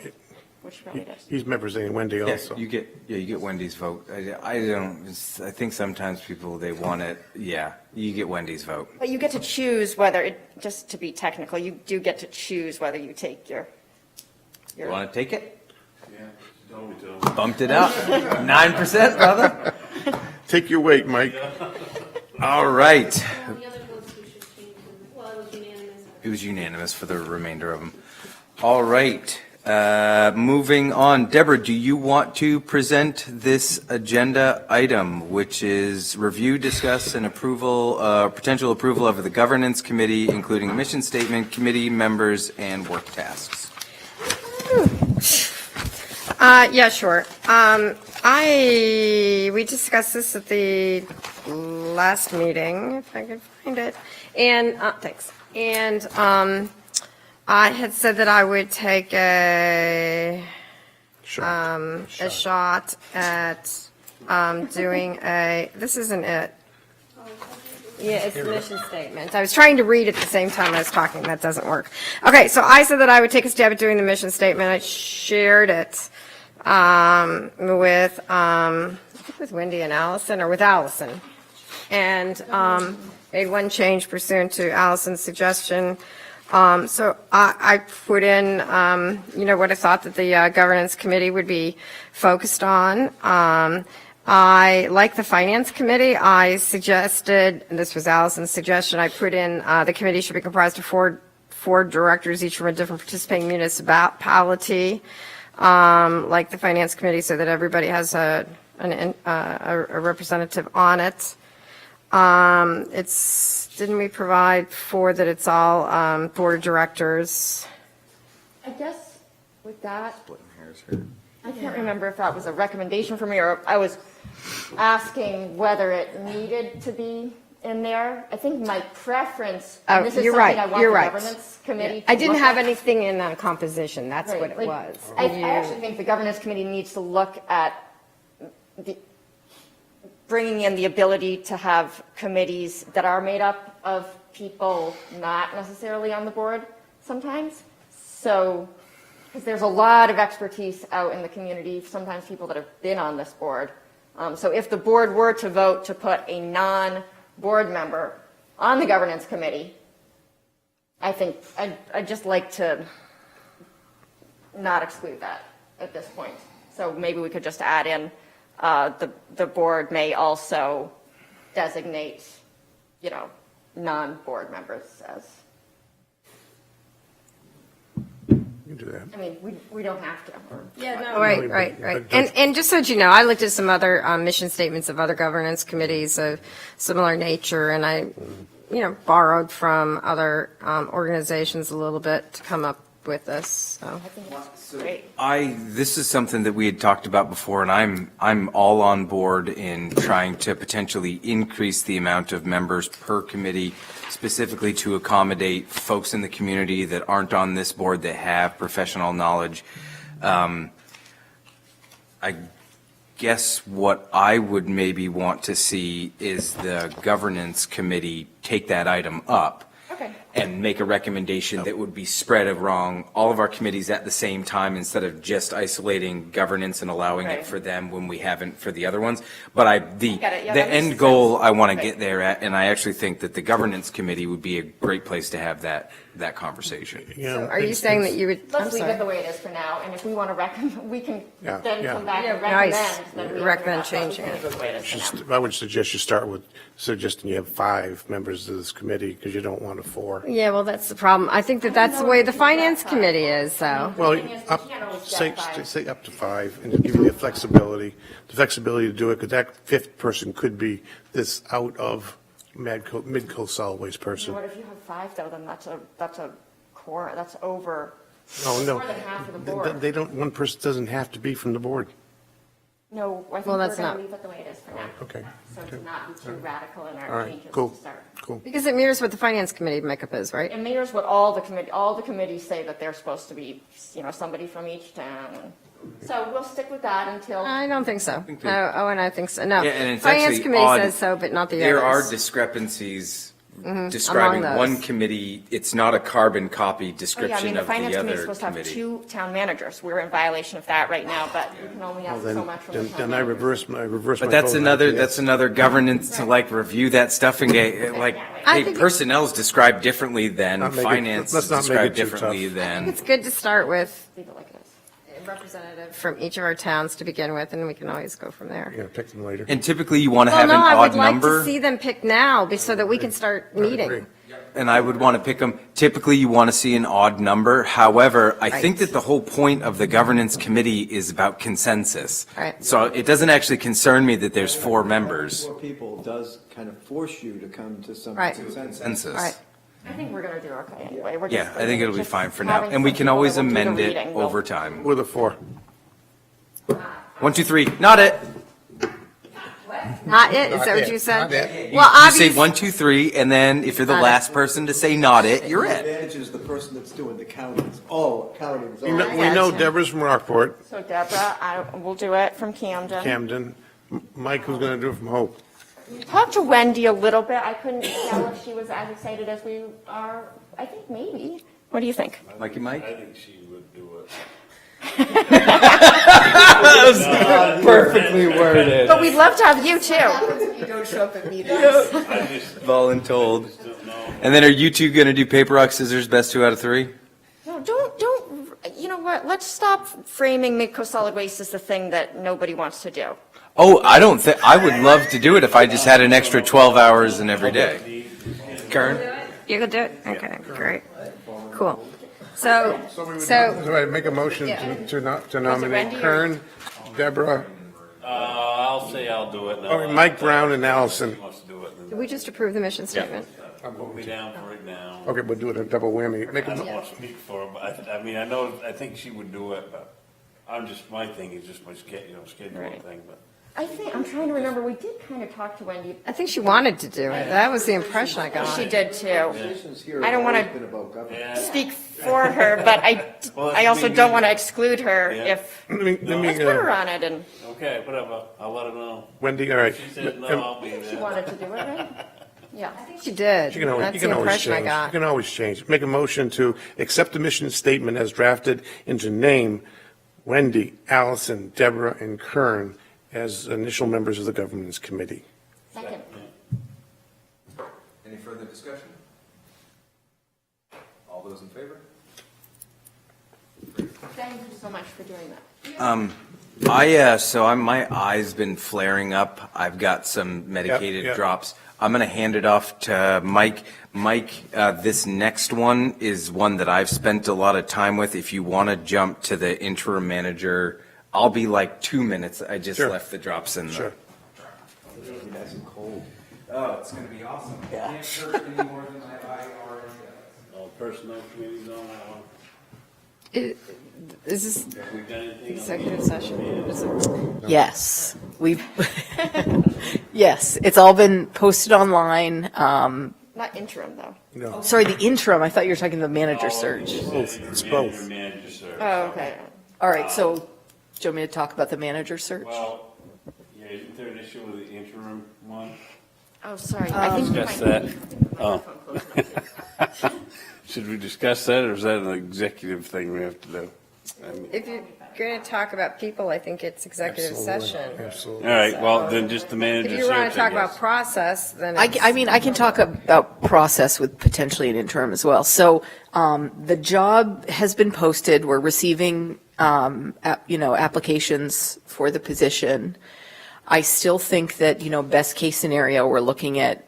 which he probably does. He's representing Wendy Yes, also. you get Wendy's vote. I think sometimes people, they want it, you get Wendy's vote. But you get to choose whether, just to be technical, you do get to choose whether you take your. You want to take it? Bumped it up. 9%, brother? Take your weight, Mike. All right. The other votes we should change, well, it was unanimous. It was unanimous for the remainder of them. All right. Moving on. Deborah, do you want to present this agenda item, which is review, discuss, and approval, potential approval of the governance committee, including mission statement, committee members, and work tasks? Yeah, sure. We discussed this at the last meeting, if I could find it, and, thanks. And, I had said that I would take a shot at, doing this isn't it. Yeah, it's the mission statement. I was trying to read at the same time I was talking. That doesn't work. Okay, so I said that I would take a stab at doing the mission statement. I shared it with, I think with Wendy and Allison, or with Allison. And made one change pursuant to Allison's suggestion. So I put in, what I thought that the governance committee would be focused on. I like the finance committee. I suggested, and this was Allison's suggestion, I put in the committee should be comprised of four directors, each from a different participating municipality, like the finance committee, so that everybody has a representative on it. Didn't we provide for that it's all board of directors? I guess with that, I can't remember if that was a recommendation for me or I was asking whether it needed to be in there. I think my preference, Oh, and this is you're something right, I want you're the right. governance committee to I didn't look have at. anything in composition, that's Right, what it like, was. I actually think the governance committee needs to look at bringing in the ability to have committees that are made up of people not necessarily on the board sometimes. So, because there's a lot of expertise out in the community, sometimes people that have been on this board. So if the board were to vote to put a non-board member on the governance committee, I think I'd just like to not exclude that at this point. So maybe we could just add in, the board may also designate, non-board members as, You can do that. I mean, we don't have to. Yeah, no, right. And just so that you know, I looked at some other mission statements of other governance committees of similar nature, and I, borrowed from other organizations a little bit to come up with this, so. Great. This is something that we had talked about before, and I'm all on board in trying to potentially increase the amount of members per committee, specifically to accommodate folks in the community that aren't on this board that have professional knowledge. I guess what I would maybe want to see is the governance committee take that item up Okay. and make a recommendation that would be spread along all of our committees at the same time instead of just isolating governance and allowing Right. it for them when we haven't for the other ones. But the Get it. Yeah, the that makes end goal sense. I want to Right. get there at, and I actually think that the governance committee would be a great place to have that conversation. You know, Are you it's- saying that you would, I'm Let's leave it sorry. the way it is for now, and if we want to recommend, we can Yeah, then yeah. come back and Yeah, nice. recommend. Then we Recommend have to- changing it. Leave the way it is for now. Just, I would suggest you start with suggesting you have 5 members of this committee, because you don't want a 4. Yeah, well, that's the problem. I think that that's the way the finance committee is, so. Well, thing is, we up, can't always say, get 5. say up to 5, and give you the flexibility to do it, because that 5th person could be this out of Midcoast solid waste person. What if you have 5 though, then that's a core, that's over, Oh, no. more than half of the board. They don't, one person doesn't have to be from the board. No, I think Well, we're that's going not- to leave it the way it is for now. Okay. So to not be too radical in All our right, changes cool, to start. cool. Because it mirrors what the finance committee makeup is, right? It mirrors what all the committees say that they're supposed to be, somebody from each town. So we'll stick with that until. I don't think so. think that- Oh, and I think so, no. Yeah, and it's Finance actually committee odd. says so, but not the others. There are discrepancies describing Among one those. committee, it's not a carbon copy Oh, yeah, I description mean, the of the finance committee is other supposed to have committee. 2 town managers. We're in violation of that right now, but we can only Well, ask so then, much from the then town then I manager. reverse my But that's vote. another, Yes. that's another governance to like review that stuff and get, like, I hey, think- personnel's described differently than Not make it- finance let's is not make described it too differently tough. than. It's good to start with Leave it like it is. a representative from each of our towns to begin with, and we can always go from there. Yeah, pick them later. And typically you want to Well, have no, an I would odd like to number. see them pick now so that we can start agree. meeting. And I would want to pick them, typically you want to see an odd number. However, I think Right. that the whole point of the governance committee is about consensus. Right. So it doesn't actually concern me that there's 4 members. 4 people does kind of force you to come to some Right. consensus. Consensus. Right. I think we're going to do okay anyway. We're Yeah, just- I think it'll be just fine for now. having And we some can people always that will do the amend it reading. We'll- over time. With a 4. 1, 2, 3, not it. Not it, is that what it, you said? not it. Well, You say obviously, 1, 2, 3, and then if you're the Not it. last person to say not it, you're The it. advantage is the person that's doing the countings. Oh, countings. We know Deborah's from Rockport, So Deborah, we'll do it from Camden. Camden. Mike, who's going to do it from Hope? Talked to Wendy a little bit. I couldn't tell if she was as excited as we are. I think maybe. What do you think? Mikey Mike? think she would do it. Perfectly worded. But we'd love to have you too. You don't show up at meetings. Voluntold. And then are you two going to do paper, rock, scissors, best 2 out of 3? No, don't, you know what? Let's stop framing Midcoast Solid Waste as the thing that nobody wants to do. Oh, I don't think, I would love to do it if I just had an extra 12 hours in every day. Karen? you could do it? Okay, great. Cool. So, So I make a motion to nominate Wendy or- Kern, Deborah, I'll say I'll do it. Mike Brown, and Allison. Wants to do it. did we just approve the mission statement? Put me down for it now. Okay, we'll do it a double whammy. Make I a, don't want to speak for her, but I mean, I think she would do it, but my thing is just my schedule Right. thing, but. I'm trying to remember, we did kind of talk to Wendy. I think she wanted to do it. That was the impression I got. She did too. Decisions here I don't have wanna- always been about government. Yeah. Speak for her, but I also don't want to exclude her Yeah. if, let me, let's put her on it and Okay, whatever, I'll let her know. Wendy, all right. She says no, I'll be she there. wanted to do it, right? Yeah. She did. You can always, That's you the can always impression I change. You got. can always change. Make a motion to accept the mission statement as drafted and to name Wendy, Allison, Deborah, and Kern as initial members of the governance committee. Second. Any further discussion? All those in favor? Thank you so much for doing that. My eye's been flaring up. I've got some medicated yep. drops. I'm going to hand it off to Mike. Mike, this next one is one that I've spent a lot of time with. If you want to jump to the interim manager, I'll be like 2 minutes. I just Sure. left the drops in. Sure. Nice and cold. Oh, it's going to be awesome. Can't hurt any more than my eye already does. All personnel committees on that one. Is this Have we done anything? executive session? Is it- Yes, yes, it's all been posted online. Not interim, though. No, Sorry, the interim, I thought you were talking the manager search. it's both. Manager search. Oh, okay. All right, so do you want me to talk about the manager search? Well, yeah, isn't there an issue with the interim one? Oh, sorry. I think you Discuss might- that. Oh. Should we discuss that, or is that an executive thing we have to do? I mean, If you're going to talk about people, I think it's executive Absolutely, session. Absolutely. All right, well, then just the manager If you want search, to talk I guess. about process, then I mean, I can talk about process with potentially an interim as well. So the job has been posted. We're receiving, applications for the position. I still think that, best case scenario, we're looking at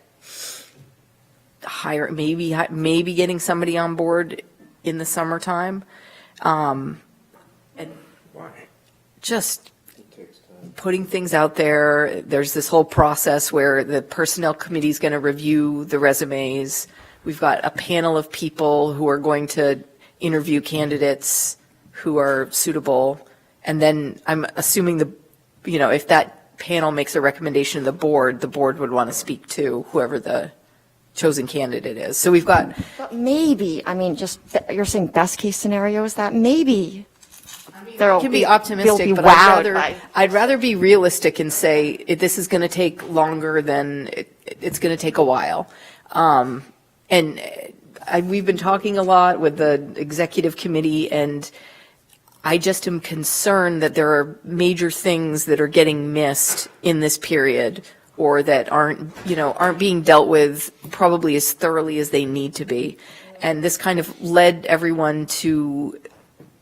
maybe getting somebody on board in the summertime. And just putting things out there. There's this whole process where the personnel committee is going to review the resumes. We've got a panel of people who are going to interview candidates who are suitable. And then I'm assuming if that panel makes a recommendation to the board would want to speak to whoever the chosen candidate is. So we've got, But maybe, I mean, just, you're saying best case scenario is that maybe there'll can be they'll optimistic, be but wowed by. I'd rather be realistic and say this is going to take longer than it's going to take a while. We've been talking a lot with the executive committee, and I just am concerned that there are major things that are getting missed in this period, or that aren't being dealt with probably as thoroughly as they need to be. And this kind of led everyone to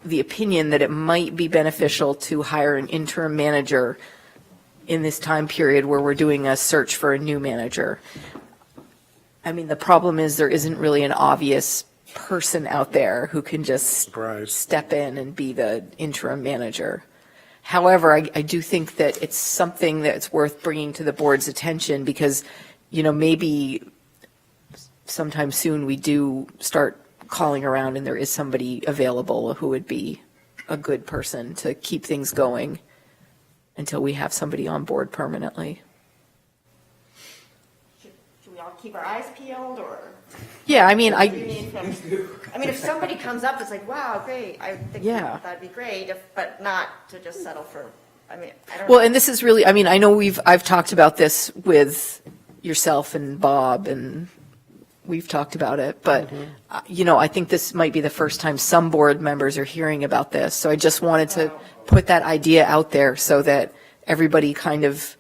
the opinion that it might be beneficial to hire an interim manager in this time period where we're doing a search for a new manager. I mean, the problem is there isn't really an obvious person out there who can just step in and be the interim manager. However, I do think that it's something that's worth bringing to the board's attention because, maybe sometime soon we do start calling around and there is somebody available who would be a good person to keep things going until we have somebody on board permanently. Should we all keep our eyes peeled, or? Yeah, I mean, What do you need from- I mean, if somebody comes up, it's like, wow, great, I think Yeah. that'd be great, but not to just settle for, I mean, I don't know. Well, and this is really, I mean, I know I've talked about this with yourself and Bob, and we've talked about it, but, I think this might be the first time some board members are hearing about this. So I just wanted to put that idea out there so that everybody kind of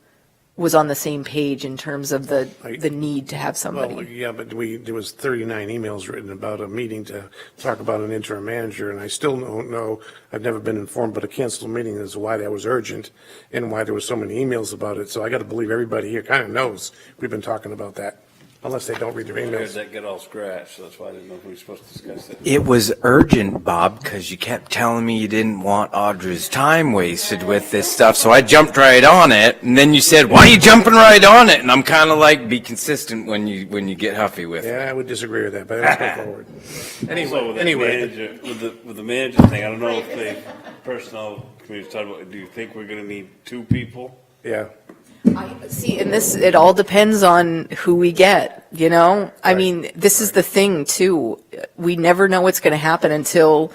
was on the same page in terms of the need to have Well, somebody. yeah, but there was 39 emails written about a meeting to talk about an interim manager, and I still don't know, I've never been informed, but a canceled meeting as to why that was urgent and why there was so many emails about it. So I got to believe everybody here kind of knows we've been talking about that, unless they don't read their I heard emails. that get all scratched, so that's why I didn't know if we were supposed to discuss it. It was urgent, Bob, because you kept telling me you didn't want Audra's time wasted with this stuff, so I jumped right on it, and then you said, why are you jumping right on it? And I'm kind of like, be consistent when you get huffy with it. Yeah, I would disagree with that, but let's go forward. Also, with that Anyway, manager, with the manager thing, I don't know if the personnel committee's talking about, do you think we're gonna need two people? yeah. See, and it all depends on who we get, I mean, this is the thing too. We never know what's going to happen until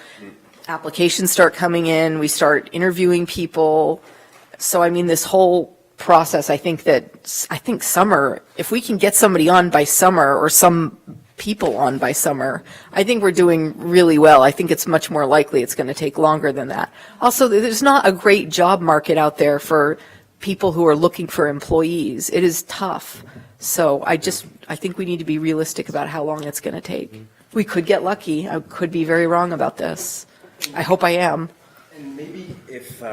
applications start coming in, we start interviewing people. So, I mean, this whole process, I think summer, if we can get somebody on by summer or some people on by summer, I think we're doing really well. I think it's much more likely it's going to take longer than that. Also, there's not a great job market out there for people who are looking for employees. It is tough. So I think we need to be realistic about how long it's going to take. We could get lucky. I could be very wrong about this. I hope I am. And maybe if,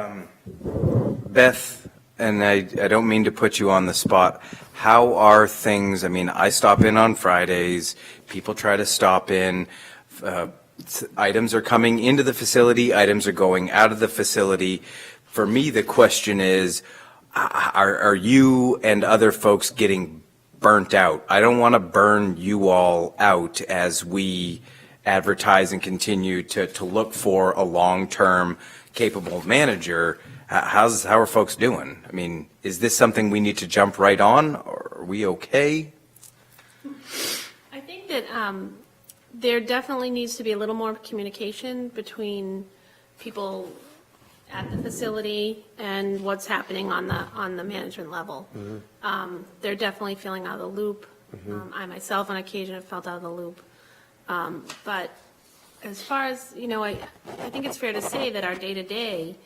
Beth, and I don't mean to put you on the spot, how are things, I mean, I stop in on Fridays, people try to stop in, items are coming into the facility, items are going out of the facility. For me, the question is, are you and other folks getting burnt out? I don't want to burn you all out as we advertise and continue to look for a long-term capable manager. How are folks doing? I mean, is this something we need to jump right on, or are we okay? I think that there definitely needs to be a little more communication between people at the facility and what's happening on the management level. They're definitely feeling out of the loop. I myself on occasion have felt out of the loop. But as far as, I think it's fair to say that our day-to-day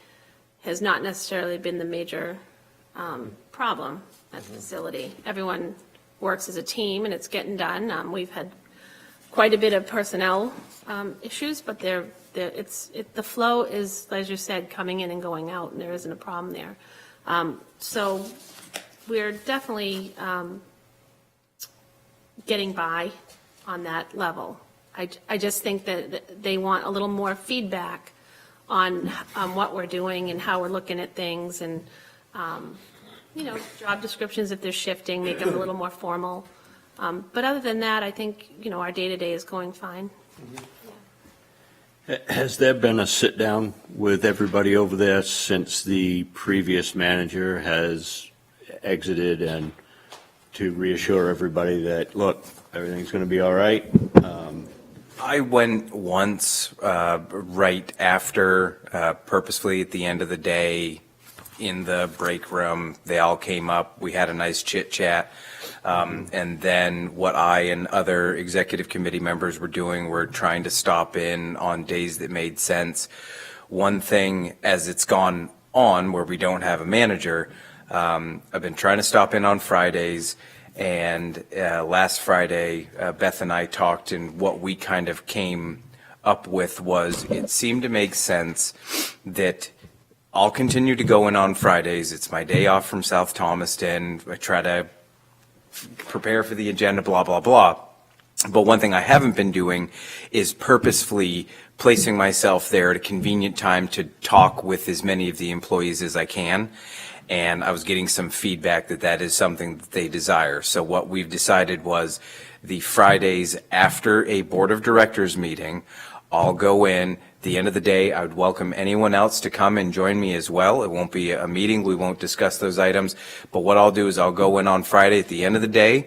has not necessarily been the major problem at the facility. Everyone works as a team and it's getting done. We've had quite a bit of personnel issues, but the flow is, as you said, coming in and going out, and there isn't a problem there. So we're definitely getting by on that level. I just think that they want a little more feedback on what we're doing and how we're looking at things, and job descriptions, if they're shifting, make them a little more formal. But other than that, I think, our day-to-day is going fine. Has there been a sit-down with everybody over there since the previous manager has exited, and to reassure everybody that, look, everything's going to be all right? I went once right after, purposefully at the end of the day, in the break room. They all came up. We had a nice chit-chat. And then what I and other executive committee members were doing were trying to stop in on days that made sense. One thing, as it's gone on where we don't have a manager, I've been trying to stop in on Fridays. And last Friday, Beth and I talked, and what we kind of came up with was it seemed to make sense that I'll continue to go in on Fridays. It's my day off from South Thomaston. I try to prepare for the agenda, blah, blah, blah. But one thing I haven't been doing is purposefully placing myself there at a convenient time to talk with as many of the employees as I can. And I was getting some feedback that that is something that they desire. So what we've decided was the Fridays after a board of directors meeting, I'll go in. At the end of the day, I would welcome anyone else to come and join me as well. It won't be a meeting. We won't discuss those items. But what I'll do is I'll go in on Friday at the end of the day,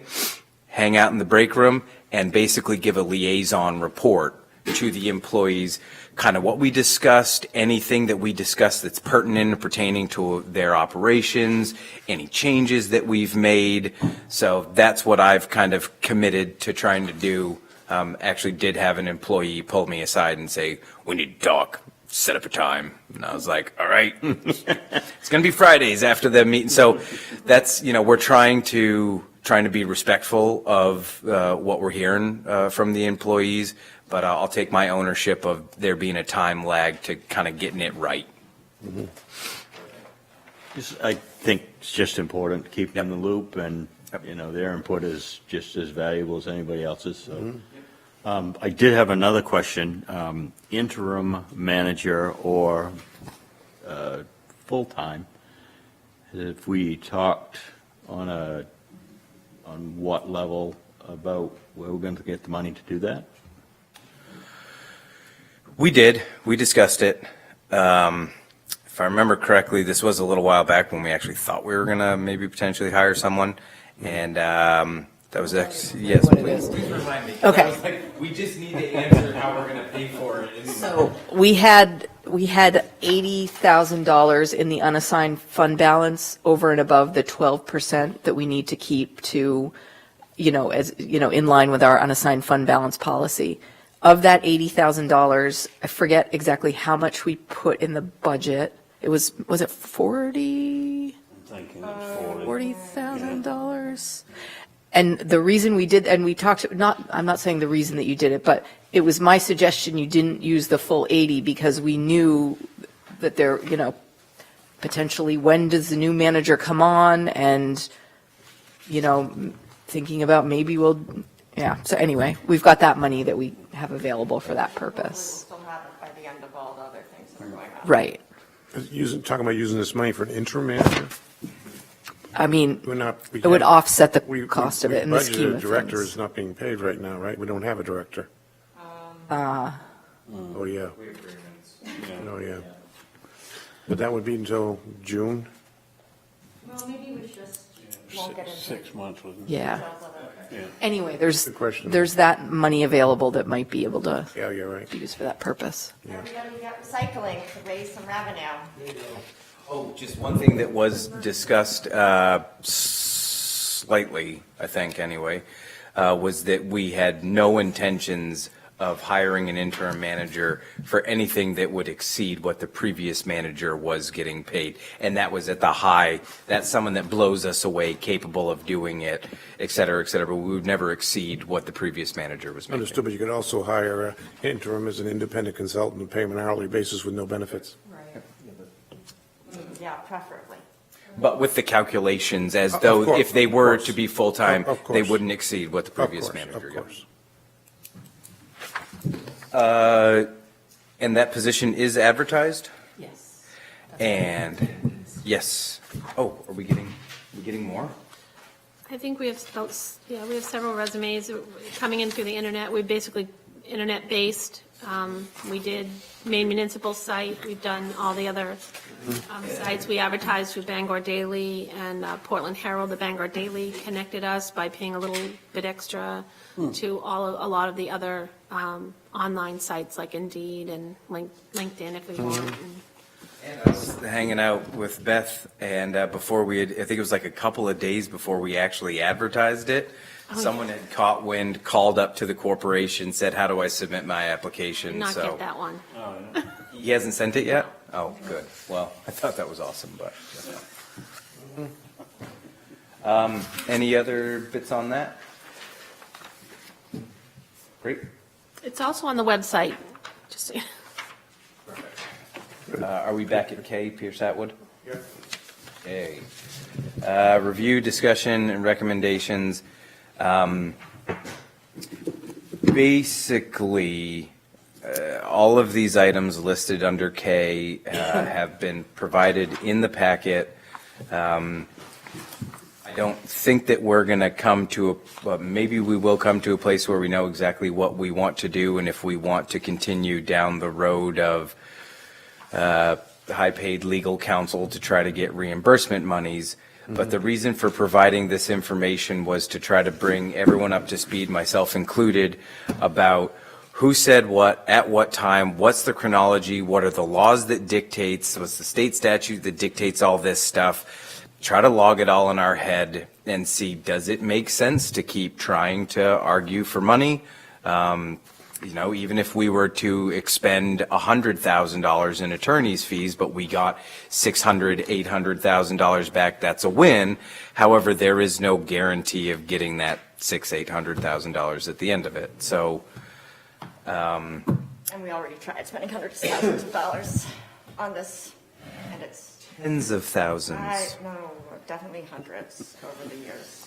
hang out in the break room, and basically give a liaison report to the employees, kind of what we discussed, anything that we discussed that's pertinent and pertaining to their operations, any changes that we've made. So that's what I've kind of committed to trying to do. Actually did have an employee pull me aside and say, we need to talk, set up a time. And I was like, all right, it's going to be Fridays after the meeting. So that's, we're trying to be respectful of what we're hearing from the employees, but I'll take my ownership of there being a time lag to kind of getting it right. I think it's just important to keep them in the loop, and, their input is just as valuable as anybody else's. So. I did have another question. Interim manager or full-time, if we talked on what level about where we're going to get the money to do that? We did. We discussed it. If I remember correctly, this was a little while back when we actually thought we were going to maybe potentially hire someone. And that was yes, What it please. is. Please remind me. Okay. I was like, we just need to answer how we're going to pay for it. So we had $80,000 in the unassigned fund balance over and above the 12% that we need to keep to, in line with our unassigned fund balance policy. Of that $80,000, I forget exactly how much we put in the budget. It was it $40,000? And the reason we did, and we talked, I'm not saying the reason that you did it, but it was my suggestion you didn't use the full 80 because we knew that there, potentially when does the new manager come on, and, thinking about maybe so anyway, we've got that money that we have available for that purpose. We'll still have it by the end of all the other things that are going on. Right. Talking about using this money for an interim manager? I mean, it it would offset the cost of it in the scheme budgeted of director things. is not being paid right now, right? We don't have a director. Oh, yeah. Oh, yeah. But that would be until June? Well, maybe we just won't get into 6 months, wasn't it? Yeah. details of it. Anyway, Good question. there's that money available that might be able to Yeah, you're right. be used for that purpose. Everybody got recycling to raise some revenue. Oh, just one thing that was discussed slightly, I think, anyway, was that we had no intentions of hiring an interim manager for anything that would exceed what the previous manager was getting paid. And that was at the high, that's someone that blows us away, capable of doing it, et cetera, but we would never exceed what the previous manager was making. Understood, but you could also hire an interim as an independent consultant and pay him an hourly basis with no benefits. Yeah, preferably. But with the calculations, as Of though course, if they of were course. to be full-time, Of course. they wouldn't exceed what the previous Of course, manager of got. course. And that position is advertised? Yes. And, yes. Oh, are we getting more? I think we have we have several resumes coming in through the internet. We're basically internet-based. We did Maine Municipal site. We've done all the other sites. We advertised through Bangor Daily and Portland Herald. The Bangor Daily connected us by paying a little bit extra to a lot of the other online sites like Indeed and LinkedIn if we want. I was hanging out with Beth, and before I think it was like a couple of days before we actually advertised it, someone had caught wind, called up to the corporation, said, how do I submit my application? Not So get that one. he hasn't sent it yet? Oh, good. Well, I thought that was awesome, but. Any other bits on that? Great. It's also on the website. Just Are we back at K, Pierce Atwood? Yeah. Okay. Review, discussion, and recommendations. Basically, all of these items listed under K have been provided in the packet. I don't think that we're going to come to maybe we will come to a place where we know exactly what we want to do and if we want to continue down the road of high-paid legal counsel to try to get reimbursement monies. But the reason for providing this information was to try to bring everyone up to speed, myself included, about who said what, at what time, what's the chronology, what are the laws that dictates, what's the state statute that dictates all this stuff. Try to log it all in our head and see, does it make sense to keep trying to argue for money? Even if we were to expend $100,000 in attorney's fees, but we got $600,000, $800,000 back, that's a win. However, there is no guarantee of getting that $800,000 at the end of it. So, And we already tried spending hundreds of thousands of dollars on this, and it's, tens of thousands. no, definitely hundreds over the years.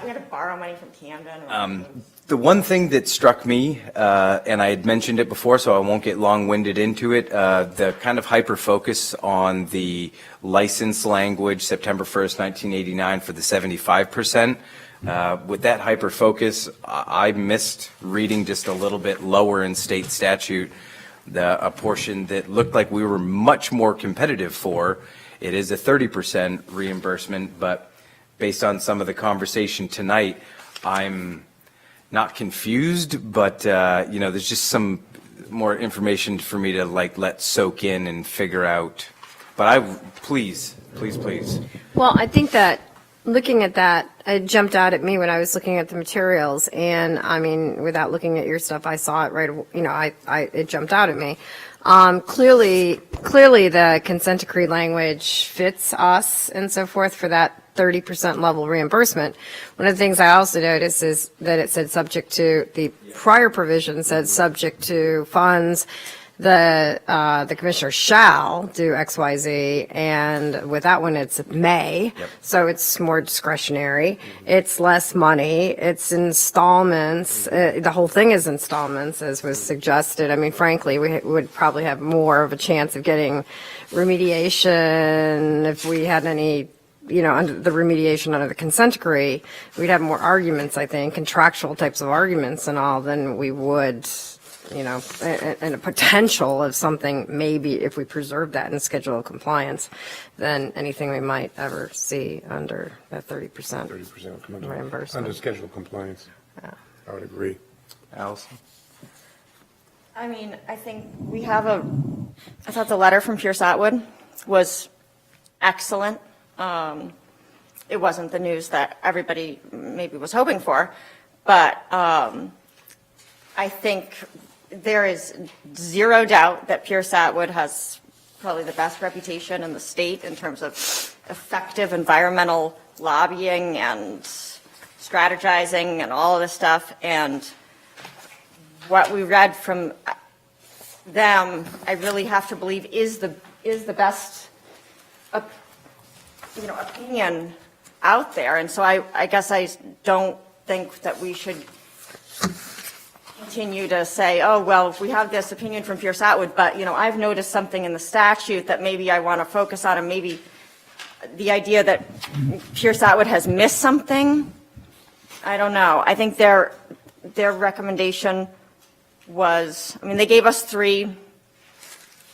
We had to borrow money from Camden. The one thing that struck me, and I had mentioned it before, so I won't get long-winded into it, the kind of hyper-focus on the license language, September 1st, 1989, for the 75%. With that hyper-focus, I missed reading just a little bit lower in state statute, a portion that looked like we were much more competitive for. It is a 30% reimbursement, but based on some of the conversation tonight, I'm not confused, but, there's just some more information for me to let soak in and figure out. But please. Well, I think that looking at that, it jumped out at me when I was looking at the materials, and I mean, without looking at your stuff, I saw it right, it jumped out at me. Clearly the consent decree language fits us and so forth for that 30% level reimbursement. One of the things I also noticed is that it said subject to, the prior provision said subject to funds, the commissioner shall do X, Y, Z, and with that one, it's may. Yep. So it's more discretionary. It's less money. It's installments. The whole thing is installments, as was suggested. I mean, frankly, we would probably have more of a chance of getting remediation if we had any, under the remediation under the consent decree. We'd have more arguments, I think, contractual types of arguments and all than we would and a potential of something, maybe if we preserve that in schedule of compliance, than anything we might ever see under that 30%. 30% reimbursement. under schedule compliance. Yeah. I would agree. Allison? I mean, I think I thought the letter from Pierce Atwood was excellent. It wasn't the news that everybody maybe was hoping for, but I think there is zero doubt that Pierce Atwood has probably the best reputation in the state in terms of effective environmental lobbying and strategizing and all of this stuff. And what we read from them, I really have to believe is the best, opinion out there. And so I guess I don't think that we should continue to say, oh, well, if we have this opinion from Pierce Atwood, but, I've noticed something in the statute that maybe I want to focus on, and maybe the idea that Pierce Atwood has missed something, I don't know. I think their recommendation was, they gave us 3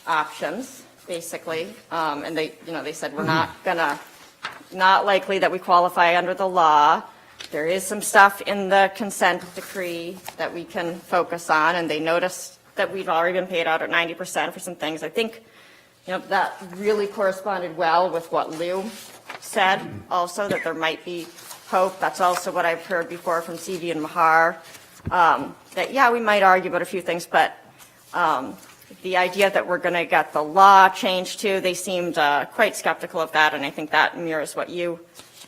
options, basically, and they said we're not likely that we qualify under the law. There is some stuff in the consent decree that we can focus on, and they noticed that we've already been paid out at 90% for some things. I think, that really corresponded well with what Lou said, also, that there might be hope. That's also what I've heard before from CV and Mahar, that, yeah, we might argue about a few things, but the idea that we're going to get the law changed too, they seemed quite skeptical of that, and I think that mirrors what you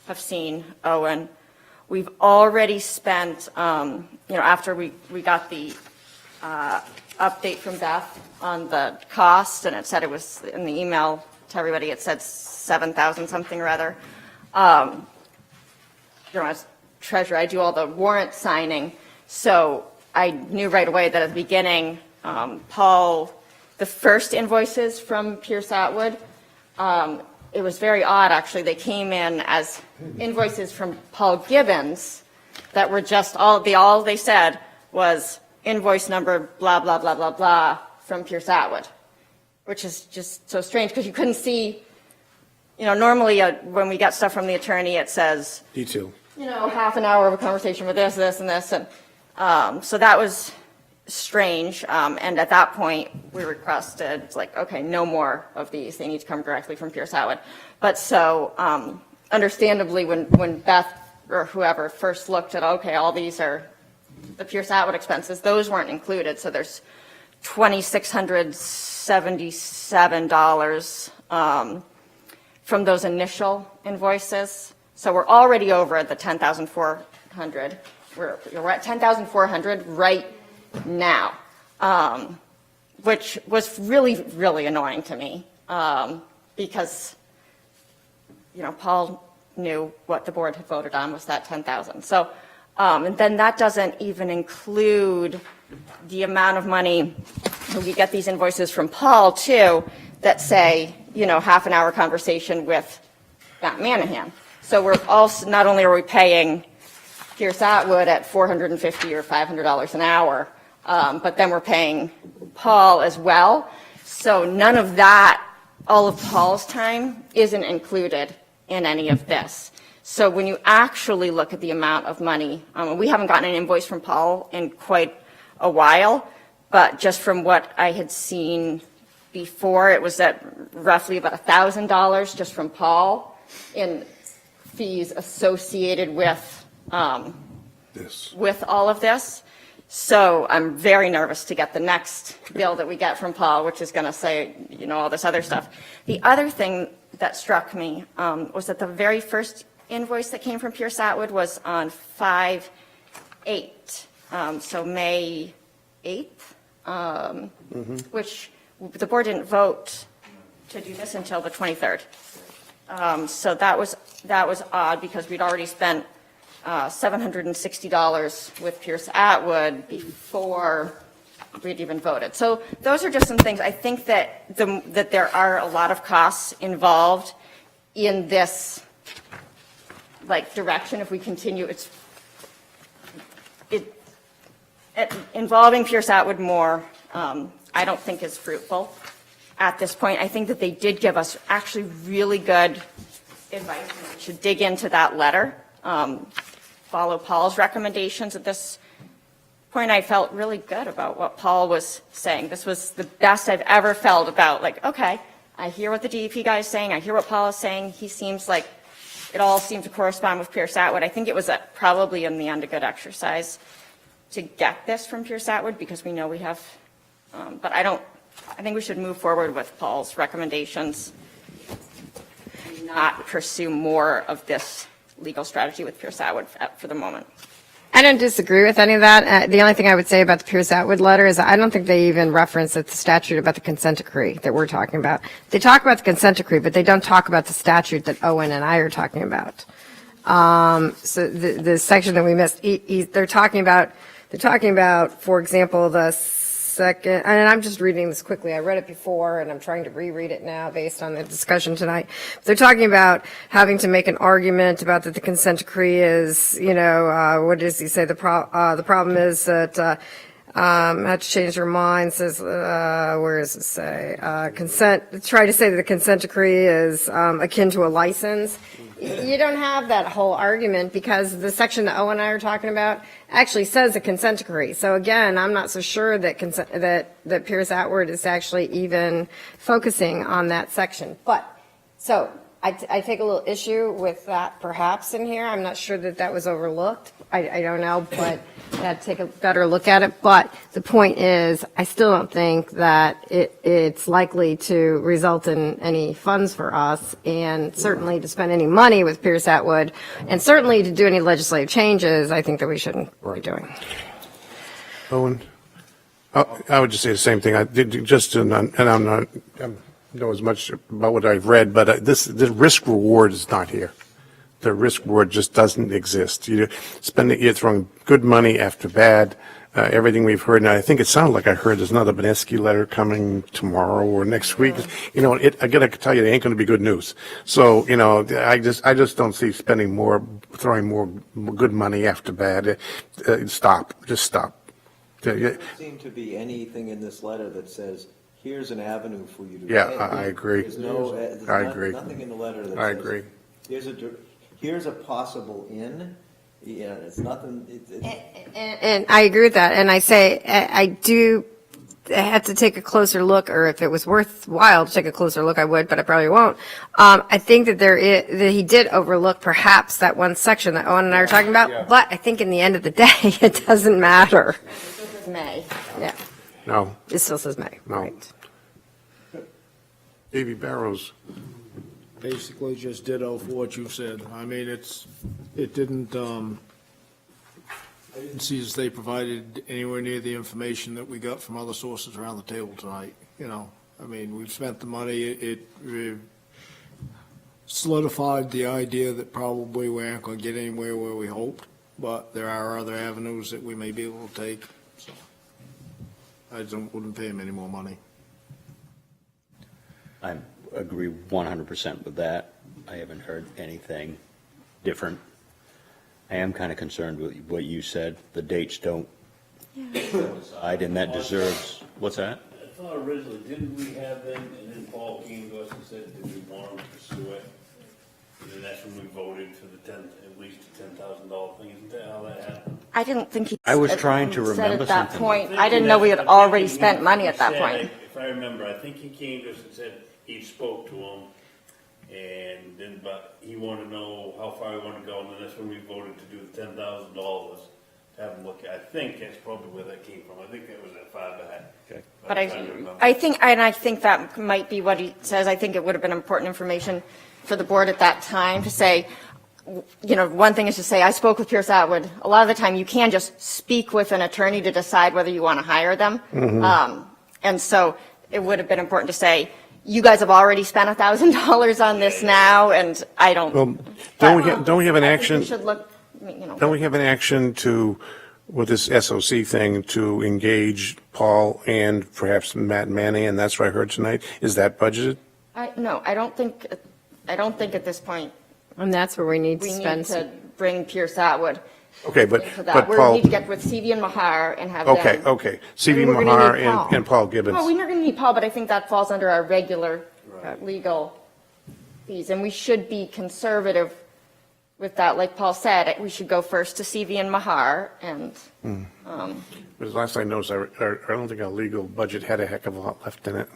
have seen, Owen. We've already spent, after we got the update from Beth on the cost, and it said it was in the email to everybody, it said 7,000 something or other. As treasurer, I do all the warrant signing, so I knew right away that at the beginning, Paul, the first invoices from Pierce Atwood, it was very odd, actually. They came in as invoices from Paul Gibbons that were just all they said was invoice number blah, blah, blah, blah, blah from Pierce Atwood, which is just so strange because you couldn't see, normally when we get stuff from the attorney, it says, Detail. half an hour of a conversation with this, this, and this. And so that was strange. And at that point, we requested, it's like, okay, no more of these. They need to come directly from Pierce Atwood. But so understandably, when Beth or whoever first looked at, okay, all these are the Pierce Atwood expenses, those weren't included. So there's $2,677 from those initial invoices. So we're already over at the 10,400. We're at 10,400 right now, which was really, really annoying to me because, Paul knew what the board had voted on was that 10,000. So, and then that doesn't even include the amount of money. We get these invoices from Paul too that say, half an hour conversation with Matt Manahan. So we're also, not only are we paying Pierce Atwood at $450 or $500 an hour, but then we're paying Paul as well. So none of that, all of Paul's time isn't included in any of this. So when you actually look at the amount of money, we haven't gotten an invoice from Paul in quite a while, but just from what I had seen before, it was at roughly about $1,000 just from Paul in fees associated with with all of this. So I'm very nervous to get the next bill that we get from Paul, which is going to say, all this other stuff. The other thing that struck me was that the very first invoice that came from Pierce Atwood was on 5/8, so May 8th, which the board didn't vote to do this until the 23rd. So that was odd because we'd already spent $760 with Pierce Atwood before we'd even voted. So those are just some things. I think that that there are a lot of costs involved in this involving Pierce Atwood more, I don't think is fruitful at this point. I think that they did give us actually really good advice. We should dig into that letter, follow Paul's recommendations. At this point, I felt really good about what Paul was saying. This was the best I've ever felt about, like, okay, I hear what the DEP guy is saying. I hear what Paul is saying. He seems like it all seemed to correspond with Pierce Atwood. I think it was probably in the end a good exercise to get this from Pierce Atwood because we know we have, but I think we should move forward with Paul's recommendations and not pursue more of this legal strategy with Pierce Atwood for the moment. I don't disagree with any of that. The only thing I would say about the Pierce Atwood letter is I don't think they even reference the statute about the consent decree that we're talking about. They talk about the consent decree, but they don't talk about the statute that Owen and I are talking about. So the section that we missed, they're talking about, for example, the second, and I'm just reading this quickly. I read it before, and I'm trying to reread it now based on the discussion tonight. They're talking about having to make an argument about that the consent decree is, what does he say? The problem is that had to change their mind. Says where does it say? Try to say that the consent decree is akin to a license. You don't have that whole argument because the section that Owen and I are talking about actually says a consent decree. So again, I'm not so sure that that Pierce Atwood is actually even focusing on that section. But so I take a little issue with that perhaps in here. I'm not sure that was overlooked. I don't know, but I'd take a better look at it. But the point is, I still don't think that it's likely to result in any funds for us, and certainly to spend any money with Pierce Atwood, and certainly to do any legislative changes, I think that we shouldn't be doing. Owen? I would just say the same thing. I don't know as much about what I've read, but the risk reward is not here. The risk reward just doesn't exist. You're throwing good money after bad. Everything we've heard, and I think it sounded like I heard there's another Benesky letter coming tomorrow or next week. I gotta tell you, it ain't going to be good news. So, I just don't see throwing more good money after bad. Stop. Just stop. There doesn't seem to be anything in this letter that says, here's an avenue for you to. Yeah, I agree. I agree. Nothing in the letter that says. I agree. Here's a possible in. Yeah, it's nothing. And I agree with that. And I say I had to take a closer look, or if it was worthwhile to take a closer look, I would, but I probably won't. I think that that he did overlook perhaps that one section that Owen and I are talking about. Yeah. But I think in the end of the day, it doesn't matter. This is May. Yeah. No. It still says May. No. Right. Davy Barrows. Basically just ditto for what you said. I mean, I didn't see as they provided anywhere near the information that we got from other sources around the table tonight. I mean, we've spent the money. It solidified the idea that probably we aren't going to get anywhere where we hoped, but there are other avenues that we may be able to take. So I wouldn't pay them any more money. I agree 100% with that. I haven't heard anything different. I am kind of concerned with what you said. The dates don't coincide, and that deserves, what's that? I thought originally, didn't we have them, and then Paul came to us and said, did we want to pursue it? And then that's when we voted for at least the $10,000 thing. Isn't that how that happened? I didn't think he I was trying to said remember at that something. point. I didn't know we had already spent money at that point. If I remember, I think he came to us and said he spoke to him, and then, but he wanted to know how far we want to go, and then that's when we voted to do the $10,000 to have him look at. I think that's probably where that came from. I think that was that far back. Okay. But I think that might be what he says. I think it would have been important information for the board at that time to say, one thing is to say, I spoke with Pierce Atwood. A lot of the time you can just speak with an attorney to decide whether you want to hire them. Mm-hmm. And so it would have been important to say, you guys have already spent $1,000 on this now, and I don't. Well, don't we have an action? Don't we have an action with this SOC thing, to engage Paul and perhaps Matt Manning, and that's what I heard tonight? Is that budgeted? No, I don't think at this point. And that's where we need to We spend. need to bring Pierce Atwood Okay, but into that. We Paul, need to get with CV and Mahar and have them. okay. CV And we're gonna Mahar need Paul. and Paul Gibbons. No, we're not going to need Paul, but I think that falls under our regular legal fees. And we should be conservative with that. Like Paul said, we should go first to CV and Mahar and, Because last I noticed, I don't think our legal budget had a heck of a lot left in it.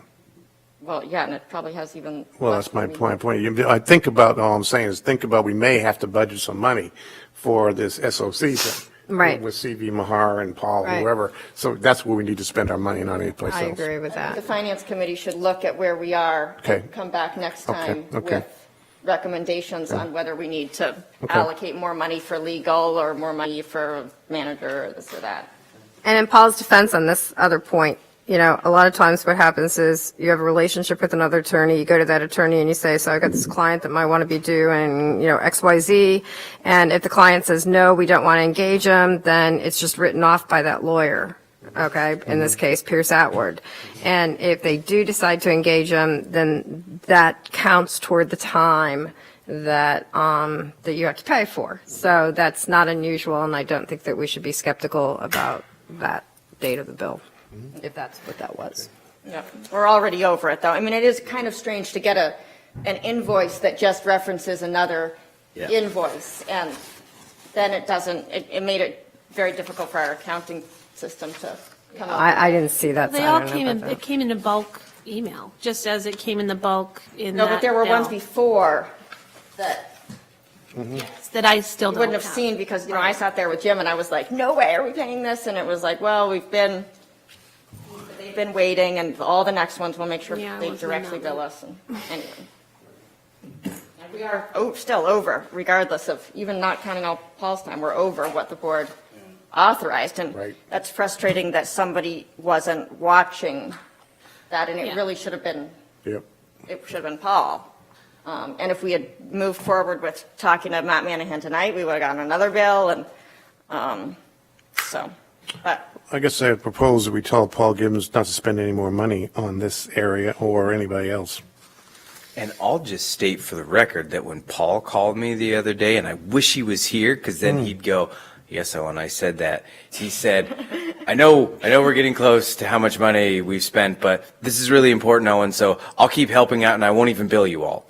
well, yeah, and it probably has even. Well, less that's my than we- point. I think about, all I'm saying is think about, we may have to budget some money for this SOC thing. Right. With CV Mahar and Paul, Right. whoever. So that's where we need to spend our money, not anyplace else. I agree with The that. finance committee should look at where we are. Okay. Come back next Okay, time okay. with recommendations on whether we need to Okay. allocate more money for legal or more money for manager or this or that. And in Paul's defense on this other point, you know, a lot of times what happens is you have a relationship with another attorney, you go to that attorney and you say, so I got this client that might want to be doing, you know, XYZ. And if the client says, no, we don't want to engage them, then it's just written off by that lawyer. Okay, in this case, Pierce Atwood. And if they do decide to engage them, then that counts toward the time that that you have to pay for. So that's not unusual, and I don't think that we should be skeptical about that date of the bill, if that's what that was. Yeah, we're already over it, though. I mean, it is kind of strange to get an invoice that just references another Yeah. invoice, and then it made it very difficult for our accounting system to come up. I didn't see that. so They I all don't know came about in, that. it came in a bulk email, just as it came in the bulk in that No, but there were ones bill before that that I still you don't wouldn't have have. seen, because, you know, I sat there with Jim and I was like, no way are we paying this? And it was like, well, they've been waiting, and all the next ones will make sure Yeah, I they wasn't in directly that bill one. us. And anyway. And we are still over, regardless of, even not counting all Paul's time, we're over what the board authorized. And Right. that's frustrating that somebody wasn't watching that, and it Yeah. really should have been, Yep. it should have been Paul. And if we had moved forward with talking to Matt Manahan tonight, we would have gotten another bill, and so, but I guess I would propose that we tell Paul Gibbons not to spend any more money on this area or anybody else. And I'll just state for the record that when Paul called me the other day, and I wish he was here, because then he'd go, yes, so when I said that, he said, I know we're getting close to how much money we've spent, but this is really important, Owen, so I'll keep helping out and I won't even bill you all.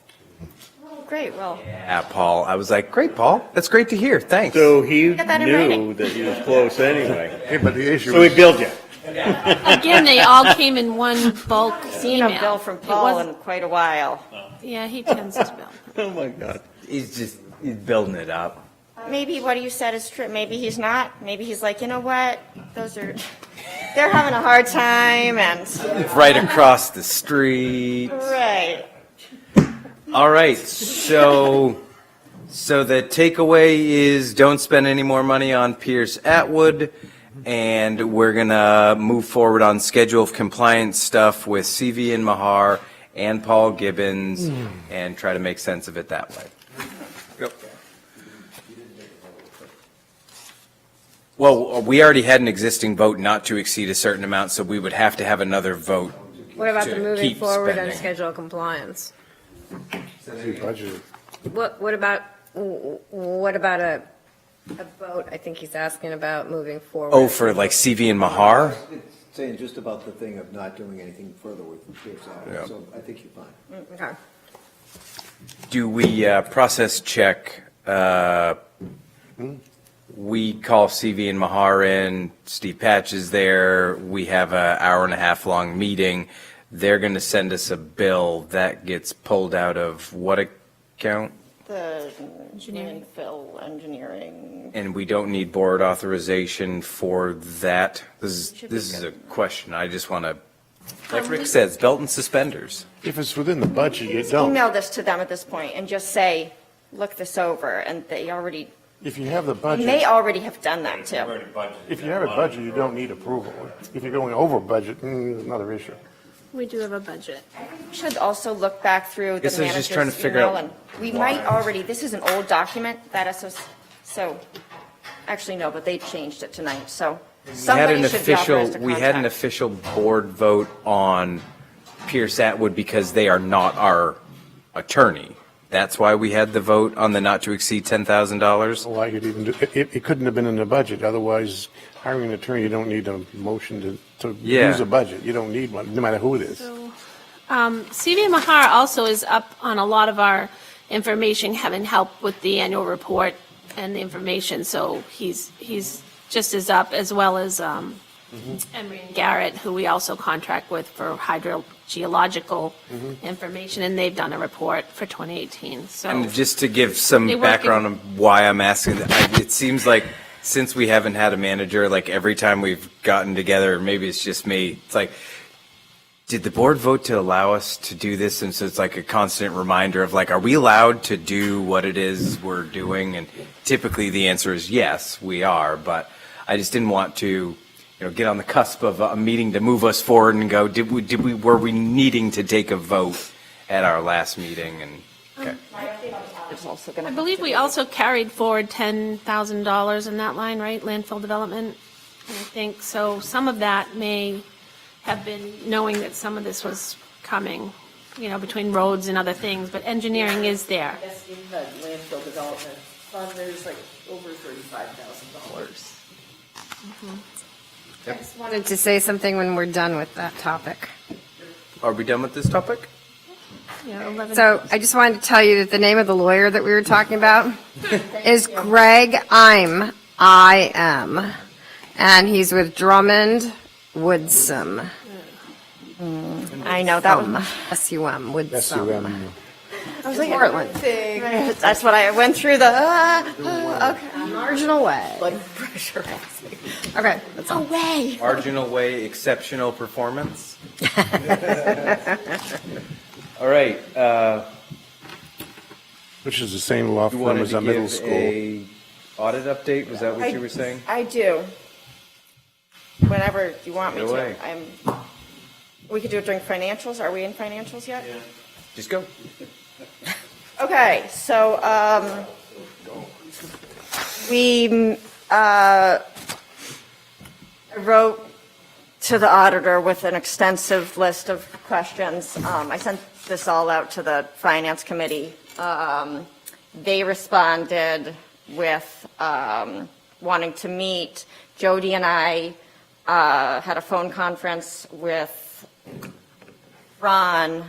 great, well, Yeah, Paul. I was like, great, Paul. That's great to hear. Thanks. So he Get that in knew writing. that he was close anyway. Hey, but the issue So he is, billed you. Again, they all came in one bulk seen email. a bill from It Paul wasn't- in quite a while. Yeah, he tends to bill. Oh, my God. He's building it up. Maybe what you said is true, maybe he's not, maybe he's like, you know what, they're having a hard time, and, Right across the street. right. All right, so the takeaway is don't spend any more money on Pierce Atwood, and we're gonna move forward on schedule of compliance stuff with CV and Mahar and Paul Gibbons, and try to make sense of it that way. Well, we already had an existing vote not to exceed a certain amount, so we would have to have another vote. What about to the moving keep forward on spending. schedule of compliance? budgeted. What about a vote? I think he's asking about moving forward. Oh, for like CV and Mahar? It's saying just about the thing of not doing anything further with Pierce Yeah. Avenue, so I think you're fine. Okay. Do we process check? We call CV and Mahar in, Steve Patch is there, we have an hour and a half long meeting. They're going to send us a bill that gets pulled out of what account? The landfill engineering, And we don't need board authorization for that? This is a question, I just want to, like Rick says, belt and suspenders. If it's within the budget, you just don't. email this to them at this point and just say, look this over, and they If you have the may budget, already have done that too. if you have a budget, you don't need approval. If you're going over budget, another issue. We do have a budget. We should also look back through the Guess I was just trying to manager's figure email, out and we might already, this is an old document, that SOS, so, actually, no, but they changed it tonight, so somebody should be authorized to We had an contact. official board vote on Pierce Atwood because they are not our attorney. That's why we had the vote on the not to exceed $10,000. Why you'd even do, it couldn't have been in the budget, otherwise hiring an attorney, you don't need a motion to Yeah. use a budget. You don't need one, no matter who it is. CV Mahar also is up on a lot of our information, having help with the annual report and the information, so he's just as up, as well as Emery and Garrett, who we also contract with for hydrogeological information, and they've done a report for 2018, so. And just to give some They work background on why I'm asking, it seems like since we haven't had a manager, like every time we've gotten together, maybe it's just me, it's like, did the board vote to allow us to do this? And so it's like a constant reminder of like, are we allowed to do what it is we're doing? And typically the answer is yes, we are, but I just didn't want to, get on the cusp of a meeting to move us forward and go, were we needing to take a vote at our last meeting? And okay. I believe we also carried forward $10,000 in that line, right, landfill development? And I think, so some of that may have been knowing that some of this was coming, between roads and other things, but engineering is there. Yes, in the landfill development fund, there's like over $35,000. I just wanted to say something when we're done with that topic. Are we done with this topic? So I just wanted to tell you that the name of the lawyer that we were talking about is Greg I'm, I-M, and he's with Drummond Woodsum. I know, that was, S-U-M, Woodsum. SUM. I was like, Portland. that's what I went through okay. Marginal way. Like pressure. Okay, that's all. Way. Marginal way, exceptional performance. All right. Which is the same law You firm wanted as to a middle give school. a audit update? Was that what you were saying? I do. Whenever you want me Go away. to. We could do it during financials. Are we in financials yet? Yeah. Just go. Okay, so we wrote to the auditor with an extensive list of questions. I sent this all out to the finance committee. They responded with wanting to meet. Jody and I had a phone conference with Ron,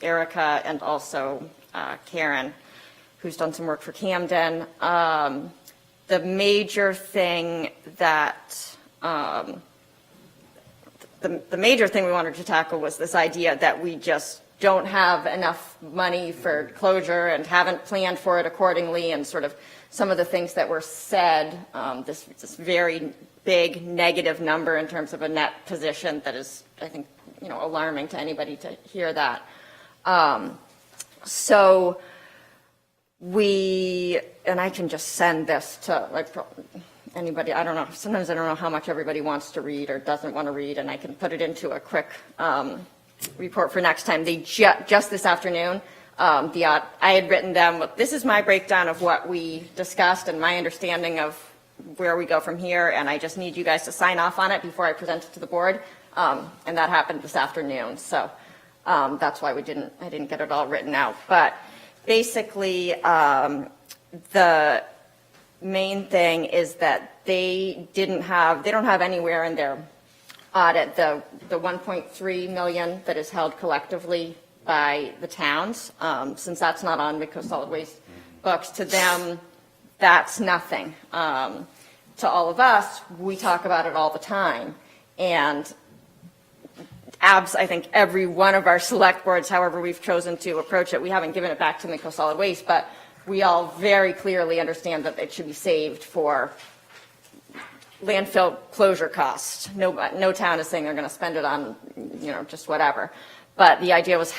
Erica, and also Karen, who's done some work for Camden. The major thing that the major thing we wanted to tackle was this idea that we just don't have enough money for closure and haven't planned for it accordingly, and sort of some of the things that were said, this very big negative number in terms of a net position that is, I think, alarming to anybody to hear that. So and I can just send this to anybody, I don't know, sometimes I don't know how much everybody wants to read or doesn't want to read, and I can put it into a quick report for next time. They just this afternoon, I had written them, this is my breakdown of what we discussed and my understanding of where we go from here, and I just need you guys to sign off on it before I present it to the board. And that happened this afternoon, so that's why I didn't get it all written out. But basically, the main thing is that they don't have anywhere in their audit the 1.3 million that is held collectively by the towns. Since that's not on Midcoast Solid Waste books, to them, that's nothing. To all of us, we talk about it all the time. And I think every one of our select boards, however we've chosen to approach it, we haven't given it back to Midcoast Solid Waste, but we all very clearly understand that it should be saved for landfill closure costs. No town is saying they're going to spend it on, just whatever. But the idea was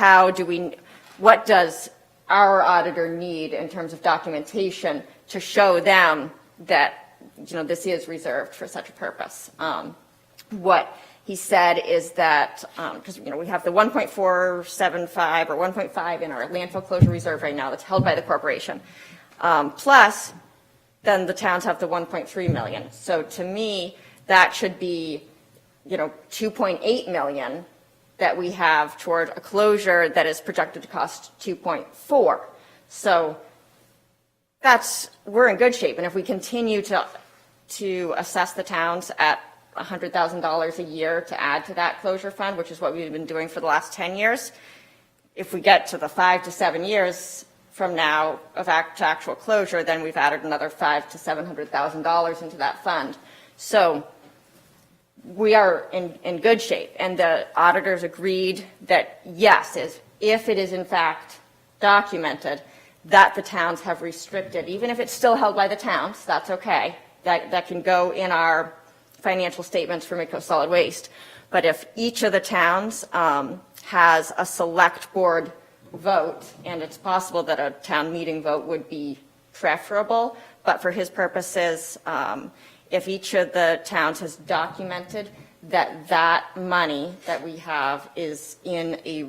what does our auditor need in terms of documentation to show them that, this is reserved for such a purpose? What he said is that, because, we have the 1.475 or 1.5 in our landfill closure reserve right now that's held by the corporation. Plus, then the towns have the 1.3 million. So to me, that should be, 2.8 million that we have toward a closure that is projected to cost 2.4. So we're in good shape. And if we continue to assess the towns at $100,000 a year to add to that closure fund, which is what we've been doing for the last 10 years, if we get to the 5 to 7 years from now of actual closure, then we've added another $500,000 to $700,000 into that fund. So we are in good shape. And the auditors agreed that, yes, if it is in fact documented that the towns have restricted, even if it's still held by the towns, that's okay. That can go in our financial statements for Midcoast Solid Waste. But if each of the towns has a select board vote, and it's possible that a town meeting vote would be preferable, but for his purposes, if each of the towns has documented that money that we have is in a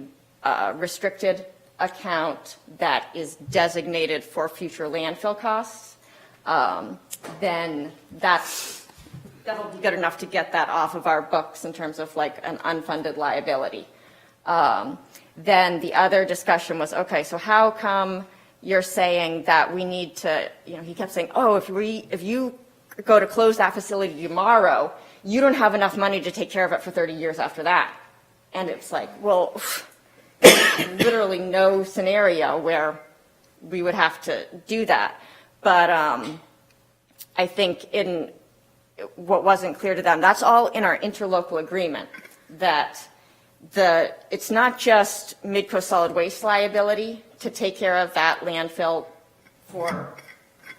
restricted account that is designated for future landfill costs, then that'll be good enough to get that off of our books in terms of like an unfunded liability. Then the other discussion was, okay, so how come you're saying that we need to, he kept saying, oh, if you go to close that facility tomorrow, you don't have enough money to take care of it for 30 years after that. And it's like, well, literally no scenario where we would have to do that. But I think in what wasn't clear to them, that's all in our interlocal agreement, that it's not just Midcoast Solid Waste liability to take care of that landfill for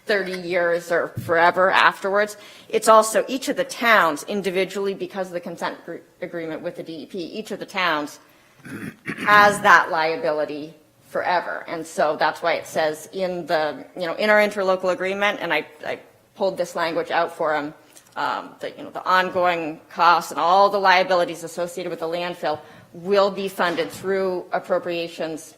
30 years or forever afterwards. It's also each of the towns individually, because of the consent agreement with the DEP, each of the towns has that liability forever. And so that's why it says in the, in our interlocal agreement, and I pulled this language out for them, that, the ongoing costs and all the liabilities associated with the landfill will be funded through appropriations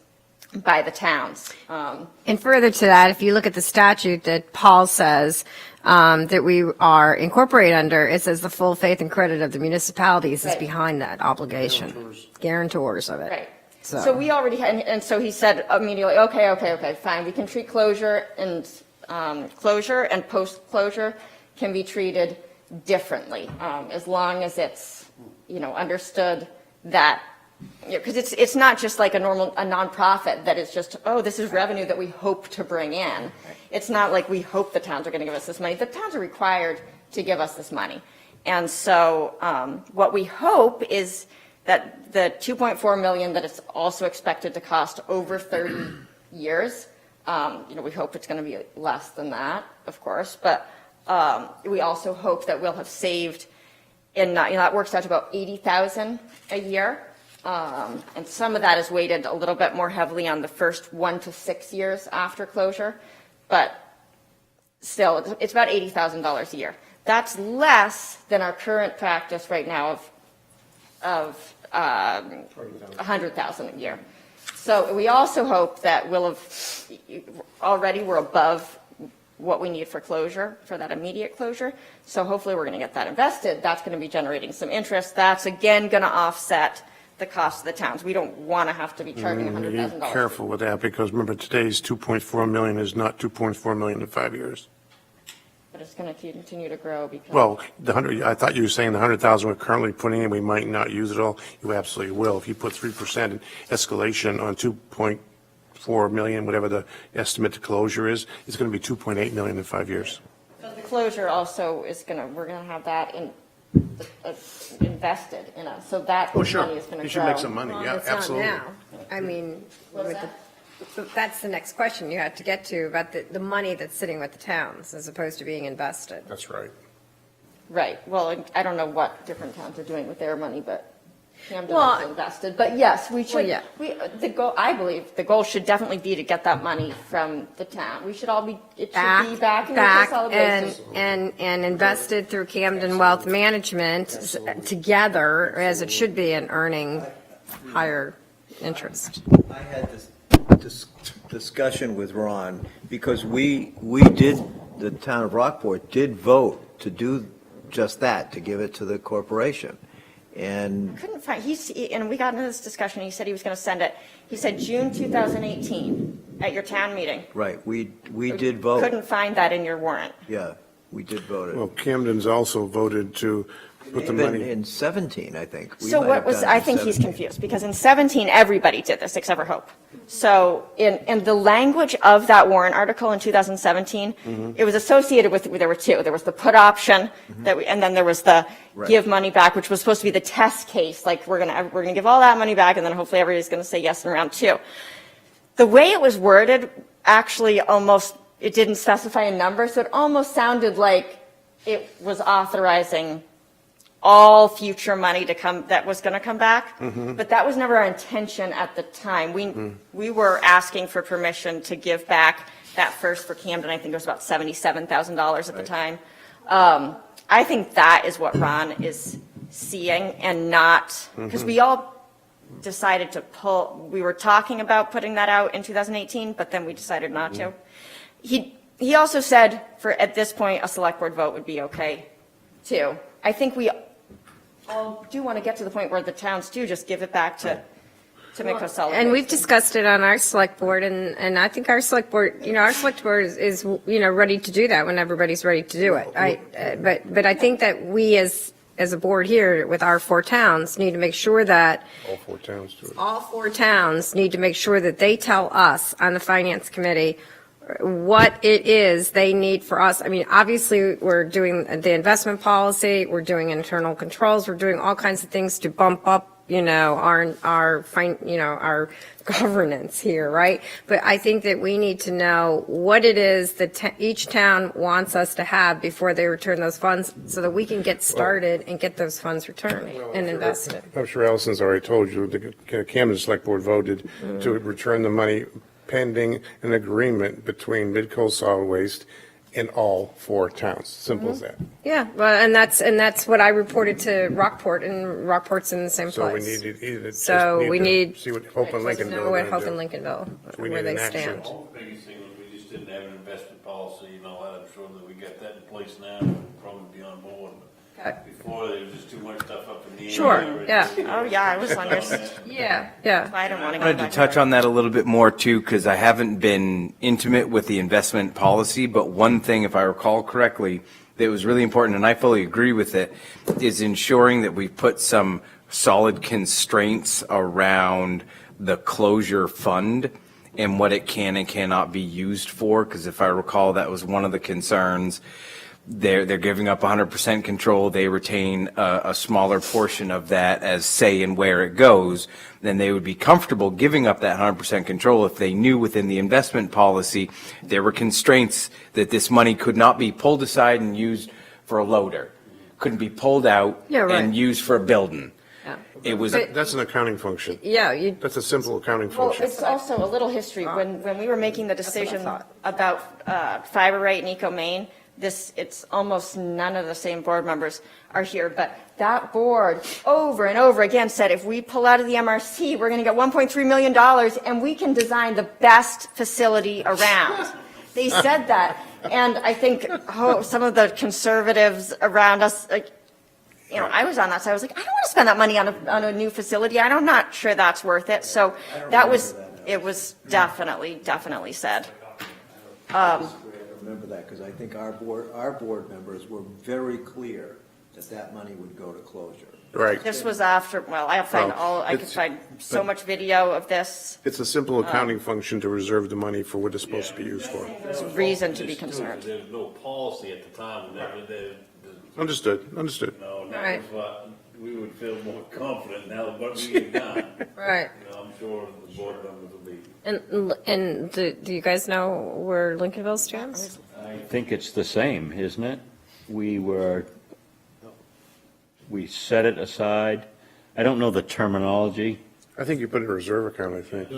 by the towns. And further to that, if you look at the statute that Paul says that we are incorporated under, it says the full faith and credit of the municipalities is behind that obligation. Guarantors of it. Right. So we already had, and so he said immediately, okay, fine. We can treat closure and post-closure can be treated differently, as long as it's, understood that, because it's not just like a nonprofit that is just, oh, this is revenue that we hope to bring in. It's not like we hope the towns are going to give us this money. The towns are required to give us this money. And so what we hope is that the $2.4 million that it's also expected to cost over 30 years, we hope it's going to be less than that, of course, but we also hope that we'll have saved that works out to about $80,000 a year. And some of that is weighted a little bit more heavily on the first 1 to 6 years after closure, but still, it's about $80,000 a year. That's less than our current practice right now of $100,000 a year. So we also hope that we're above what we need for closure, for that immediate closure. So hopefully we're going to get that invested. That's going to be generating some interest. That's again going to offset the cost of the towns. We don't want to have to be charging $100,000. Be careful with that, because remember, today's $2.4 million is not $2.4 million in 5 years. But it's going to continue to grow because. Well, I thought you were saying the 100,000 we're currently putting in, we might not use it all. You absolutely will. If you put 3% in escalation on 2.4 million, whatever the estimate to closure is, it's going to be 2.8 million in 5 years. So the closure also is we're going to have that invested in us. So that money is going to grow. You should make some money. Well, Yeah, it's not absolutely. now. I mean, that's the next question you had to get to about the money that's sitting with the towns as opposed to being invested. That's right. Right. Well, I don't know what different towns are doing with their money, but Camden Well, also invested. But yes, we should. yeah. I believe the goal should definitely be to get that money from the town. We should all be. It should be back in the solid waste. and invested through Camden Wealth Management together, as it should be, and earning higher interest. I had this discussion with Ron, because we did, the town of Rockport did vote to do just that, to give it to the corporation. And Couldn't find, and we got into this discussion, he said he was going to send it. He said June 2018. at your town meeting. Right, we did vote. Couldn't find that in your warrant. Yeah, we did vote Well, it. Camden's also voted to put the Even money. in 17, I think. We So might what have was, done it I in think he's 17. confused, because in 17, everybody did this except for Hope. So in the language of that warrant article in 2017, it was associated with, there were two. There was the put option, and then there was the Right. give money back, which was supposed to be the test case, like we're gonna give all that money back, and then hopefully everybody's gonna say yes in round two. The way it was worded, actually almost, it didn't specify a number, so it almost sounded like it was authorizing all future money to come, that was going to come back. But that was never our intention at the time. We were asking for permission to give back that first for Camden. I think it was about $77,000 at the time. I think that is what Ron is seeing, and not, because we all decided to pull, we were talking about putting that out in 2018, but then we decided not to. He also said, at this point, a select board vote would be okay, too. I think we all do want to get to the point where the towns do just give it back to Midcoast Solid And we've Waste. discussed it on our select board, and I think our select board, our select board is ready to do that when everybody's ready to do it. But I think that we as a board here with our 4 towns need to make sure that All 4 towns do it. all 4 towns need to make sure that they tell us on the finance committee what it is they need for us. I mean, obviously, we're doing the investment policy, we're doing internal controls, we're doing all kinds of things to bump up, our governance here, right? But I think that we need to know what it is that each town wants us to have before they return those funds, so that we can get started and get those funds returned and invested. I'm sure Allison's already told you, the Camden Select Board voted to return the money pending an agreement between Midcoast Solid Waste and all 4 towns. Simple as that. Yeah, well, and that's what I reported to Rockport, and Rockport's in the same So we place. need to either just So we to need see what Hope and Lincolnville know are what gonna Hope do. and Lincolnville, So we where need they an action. stand. The biggest thing was we just didn't have an investment policy and all that. I'm sure that we got that in place now, we'll probably be on board. Okay. Before, there was just too much stuff up in the air. Sure, yeah. Oh, yeah, I was under, Yeah. I don't want to I go wanted to back. touch on that a little bit more too, because I haven't been intimate with the investment policy, but one thing, if I recall correctly, that was really important, and I fully agree with it, is ensuring that we put some solid constraints around the closure fund and what it can and cannot be used for, because if I recall, that was one of the concerns. They're giving up 100% control. They retain a smaller portion of that as say and where it goes. Then they would be comfortable giving up that 100% control if they knew within the investment policy there were constraints that this money could not be pulled aside and used for a loader, couldn't be pulled out Yeah, right. and used for a building. Yeah. It was, But- That's an accounting function. Yeah, That's a simple accounting Well, function. it's also a little history. When we were making the decision about Fiber Right and Eco Maine, it's almost none of the same board members are here, but that board over and over again said, if we pull out of the MRC, we're going to get $1.3 million and we can design the best facility around. They said that. And I think some of the conservatives around us, I was on that side. I was like, I don't want to spend that money on a new facility. I'm not sure that's worth it. So it was definitely said. I remember that, because I think our board members were very clear that money would go to closure. Right. This was after, I could find so much video of this. It's a simple accounting function to reserve the money for what it's supposed to be used for. There's reason to be concerned. There was no policy at the time, Understood. now Right. that was what we would feel more confident now what we have done. right. I'm sure the board members will be. And do you guys know where Lincolnville stands? I think it's the same, isn't it? We set it aside. I don't know the terminology. I think you put it in a reserve account, I think.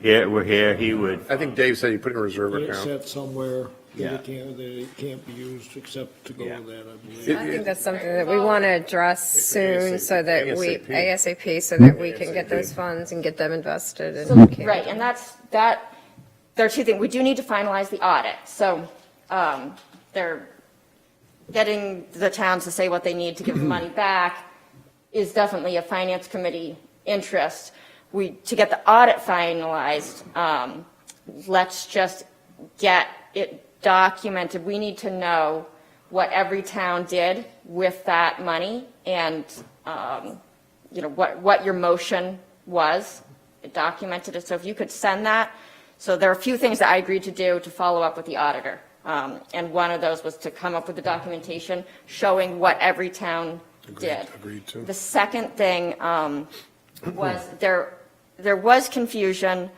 Yeah, we're here, he would. I think Dave said you put it in a reserve It's account. set somewhere Yeah. that it can't be used except to go with that, I believe. It- I think that's something that we want to address soon, so that ASAP. ASAP, so that we can get those funds and get them invested. And Right, and there are two things. We do need to finalize the audit. So they're getting the towns to say what they need to give the money back is definitely a finance committee interest. to get the audit finalized, let's just get it documented. We need to know what every town did with that money and, what your motion was. It documented it. So if you could send that. So there are a few things that I agreed to do to follow up with the auditor. And one of those was to come up with the documentation showing what every town did. Agreed to. The second thing was there was confusion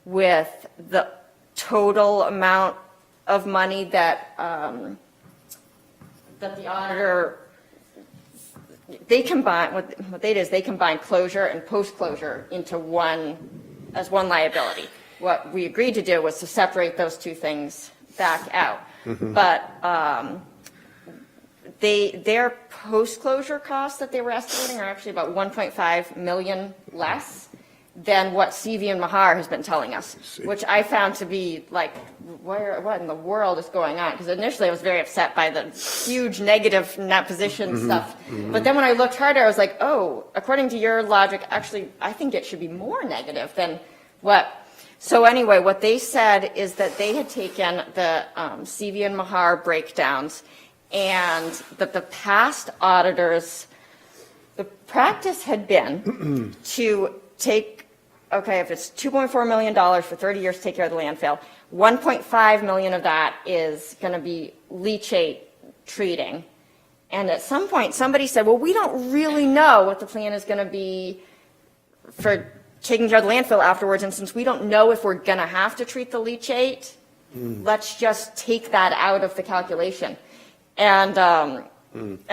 with the total amount of money that the auditor, they combine, what they did is they combined closure and post-closure into one liability. What we agreed to do was to separate those two things back out. But their post-closure costs that they were estimating are actually about 1.5 million less than what CV and Mahar has been telling us, which I found to be like, what in the world is going on? Because initially I was very upset by the huge negative net position stuff. But then when I looked harder, I was like, oh, according to your logic, actually, I think it should be more negative than what. So anyway, what they said is that they had taken the CV and Mahar breakdowns and that the past auditors, the practice had been to take, okay, if it's $2.4 million for 30 years to take care of the landfill, 1.5 million of that is going to be leachate treating. And at some point, somebody said, well, we don't really know what the plan is going to be for taking care of the landfill afterwards, and since we don't know if we're going to have to treat the leachate, let's just take that out of the calculation. And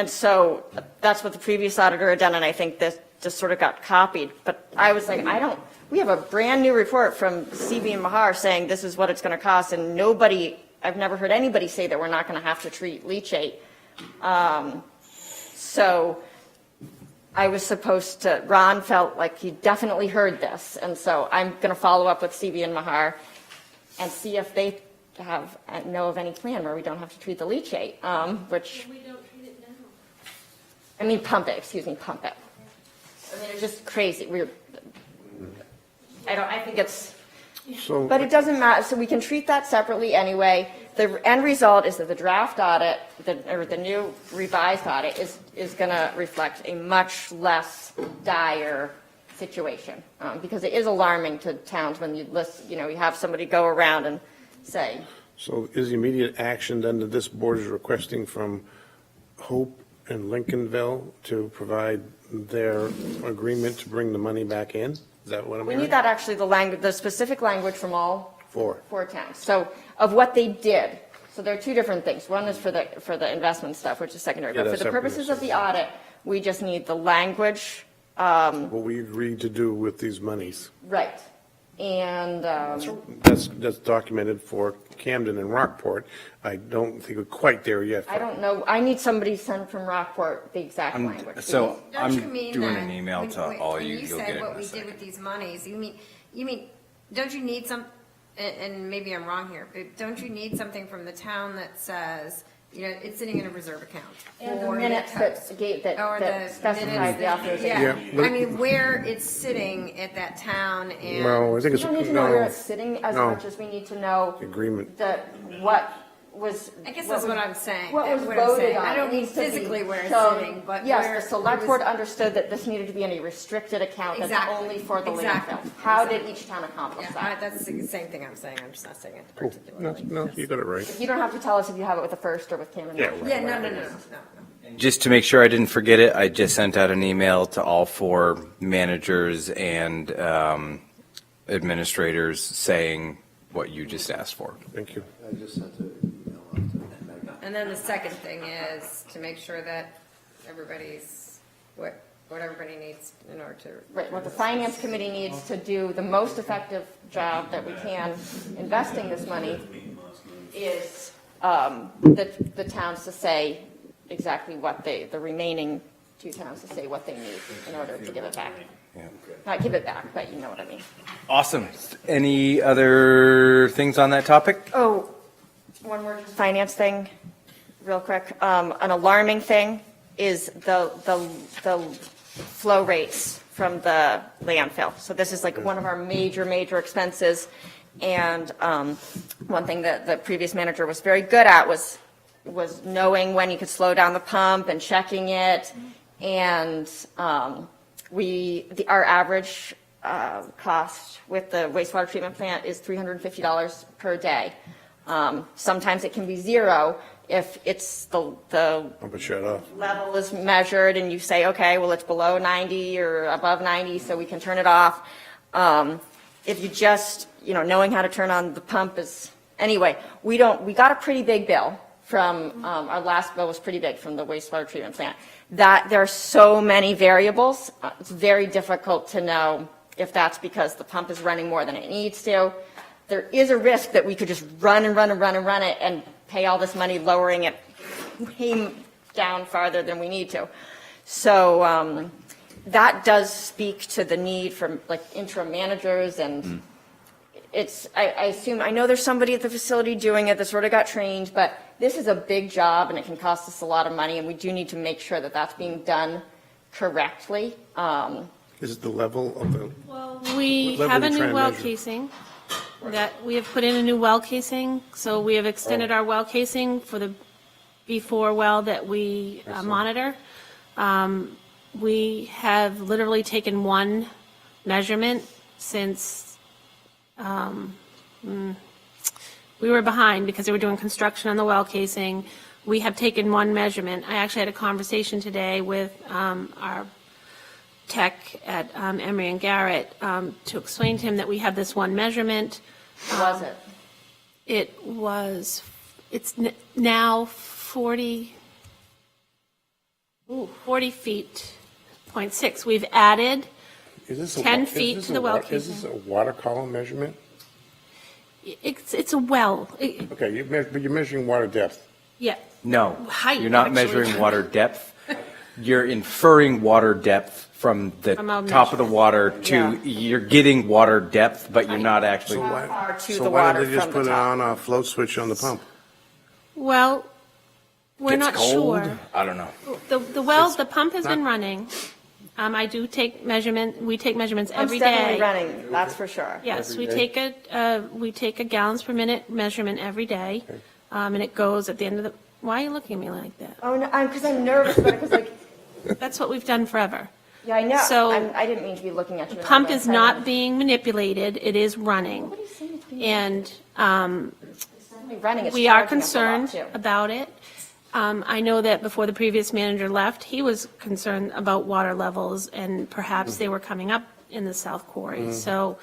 so that's what the previous auditor had done, and I think this just sort of got copied. But I was like, we have a brand new report from CV and Mahar saying this is what it's going to cost, and I've never heard anybody say that we're not going to have to treat leachate. So I was supposed to, Ron felt like he definitely heard this, and so I'm going to follow up with CV and Mahar and see if they know of any plan where we don't have to treat the leachate, which. We don't treat it now. Pump it. It's just crazy. I think it's, but it doesn't matter. So we can treat that separately anyway. The end result is that the draft audit, or the new revised audit is going to reflect a much less dire situation, because it is alarming to towns when you have somebody go around and say. So is the immediate action then that this board is requesting from Hope and Lincolnville to provide their agreement to bring the money back in? Is that what I'm We hearing? need that actually, the specific language from all Four towns. So of what they did. So there are two different things. One is for the investment stuff, which is secondary. Yeah, But for that's the separate. purposes of the audit, we just need the language. What we agreed to do with these monies. Right. And That's documented for Camden and Rockport. I don't think we're quite there yet. I don't know. I need somebody sent from Rockport the exact language. So Don't you I'm mean doing that an email when- to when- all when you. You'll said get it what in a we did second. with these monies, you mean, don't you need some, and maybe I'm wrong here, but don't you need something from the town that says, it's sitting in a reserve account? And the or minutes Or that the specify the minutes, authorization. Yeah. where it's sitting at that town and. Well, I think We it's, don't need to know where no, it's sitting as No. much as we need to know agreement. what was. I guess that's what I'm saying. What was What I'm voted saying. on. I don't It mean needs to be physically where it's shown. sitting, but where Yes, the select it was- board understood that this needed to be in a restricted account that's Exactly. only for the Exactly. landfill. How did each town accomplish Yeah, that? that's the same thing I'm saying, I'm just not saying it Cool. particularly. No, you got it right. You don't have to tell us if you have it with the first or with Camden. Yeah, Yeah, no. Just to make sure I didn't forget it, I just sent out an email to all 4 managers and administrators saying what you just asked for. Thank you. I just sent an email out to Megan. And then the second thing is to make sure that everybody's, what everybody needs in order to. Right, what the finance committee needs to do the most effective job that we can investing this money is the towns to say exactly what the remaining 2 towns to say what they need in order to give it back. Yeah. Not give it back, but you know what I mean. Awesome. Any other things on that topic? Oh, one more finance thing, real quick. An alarming thing is the flow rates from the landfill. So this is like one of our major expenses. And one thing that the previous manager was very good at was knowing when you could slow down the pump and checking it. And our average cost with the wastewater treatment plant is $350 per day. Sometimes it can be zero if it's the Pump it shut off. level is measured and you say, okay, well, it's below 90 or above 90, so we can turn it off. If you just, knowing how to turn on the pump is, anyway, we got a pretty big bill from, our last bill was pretty big from the wastewater treatment plant. That there are so many variables, it's very difficult to know if that's because the pump is running more than it needs to. There is a risk that we could just run it and pay all this money lowering it way down farther than we need to. So that does speak to the need for like interim managers, and I know there's somebody at the facility doing it that sort of got trained, but this is a big job and it can cost us a lot of money, and we do need to make sure that that's being done correctly. Is it the level of the? Well, we What level have are a you new trying to well measure? casing that we have put in a new well casing. So we have extended our well casing for the before well that we monitor. We have literally taken one measurement since we were behind because they were doing construction on the well casing. We have taken one measurement. I actually had a conversation today with our tech at Emery and Garrett to explain to him that we have this one measurement. Was it? It's now 40 feet, 0.6. We've added Is this 10 feet to the well Is this a water column measurement? It's a well. Okay, but you're measuring water depth. Yeah. No, Height, you're not actually. measuring water depth. You're inferring water depth from the From a top of the water Yeah. to, you're getting water depth, but you're not actually. How far to So the why water don't they just from put the it top? on a float switch on the pump? Well, we're Gets not cold? sure. I don't know. The pump has been running. I do take we take measurements every Pump's definitely day. running, that's for sure. Yes, we take a gallons per minute measurement every day, and it goes at the end of the, why are you looking at me like that? Oh, no, because I'm nervous, but because like, That's what we've done forever. yeah, I know. So- I didn't mean to be looking at you. Pump is not being manipulated, it is running. What are you saying? It's being- And It's definitely running. It's we are charging us a lot, concerned too. about it. I know that before the previous manager left, he was concerned about water levels, and perhaps they were coming up in the south quarry, so,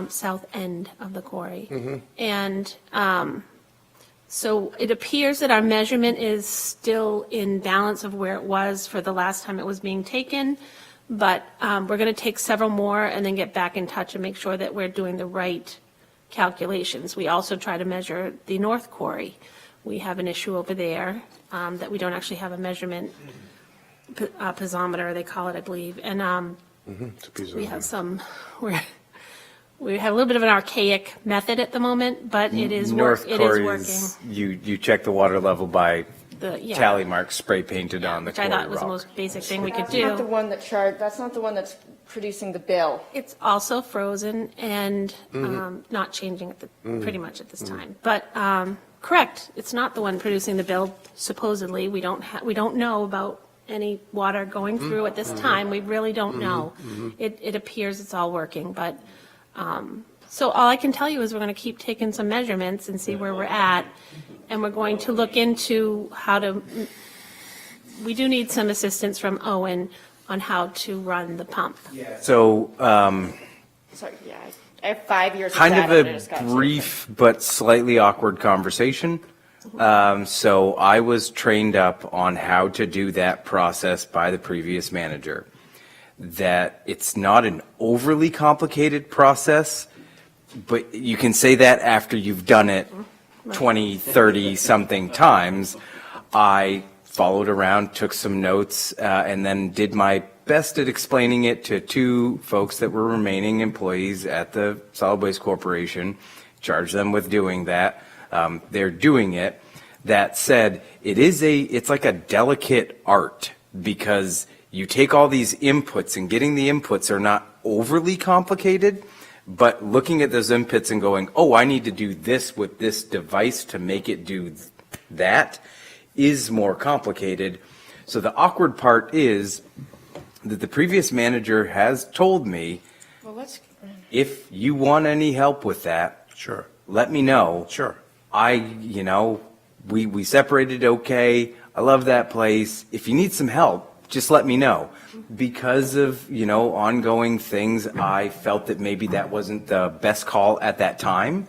south end of the quarry. And so it appears that our measurement is still in balance of where it was for the last time it was being taken, but we're going to take several more and then get back in touch and make sure that we're doing the right calculations. We also try to measure the north quarry. We have an issue over there that we don't actually have a measurement piezometer, they call it, I believe. And It's a piece of- we have we have a little bit of an archaic method at the moment, but it is North it is working. Corey's, you check the water level by Yeah. tally marks spray painted on the Which I quarry thought was the rock. most basic thing we could That's not the do. one that's not the one that's producing the bill. It's also frozen and not changing at pretty much at this time. But correct, it's not the one producing the bill. Supposedly, we don't know about any water going through at this time. We really don't know. It appears it's all working, but so all I can tell you is we're going to keep taking some measurements and see where we're at, and we're going to look into how to. We do need some assistance from Owen on how to run the pump. So, Sorry, yeah, I have 5 years of kind of data that I a just got to. brief but slightly awkward conversation. So I was trained up on how to do that process by the previous manager. That it's not an overly complicated process, but you can say that after you've done it 20, 30 something times. I followed around, took some notes, and then did my best at explaining it to two folks that were remaining employees at the Solid Waste Corporation, charged them with doing that. They're doing it. That said, it's like a delicate art because you take all these inputs, and getting the inputs are not overly complicated, but looking at those inputs and going, oh, I need to do this with this device to make it do that is more complicated. So the awkward part is that the previous manager has told me, if you want any help with that, Sure. let me know. Sure. We separated okay. I love that place. If you need some help, just let me know. Because of, ongoing things, I felt that maybe that wasn't the best call at that time.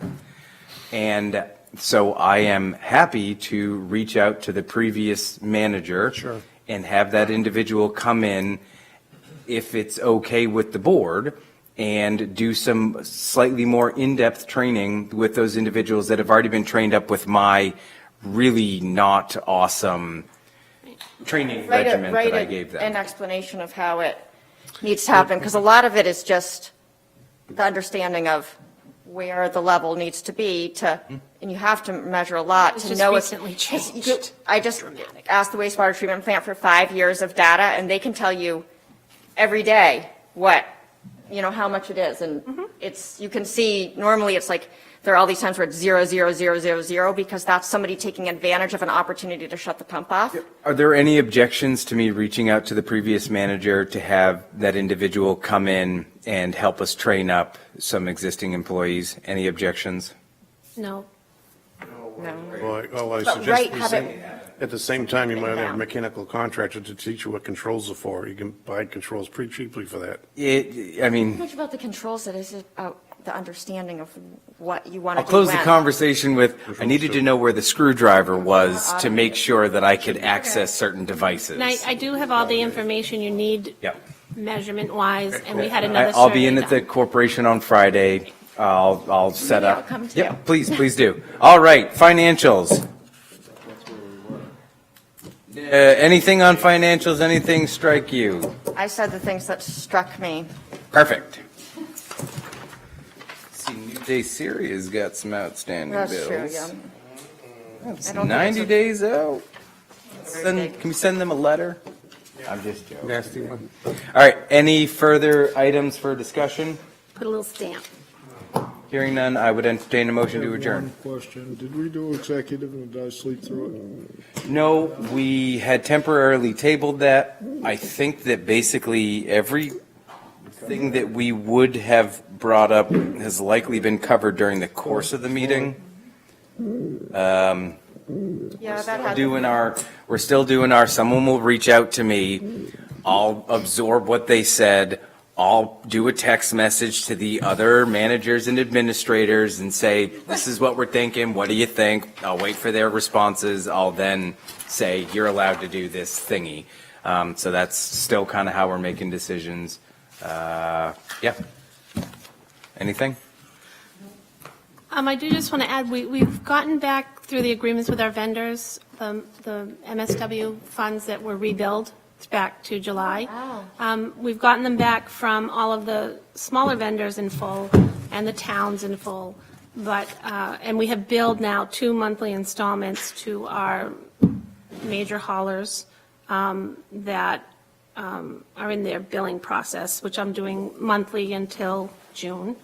And so I am happy to reach out to the previous manager. Sure. And have that individual come in, if it's okay with the board, and do some slightly more in-depth training with those individuals that have already been trained up with my really not awesome training regimen that I gave them. An explanation of how it needs to happen, because a lot of it is just the understanding of where the level needs to be and you have to measure a lot It's to just know recently changed. I just asked the wastewater treatment plant for 5 years of data, and they can tell you every day how much it is. And you can see, normally it's like, there are all these times where it's 0, 0, 0, 0, 0, because that's somebody taking advantage of an opportunity to shut the pump off. Are there any objections to me reaching out to the previous manager to have that individual come in and help us train up some existing employees? Any objections? No. Well, I But suggest have it at the same time, you might have a down. mechanical contractor to teach you what controls are for. You can buy controls pretty cheaply for that. How much about the controls that is about the understanding of what you want to I'll do close the when. conversation with, I needed to know where the screwdriver was to make sure that I could access certain devices. And I do have all the information you need Yep. measurement-wise, and we had another survey I'll be in at the done. corporation on Friday. I'll set Maybe I'll up. come too. Yep, please do. All right, financials. Anything on financials, anything strike you? I said the things that struck me. Perfect. See, New Day Syria's got some outstanding bills. That's true, yeah. That's I don't think 90 it's a- days out. Very big. Can we send them a letter? I'm just joking. Nasty one. All right, any further items for discussion? Put a little stamp. Hearing none, I would entertain a motion to adjourn. One question, did we do executive and did I sleep through it? No, we had temporarily tabled that. I think that basically everything that we would have brought up has likely been covered during the course of the meeting. Yeah, that had. We're still doing our, someone will reach out to me. I'll absorb what they said. I'll do a text message to the other managers and administrators and say, this is what we're thinking. What do you think? I'll wait for their responses. I'll then say, you're allowed to do this thingy. So that's still kind of how we're making decisions. Yeah. Anything? I do just want to add, we've gotten back through the agreements with our vendors, the MSW funds that were rebilled back to July. We've gotten them back from all of the smaller vendors in full and the towns in full. But, and we have billed now 2 monthly installments to our major haulers that are in their billing process, which I'm doing monthly until June.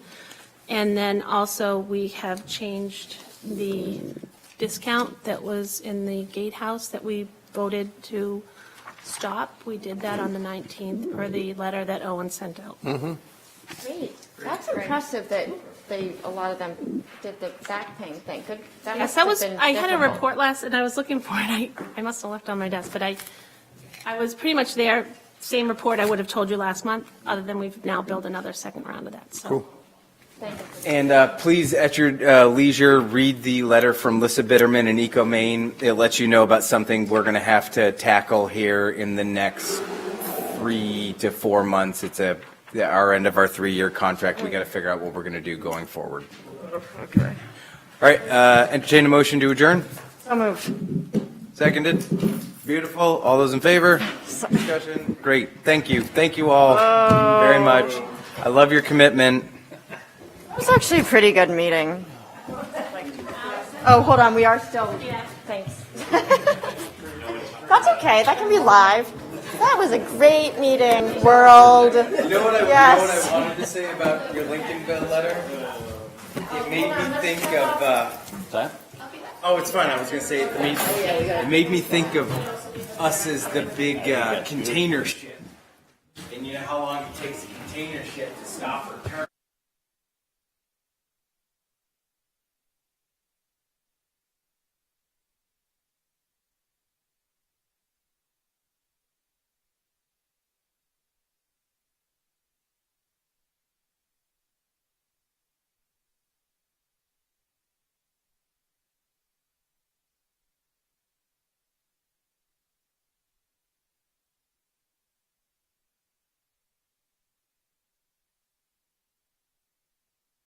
And then also, we have changed the discount that was in the gatehouse that we voted to stop. We did that on the 19th, per the letter that Owen sent out. Great. That's impressive that a lot of them did the back paying thing. Good. That Yes, must that have was, been I had a difficult. report last, and I was looking for it. I must have left it on my desk, but I was pretty much there. Same report I would have told you last month, other than we've now built another second round of that, so. Cool. Thank you. And please, at your leisure, read the letter from Lissa Bitterman and Eco Maine. It lets you know about something we're going to have to tackle here in the next 3 to 4 months. It's our end of our 3-year contract. We got to figure out what we're going to do going forward. Okay. All right, entertain a motion to adjourn. So moved. Seconded. Beautiful. All those in favor? Discussion. Great. Thank you. Thank you all very much. I love your commitment. It was actually a pretty good meeting. Oh, hold on, we are still, thanks. That's okay, that can be live. That was a great meeting, world. You know what Yes. I wanted to say about your Lincolnville letter? It made me think of. Oh, it's fine. I was going to say it made me think of us as the big container ship. And you know how long it takes a container ship to stop or turn?